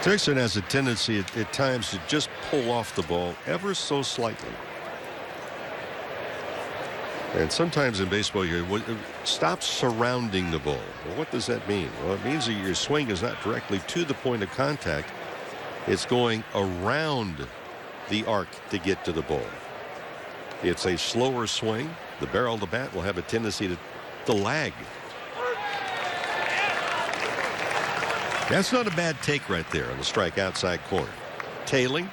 Dixon has a tendency at times to just pull off the ball ever so slightly. And sometimes in baseball, you stop surrounding the ball. Well, what does that mean? Well, it means that your swing is not directly to the point of contact. It's going around the arc to get to the ball. It's a slower swing. The barrel of the bat will have a tendency to lag. That's not a bad take right there on the strike outside corner. Tailing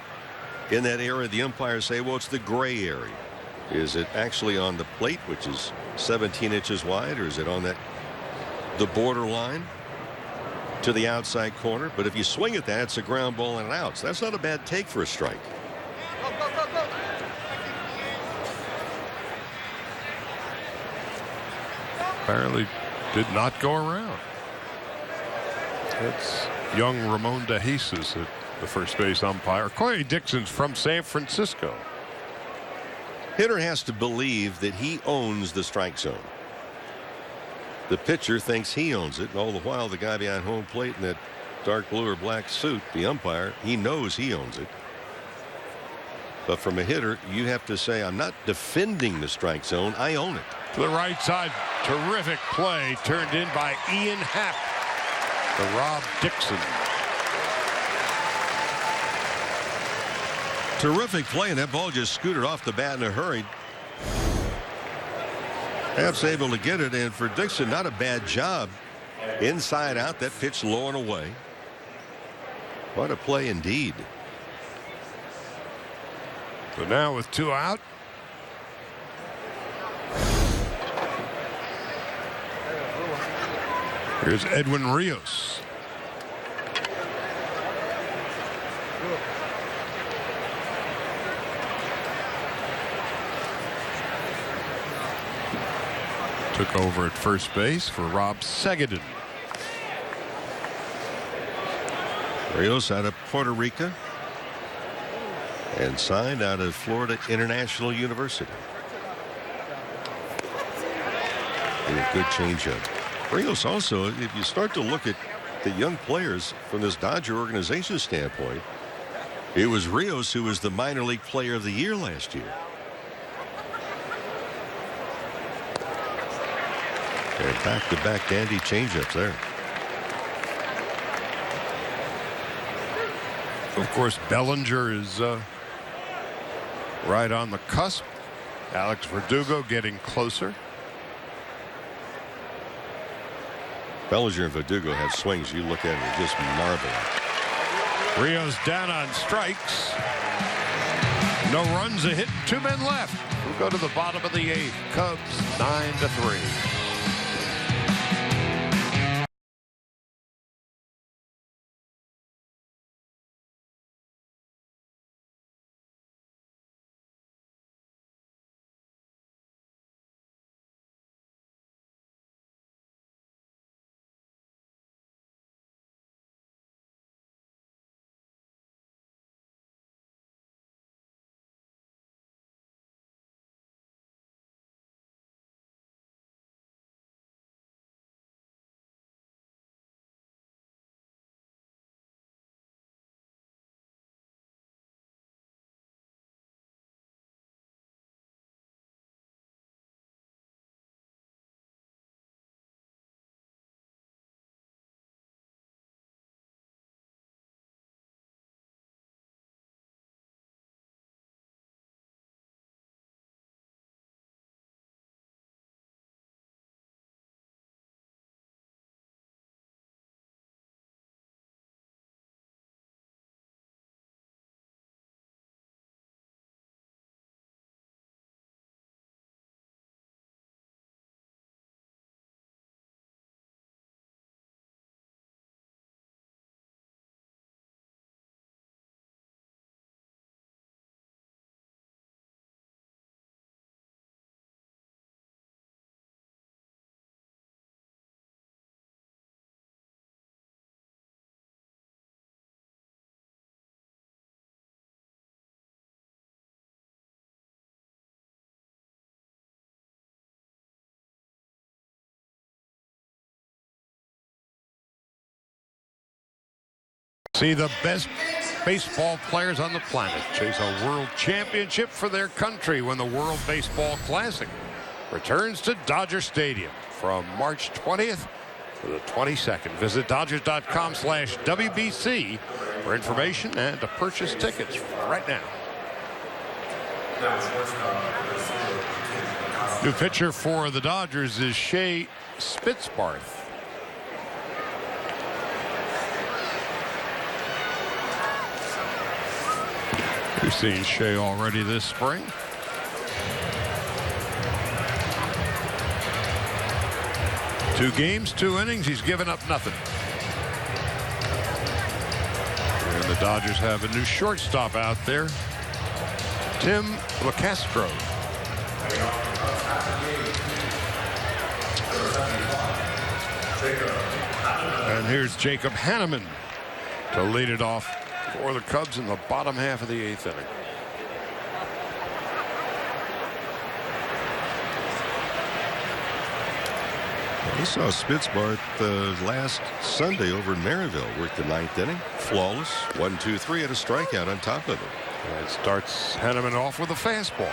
in that area, the umpires say, well, it's the gray area. Is it actually on the plate, which is 17 inches wide, or is it on the borderline to the outside corner? But if you swing at that, it's a ground ball and an out. So that's not a bad take for a strike. Apparently did not go around. That's young Ramon De Jesus at the first base umpire. Corey Dixon's from San Francisco. Hitter has to believe that he owns the strike zone. The pitcher thinks he owns it, and all the while the guy behind home plate in that dark blue or black suit, the umpire, he knows he owns it. But from a hitter, you have to say, I'm not defending the strike zone, I own it. To the right side, terrific play turned in by Ian Happ to Rob Dixon. Terrific play, and that ball just scooted off the bat in a hurry. Happ's able to get it, and for Dixon, not a bad job. Inside out, that pitch low and away. What a play indeed. So now with 2 out. Here's Edwin Rios. Took over at first base for Rob Segedin. Rios out of Puerto Rico and signed out of Florida International University. And a good changeup. Rios also, if you start to look at the young players from this Dodger organization standpoint, it was Rios who was the minor league player of the year last year. And back-to-back dandy changeups there. Of course, Bellinger is right on the cusp. Alex Verdugo getting closer. Bellinger and Verdugo have swings you look at and just marvel at. Rios down on strikes. No runs, a hit, 2 men left. We'll go to the bottom of the 8th. Cubs 9-3. See the best baseball players on the planet chase a world championship for their country when the World Baseball Classic returns to Dodger Stadium from March 20th to the 22nd. Visit Dodgers.com/WBC for information and to purchase tickets right now. New pitcher for the Dodgers is Shea Spitzbarth. We've seen Shea already this spring. Two games, 2 innings. He's given up nothing. And the Dodgers have a new shortstop out there, Tim LeCastro. And here's Jacob Hanneman to lead it off for the Cubs in the bottom half of the 8th inning. We saw Spitzbarth last Sunday over in Maryville. Worked the 9th inning. Flawless. 1-2-3 at a strikeout on top of it. And it starts Hanneman off with a fastball.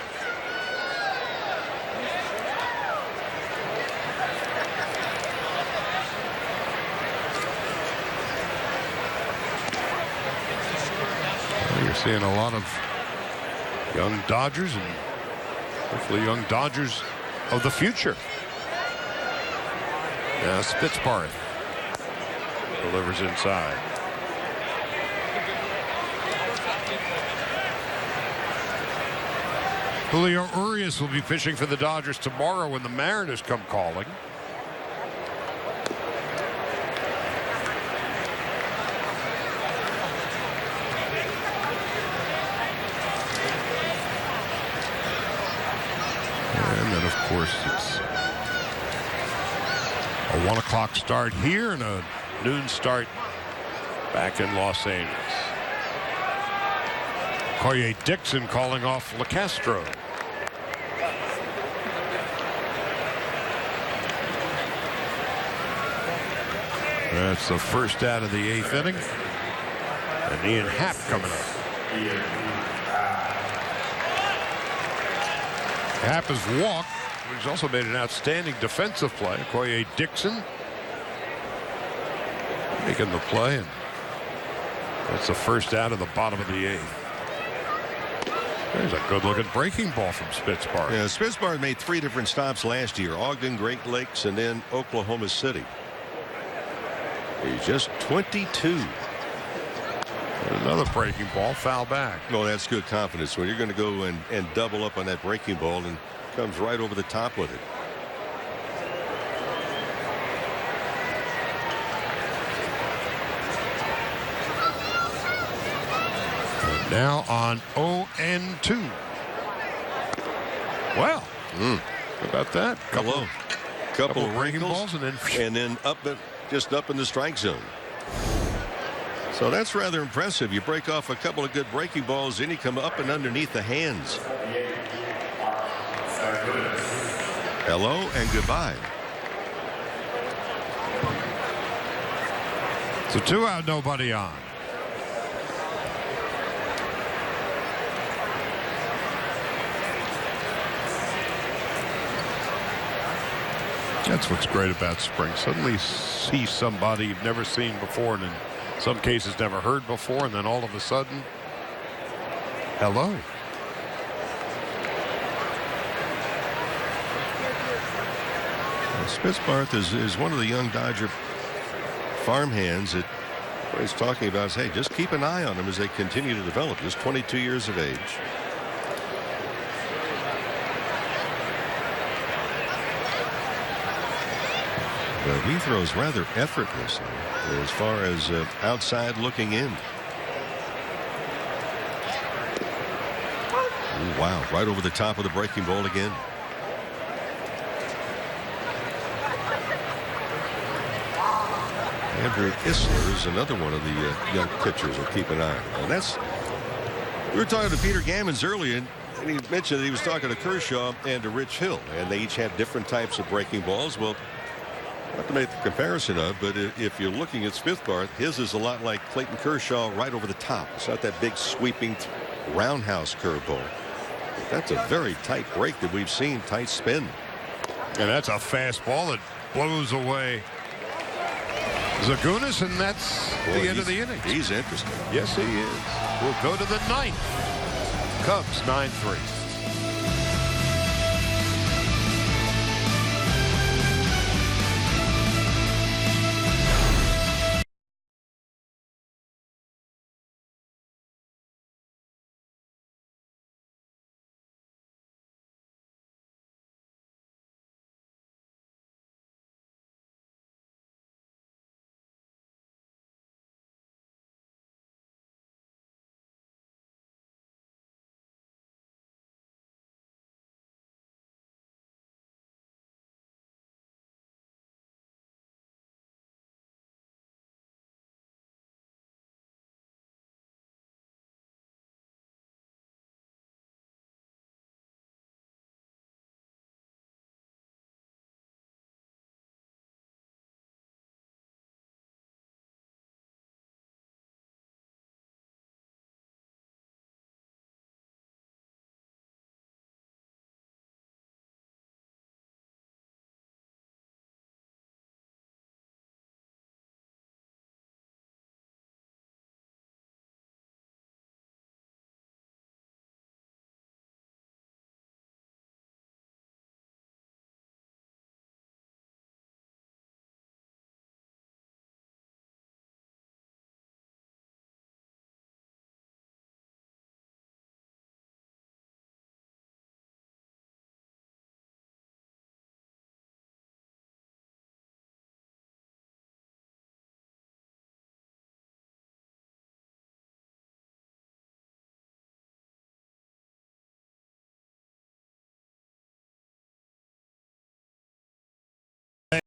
You're seeing a lot of young Dodgers and hopefully young Dodgers of the future. Now Spitzbarth delivers inside. Julio Urias will be pitching for the Dodgers tomorrow when the Mariners come calling. And then, of course, it's a 1 o'clock start here and a noon start back in Los Angeles. Koye Dixon calling off LeCastro. That's the first out of the 8th inning. And Ian Happ coming up. Happ has walked. He's also made an outstanding defensive play. Koye Dixon making the play, and that's the first out of the bottom of the 8th. There's a good-looking breaking ball from Spitzbarth. Yeah, Spitzbarth made 3 different stops last year: Ogden, Great Lakes, and then Oklahoma City. He's just 22. Another breaking ball, foul back. Well, that's good confidence when you're going to go and double up on that breaking ball, and comes right over the top with it. And now on 0-2. Well, how about that? Couple of breaking balls, and then just up in the strike zone. So that's rather impressive. You break off a couple of good breaking balls, then you come up and underneath the hands. Hello and goodbye. So 2 out, nobody on. That's what's great about spring. Suddenly see somebody you've never seen before, and in some cases never heard before, and then all of a sudden, hello. Spitzbarth is one of the young Dodger farmhands that what he's talking about is, hey, just keep an eye on them as they continue to develop. Just 22 years of age. But he throws rather effortlessly as far as outside looking in. Ooh, wow, right over the top of the breaking ball again. Andrew Isler is another one of the young pitchers we'll keep an eye on. And we were talking to Peter Gammons earlier, and he mentioned that he was talking to Kershaw and to Rich Hill, and they each have different types of breaking balls. Well, Not to make the comparison of, but if you're looking at Smith Barth, his is a lot like Clayton Kershaw right over the top. It's not that big sweeping roundhouse curveball. That's a very tight break that we've seen, tight spin. And that's a fastball that blows away Zagunis, and that's the end of the inning. He's interesting. Yes, he is. We'll go to the ninth. Cubs 9-3.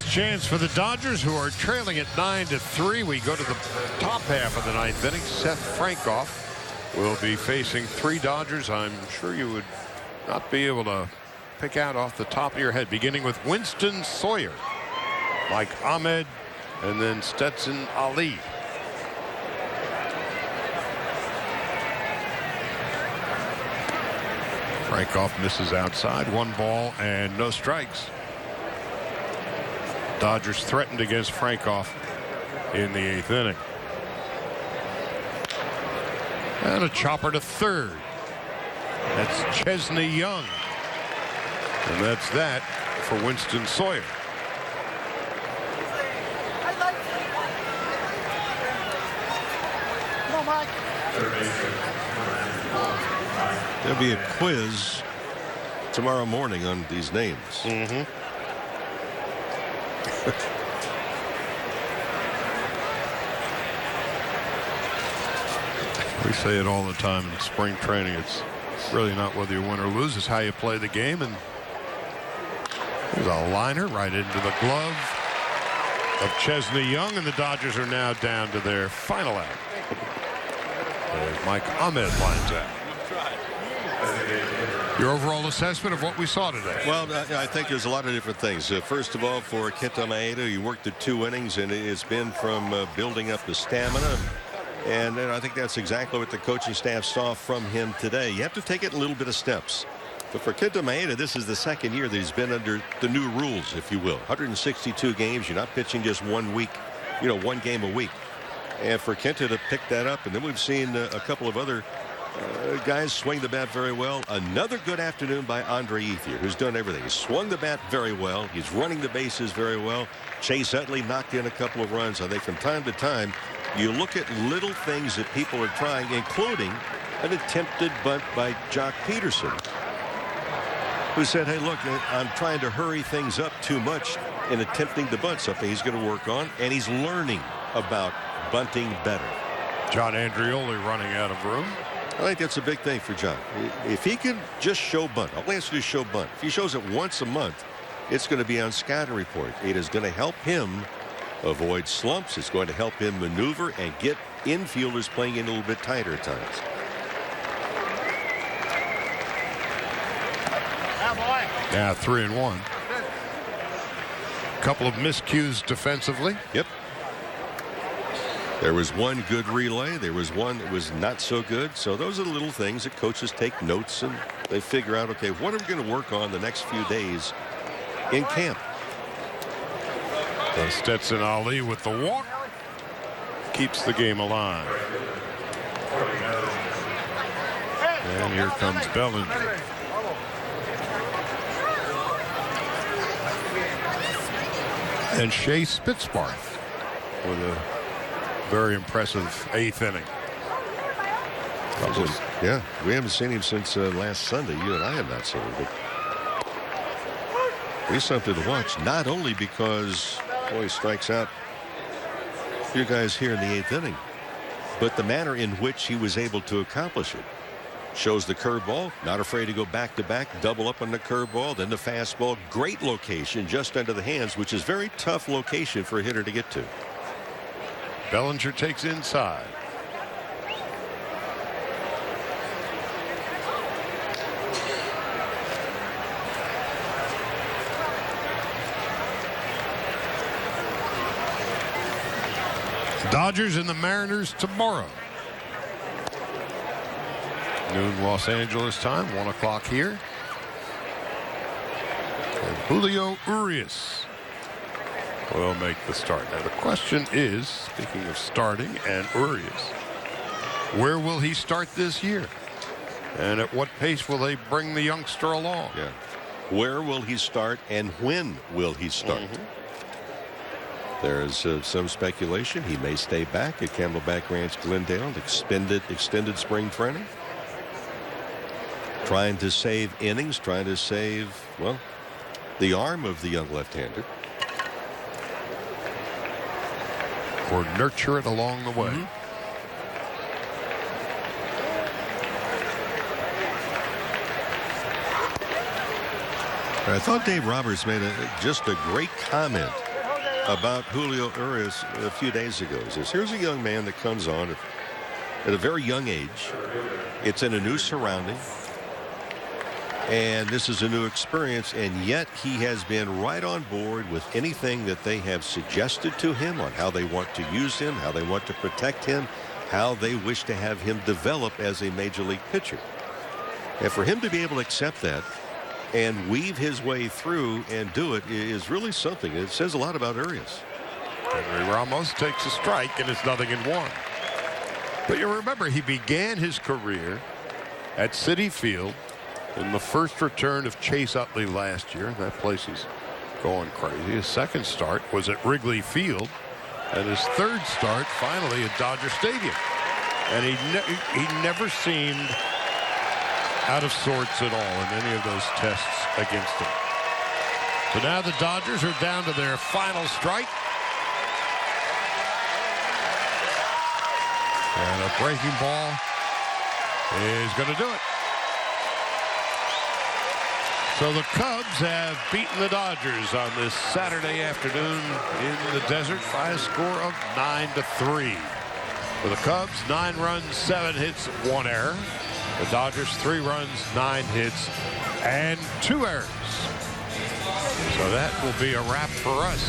Chance for the Dodgers, who are trailing at 9-3. We go to the top half of the ninth inning. Seth Frankoff will be facing three Dodgers. I'm sure you would not be able to pick out off the top of your head, beginning with Winston Sawyer, Mike Ahmed, and then Stetson Ali. Frankoff misses outside. 1 ball and no strikes. Dodgers threatened against Frankoff in the 8th inning. And a chopper to third. That's Chesney Young. And that's that for Winston Sawyer. Come on, Mike. There'll be a quiz tomorrow morning on these names. We say it all the time in spring training. It's really not whether you win or lose, it's how you play the game. And there's a liner right into the glove of Chesney Young, and the Dodgers are now down to their final out. There's Mike Ahmed lines out. Your overall assessment of what we saw today? Well, I think there's a lot of different things. First of all, for Kenta Maeda, you worked the 2 innings, and it's been from building up the stamina. And I think that's exactly what the coaching staff saw from him today. You have to take it in a little bit of steps. But for Kenta Maeda, this is the 2nd year that he's been under the new rules, if you will. 162 games. You're not pitching just 1 week, 1 game a week. And for Kenta to pick that up, and then we've seen a couple of other guys swing the bat very well. Another good afternoon by Andre Ethier, who's done everything. He's swung the bat very well. He's running the bases very well. Chase Utley knocked in a couple of runs. I think from time to time, you look at little things that people are trying, including an attempted bunt by Jock Peterson, who said, hey, look, I'm trying to hurry things up too much in attempting to bunt, something he's going to work on, and he's learning about bunting better. John Andrioli running out of room. I think that's a big thing for John. If he can just show bunt, all he has to do is show bunt. If he shows it once a month, it's going to be on scouting report. It is going to help him avoid slumps. It's going to help him maneuver and get infielders playing in a little bit tighter at times. Now 3-1. Couple of miscues defensively. Yep. There was one good relay. There was one that was not so good. So those are the little things that coaches take notes and they figure out, okay, what are we going to work on the next few days in camp? Stetson Ali with the walk keeps the game alive. And here comes Bellinger. And Shea Spitzbarth with a very impressive 8th inning. Yeah, we haven't seen him since last Sunday. You and I have not seen him. But he's something to watch, not only because, boy, he strikes out a few guys here in the 8th inning, but the manner in which he was able to accomplish it. Shows the curveball, not afraid to go back-to-back, double up on the curveball, then the fastball. Great location just under the hands, which is very tough location for a hitter to get to. Bellinger takes inside. Dodgers and the Mariners tomorrow. Noon Los Angeles time, 1 o'clock here. And Julio Urias will make the start. Now the question is, speaking of starting and Urias, where will he start this year? And at what pace will they bring the youngster along? Yeah. Where will he start and when will he start? There's some speculation he may stay back at Camelback Ranch, Glendale, extended spring training. Trying to save innings, trying to save, well, the arm of the young left-hander. Or nurture it along the way. I thought Dave Roberts made just a great comment about Julio Urias a few days ago. He says, here's a young man that comes on at a very young age. It's in a new surrounding. And this is a new experience, and yet he has been right on board with anything that they have suggested to him on how they want to use him, how they want to protect him, how they wish to have him develop as a major league pitcher. And for him to be able to accept that and weave his way through and do it is really something. It says a lot about Urias. Henry Ramos takes a strike, and it's 0-1. But you remember, he began his career at Citi Field in the first return of Chase Utley last year. That place is going crazy. His second start was at Wrigley Field, and his third start finally at Dodger Stadium. And he never seemed out of sorts at all in any of those tests against him. So now the Dodgers are down to their final strike. And a breaking ball is going to do it. So the Cubs have beaten the Dodgers on this Saturday afternoon in the desert by a score of 9-3. For the Cubs, 9 runs, 7 hits, 1 error. The Dodgers, 3 runs, 9 hits, and 2 errors. So that will be a wrap for us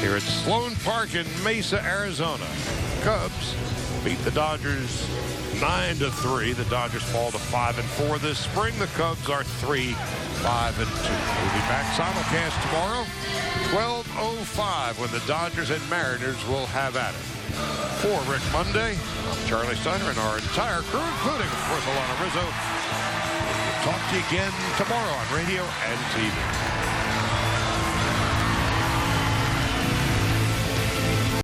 here at Sloan Park in Mesa, Arizona. Cubs beat the Dodgers 9-3. The Dodgers fall to 5-4 this spring. The Cubs are 3-5-2. We'll be back simulcast tomorrow, 12:05, when the Dodgers and Mariners will have at it. For Rick Monday, I'm Charlie Steiner, and our entire crew, including, of course, Alana Rizzo. We'll talk to you again tomorrow on radio and TV.